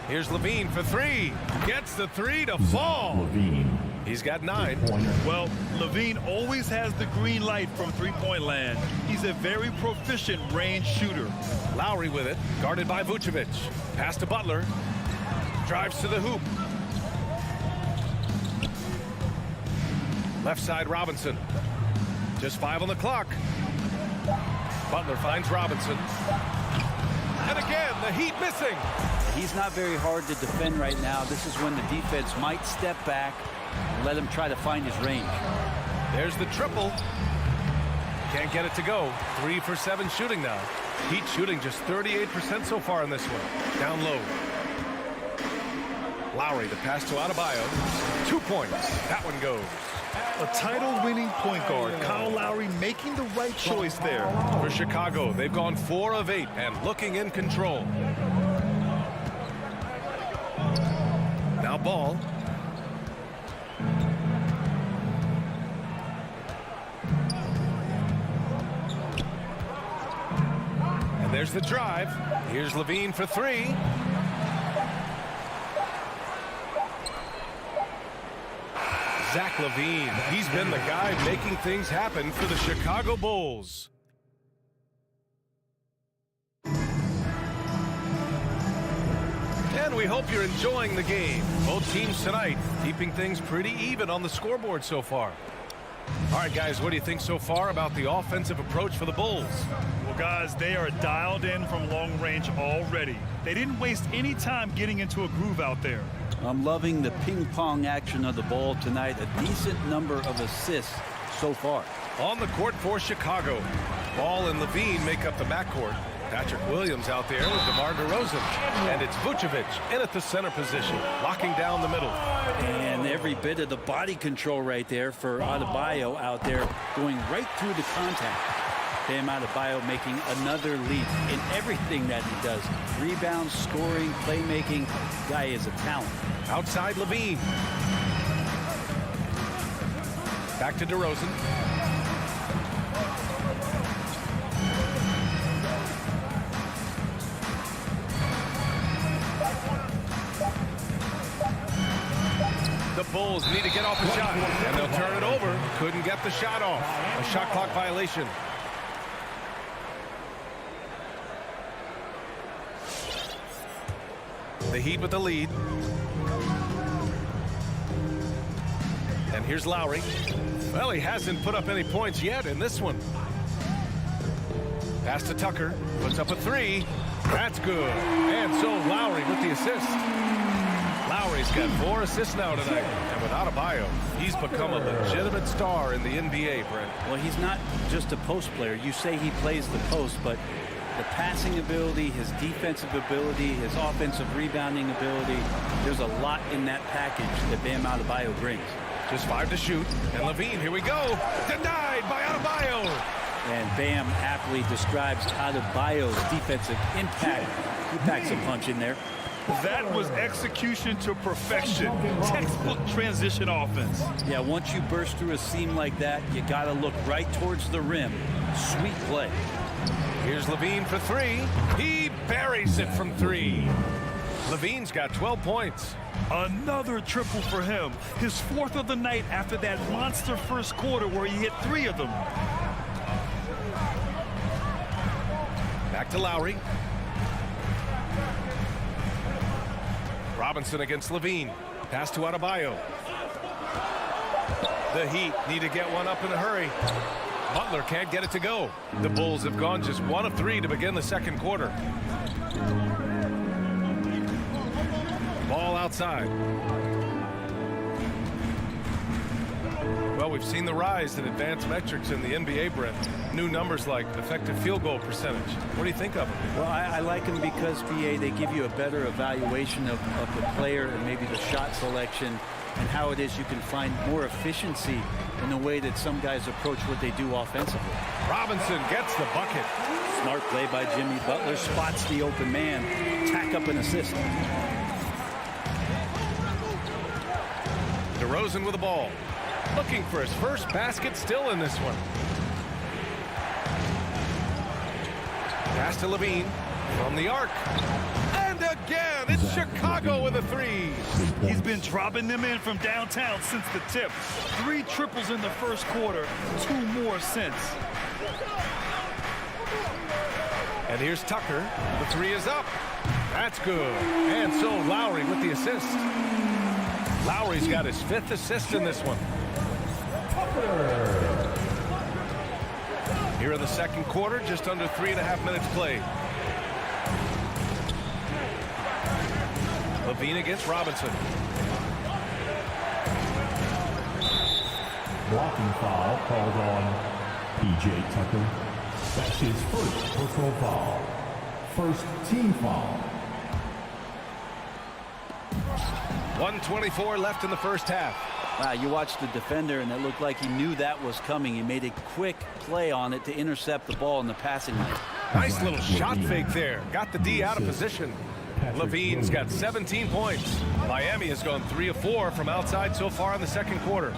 Here's Levine for 3. Gets the 3 to fall. He's got 9. Well, Levine always has the green light from 3-point land. He's a very proficient range shooter. Lowry with it. Guarded by Vucevic. Pass to Butler. Drives to the hoop. Left side Robinson. Just 5 on the clock. Butler finds Robinson. And again, the Heat missing. He's not very hard to defend right now. This is when the defense might step back and let him try to find his range. There's the triple. Can't get it to go. 3 for 7 shooting now. Heat shooting just 38% so far in this one. Down low. Lowry, the pass to Adebayo. 2 points. That one goes. A title-winning point guard, Kyle Lowry making the right choice there. For Chicago, they've gone 4 of 8 and looking in control. Now Ball. And There's the drive. Here's Levine for three. Zach Levine, he's been the guy making things happen for the Chicago Bulls. And we hope you're enjoying the game. Both teams tonight keeping things pretty even on the scoreboard so far. All right, guys, what do you think so far about the offensive approach for the Bulls? Well, guys, they are dialed in from long range already. They didn't waste any time getting into a groove out there. I'm loving the ping pong action of the ball tonight. A decent number of assists so far. On the court for Chicago, Ball and Levine make up the backcourt. Patrick Williams out there with DeMar DeRozan. And it's Vucevic in at the center position, locking down the middle. And every bit of the body control right there for Adebayo out there, going right through the contact. Bam Adebayo making another leap in everything that he does. Rebounds, scoring, playmaking. Guy is a talent. Outside Levine. Back to DeRozan. The Bulls need to get off the shot, and they'll turn it over. Couldn't get the shot off. A shot clock violation. The Heat with the lead. And here's Lowry. Well, he hasn't put up any points yet in this one. Pass to Tucker. Puts up a three. That's good. And so Lowry with the assist. Lowry's got 4 assists now tonight. And with Adebayo, he's become a legitimate star in the NBA, Brent. Well, he's not just a post player. You say he plays the post, but the passing ability, his defensive ability, his offensive rebounding ability, there's a lot in that package that Bam Adebayo brings. Just 5 to shoot. And Levine, here we go. Denied by Adebayo. And Bam aptly describes Adebayo's defensive impact. He packs a punch in there. That was execution to perfection. Textbook transition offense. Yeah, once you burst through a seam like that, you got to look right towards the rim. Sweet play. Here's Levine for three. He buries it from 3. Levine's got 12 points. Another triple for him. His 4th of the night after that monster first quarter where he hit 3 of them. Back to Lowry. Robinson against Levine. Pass to Adebayo. The Heat need to get one up in a hurry. Butler can't get it to go. The Bulls have gone just 1 of 3 to begin the second quarter. Ball outside. Well, we've seen the rise in advanced metrics in the NBA, Brent. New numbers like effective field goal percentage. What do you think of them? Well, I like them because, BA, they give you a better evaluation of the player and maybe the shot selection and how it is you can find more efficiency in the way that some guys approach what they do offensively. Robinson gets the bucket. Smart play by Jimmy Butler. Spots the open man. Tack up an assist. DeRozan with the ball. Looking for his first basket still in this one. Pass to Levine from the arc. And again, it's Chicago with a 3. He's been dropping them in from downtown since the tip. 3 triples in the first quarter, 2 more since. And here's Tucker. The 3 is up. That's good. And so Lowry with the assist. Lowry's got his 5th assist in this one. Here in the second quarter, just under 3.5 minutes played. Levine against Robinson. Blocking foul called on P.J. Tucker. That's his first personal foul. First team foul. 1:24 left in the first half. Wow, you watched the defender, and it looked like he knew that was coming. He made a quick play on it to intercept the ball in the passing lane. Nice little shot fake there. Got the D out of position. Levine's got 17 points. Miami has gone 3 of 4 from outside so far in the second quarter.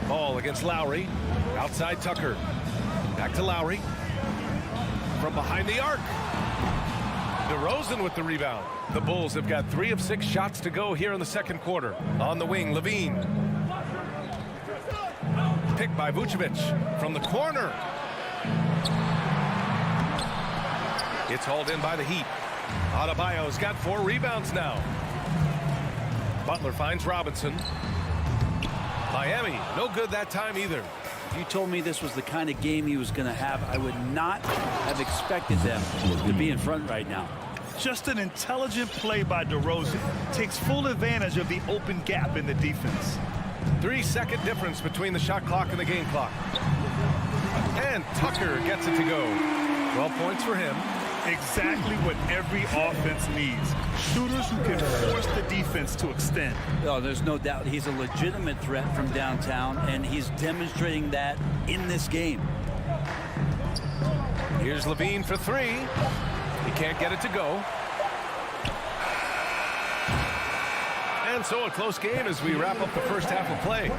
Ball against Lowry. Outside Tucker. Back to Lowry. From behind the arc. DeRozan with the rebound. The Bulls have got 3 of 6 shots to go here in the second quarter. On the wing, Levine. Picked by Vucevic from the corner. It's hauled in by the Heat. Adebayo's got 4 rebounds now. Butler finds Robinson. Miami, no good that time either. If you told me this was the kind of game he was going to have, I would not have expected them to be in front right now. Just an intelligent play by DeRozan. Takes full advantage of the open gap in the defense. 3-second difference between the shot clock and the game clock. And Tucker gets it to go. 12 points for him. Exactly what every offense needs. Shooters who can force the defense to extend. Oh, there's no doubt he's a legitimate threat from downtown, and he's demonstrating that in this game. Here's Levine for 3. He can't get it to go. And so a close game as we wrap up the first half of play.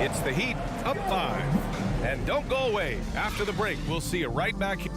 It's the Heat up 5. And don't go away. After the break, we'll see you right back here.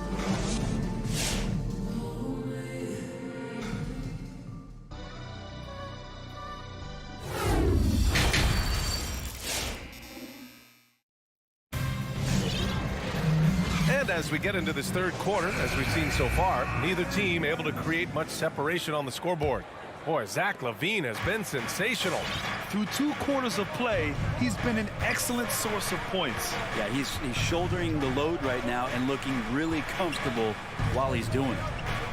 And as we get into this third quarter, as we've seen so far, neither team able to create much separation on the scoreboard. Boy, Zach Levine has been sensational. Through 2 quarters of play, he's been an excellent source of points. Yeah, he's shouldering the load right now and looking really comfortable while he's doing it.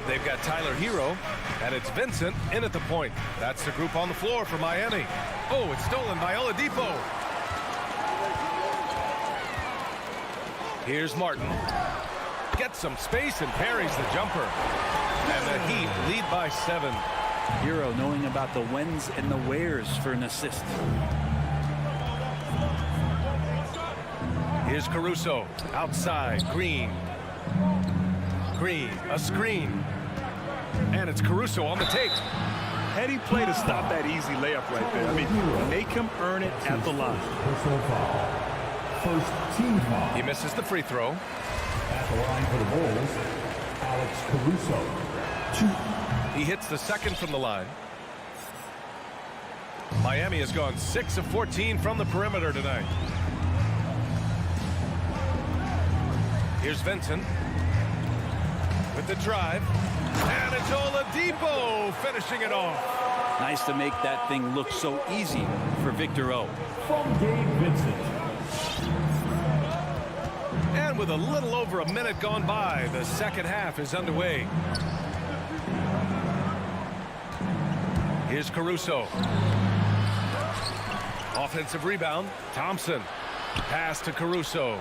They've got Tyler Hero, and it's Vincent in at the point. That's the group on the floor for Miami. Oh, it's stolen by Oladipo. Here's Martin. Gets some space and parries the jumper. And the Heat lead by 7. Hero knowing about the whens and the wheres for an assist. Here's Caruso. Outside. Green. Green. A screen. And it's Caruso on the take. Heady play to stop that easy layup right there. I mean, make him earn it at the line. First team foul. He misses the free throw. At the line for the Bulls, Alex Caruso. 2. He hits the second from the line. Miami has gone 6 of 14 from the perimeter tonight. Here's Vincent with the drive. And it's Oladipo finishing it off. Nice to make that thing look so easy for Victor O. From Gabe Vincent. And with a little over a minute gone by, the second half is underway. Here's Caruso. Offensive rebound. Thompson. Pass to Caruso.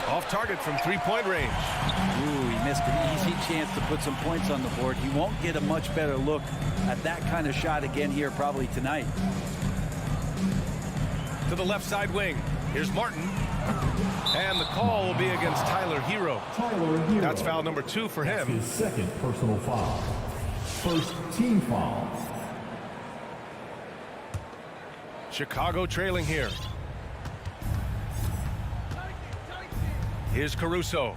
Off target from 3-point range. Ooh, he missed an easy chance to put some points on the board. He won't get a much better look at that kind of shot again here probably tonight. To the left side wing. Here's Martin. And the call will be against Tyler Hero. That's foul number 2 for him. His second personal foul. First team foul. Chicago trailing here. Here's Caruso.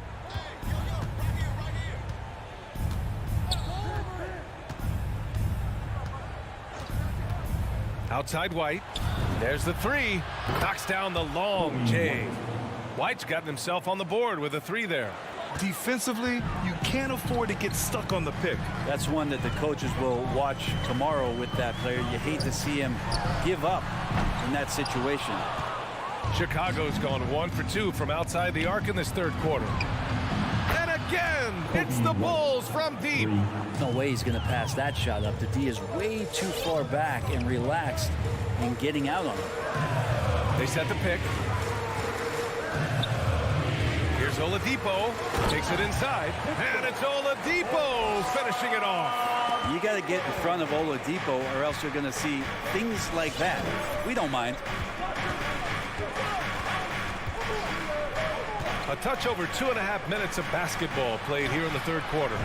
Outside White. There's the 3. Knocks down the long J. White's gotten himself on the board with a 3 there. Defensively, you can't afford to get stuck on the pick. That's one that the coaches will watch tomorrow with that player. You hate to see him give up in that situation. Chicago's gone 1 for 2 from outside the arc in this third quarter. And again, it's the Bulls from deep. No way he's going to pass that shot up. The D is way too far back and relaxed in getting out on it. They set the pick. Here's Oladipo. Takes it inside. And it's Oladipo finishing it off. You got to get in front of Oladipo or else you're going to see things like that. We don't mind. A touch over 2.5 minutes of basketball played here in the third quarter.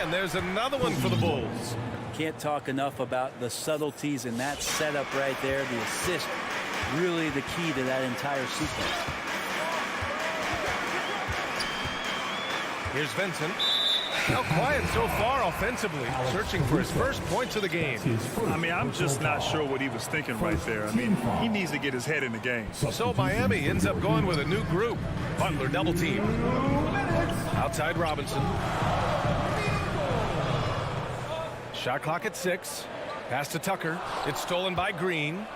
And there's another one for the Bulls. Can't talk enough about the subtleties in that setup right there. The assist, really the key to that entire sequence. Here's Vincent. Now quiet so far offensively, searching for his first points of the game. I mean, I'm just not sure what he was thinking right there. I mean, he needs to get his head in the game. So Miami ends up going with a new group. Butler double team. Outside Robinson. Shot clock at 6. Pass to Tucker. It's stolen by Green.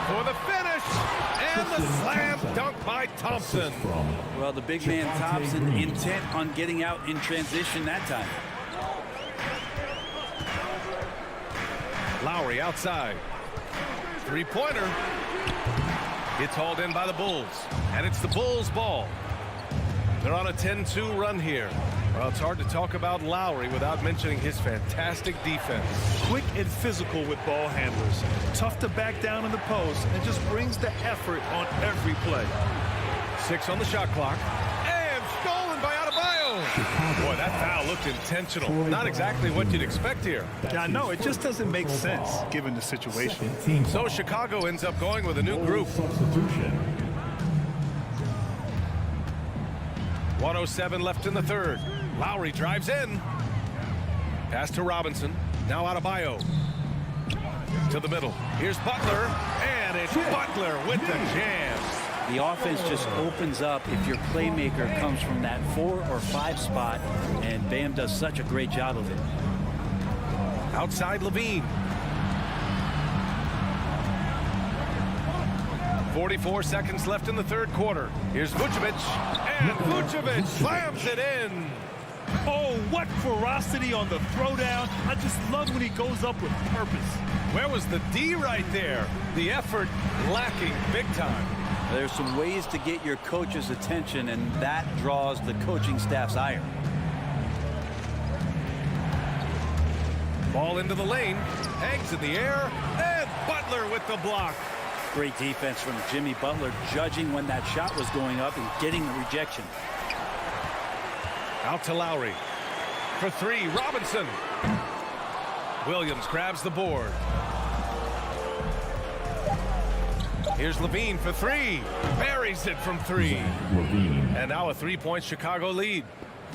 For the finish. And the slam dunk by Thompson. Well, the big man Thompson intent on getting out in transition that time. Lowry outside. Three-pointer. It's hauled in by the Bulls. And it's the Bulls' ball. They're on a 10-2 run here. Well, it's hard to talk about Lowry without mentioning his fantastic defense. Quick and physical with ball handlers. Tough to back down in the post and just brings the effort on every play. 6 on the shot clock. And stolen by Adebayo. Boy, that foul looked intentional. Not exactly what you'd expect here. Yeah, I know. It just doesn't make sense given the situation. So Chicago ends up going with a new group. 1:07 left in the third. Lowry drives in. Pass to Robinson. Now Adebayo. To the middle. Here's Butler. And it's Butler with the jam. The offense just opens up if your playmaker comes from that 4 or 5 spot, and Bam does such a great job of it. Outside Levine. 44 seconds left in the third quarter. Here's Vucevic. And Vucevic slams it in. Oh, what ferocity on the throwdown. I just love when he goes up with purpose. Where was the D right there? The effort lacking big time. There's some ways to get your coach's attention, and that draws the coaching staff's ire. Ball into the lane. Hangs in the air. And Butler with the block. Great defense from Jimmy Butler, judging when that shot was going up and getting the rejection. Out to Lowry. For 3, Robinson. Williams grabs the board. Here's Levine for 3. Buries it from 3. And now a 3-point Chicago lead.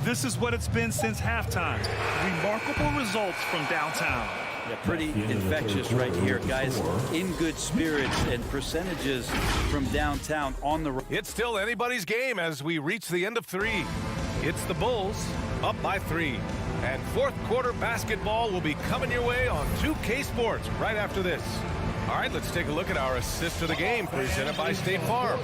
This is what it's been since halftime. Remarkable results from downtown. Yeah, pretty infectious right here, guys. In good spirits and percentages from downtown on the road. It's still anybody's game as we reach the end of 3. It's the Bulls up by 3. And fourth quarter basketball will be coming your way on 2K Sports right after this. All right, let's take a look at our assist of the game presented by State Farm.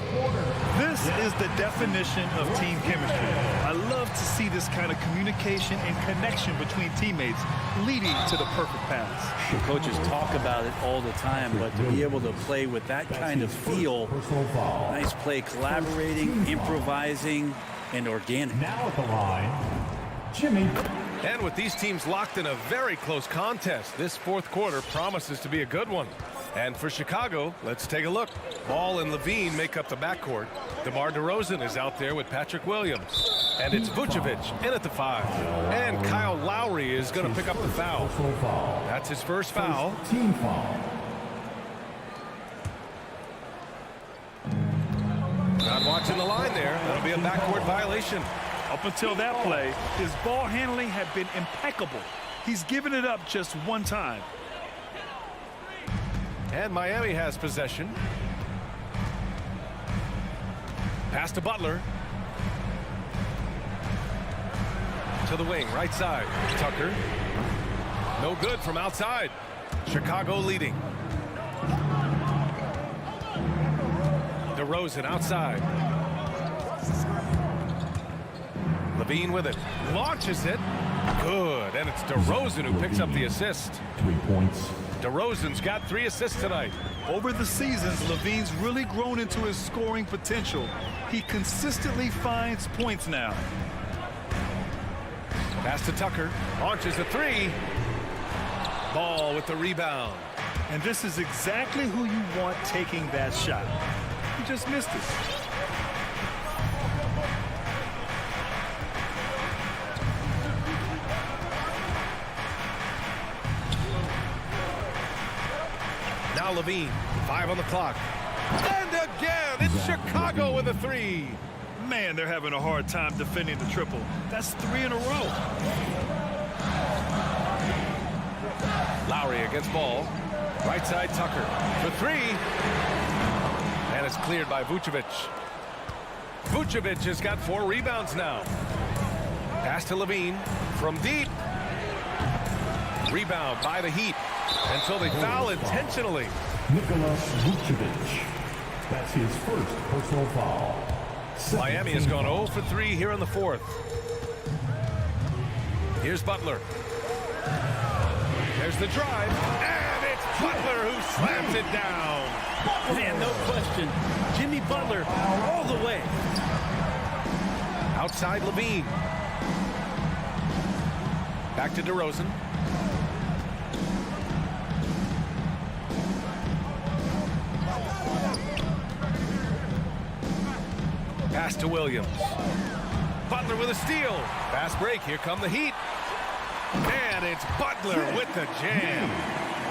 This is the definition of team chemistry. I love to see this kind of communication and connection between teammates leading to the perfect pass. The coaches talk about it all the time, but to be able to play with that kind of feel, nice play, collaborating, improvising, and organic. Now at the line, Jimmy. And with these teams locked in a very close contest, this fourth quarter promises to be a good one. And for Chicago, let's take a look. Ball and Levine make up the backcourt. DeMar DeRozan is out there with Patrick Williams. And it's Vucevic in at the 5. And Kyle Lowry is going to pick up the foul. That's his first foul. Team foul. Not watching the line there. That'll be a backcourt violation. Up until that play, his ball handling had been impeccable. He's given it up just one time. And Miami has possession. Pass to Butler. To the wing, right side. Tucker. No good from outside. Chicago leading. DeRozan outside. Levine with it. Launches it. Good. And it's DeRozan who picks up the assist. 3 points. DeRozan's got 3 assists tonight. Over the seasons, Levine's really grown into his scoring potential. He consistently finds points now. Pass to Tucker. Launches a 3. Ball with the rebound. And this is exactly who you want taking that shot. He just missed it. Now Levine, 5 on the clock. And again, it's Chicago with a 3. Man, they're having a hard time defending the triple. That's 3 in a row. Lowry against ball. Right side, Tucker for 3. And it's cleared by Vucevic. Vucevic has got 4 rebounds now. Pass to Levine from deep. Rebound by the Heat. And so they foul intentionally. Nikola Vucevic. That's his first personal foul. Miami has gone 0 for 3 here in the 4th. Here's Butler. There's the drive. And it's Butler who slams it down. Man, no question. Jimmy Butler all the way. Outside Levine. Back to DeRozan. Pass to Williams. Butler with a steal. Fast break. Here come the Heat. And it's Butler with the jam.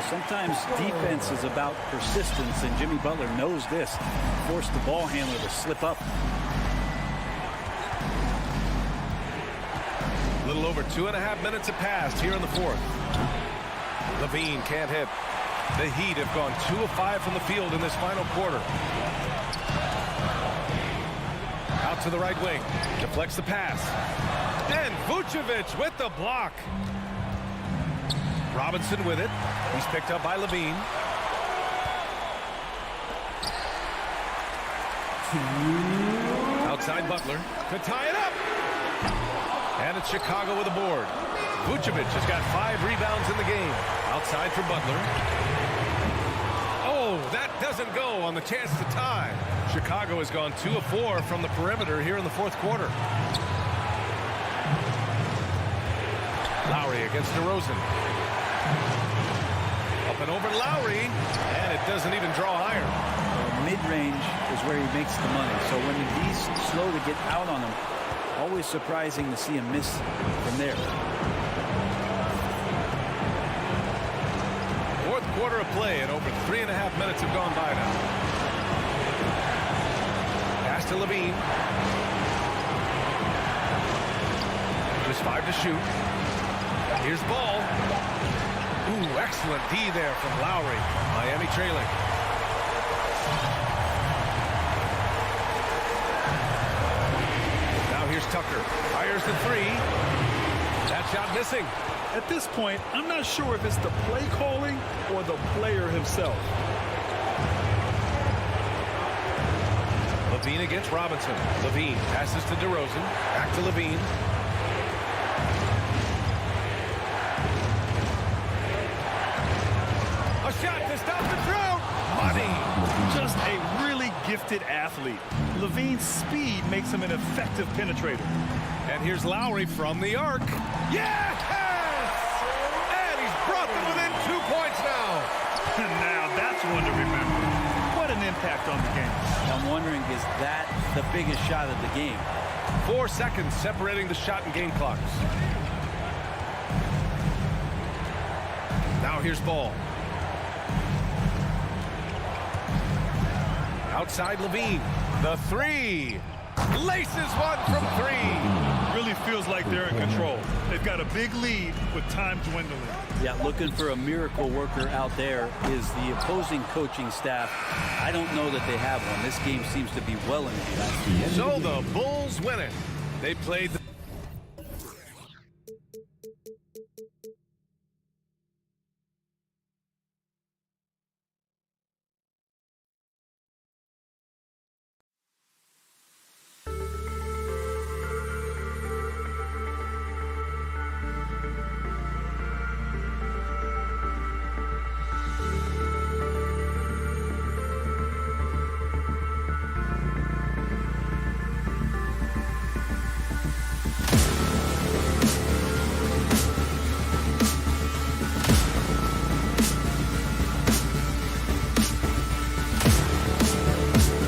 Sometimes defense is about persistence, and Jimmy Butler knows this. Forced the ball handler to slip up. A little over 2.5 minutes have passed here in the 4th. Levine can't hit. The Heat have gone 2 of 5 from the field in this final quarter. Out to the right wing. Deflects the pass. And Vucevic with the block. Robinson with it. He's picked up by Levine. Outside Butler to tie it up. And it's Chicago with a board. Vucevic has got 5 rebounds in the game. Outside for Butler. Oh, that doesn't go on the chance to tie. Chicago has gone 2 of 4 from the perimeter here in the 4th quarter. Lowry against DeRozan. Up and over Lowry, and it doesn't even draw higher. Mid-range is where he makes the money. So when he's slow to get out on him, always surprising to see him miss from there. 4th quarter of play, and over 3.5 minutes have gone by now. Pass to Levine. Just 5 to shoot. Here's ball. Ooh, excellent D there from Lowry. Miami trailing. Now here's Tucker. Fires the 3. That shot missing. At this point, I'm not sure if it's the play calling or the player himself. Levine against Robinson. Levine passes to DeRozan. Back to Levine. A shot to stop the drought. Money. Just a really gifted athlete. Levine's speed makes him an effective penetrator. And here's Lowry from the arc. Yes! And he's brought them within 2 points now. Now that's one to remember. What an impact on the game. I'm wondering, is that the biggest shot of the game? 4 seconds separating the shot and game clocks. Now here's ball. Outside Levine. The 3. Laces one from 3. Really feels like they're in control. They've got a big lead with time dwindling. Yeah, looking for a miracle worker out there is the opposing coaching staff. I don't know that they have one. This game seems to be well in the So the Bulls win it. They played the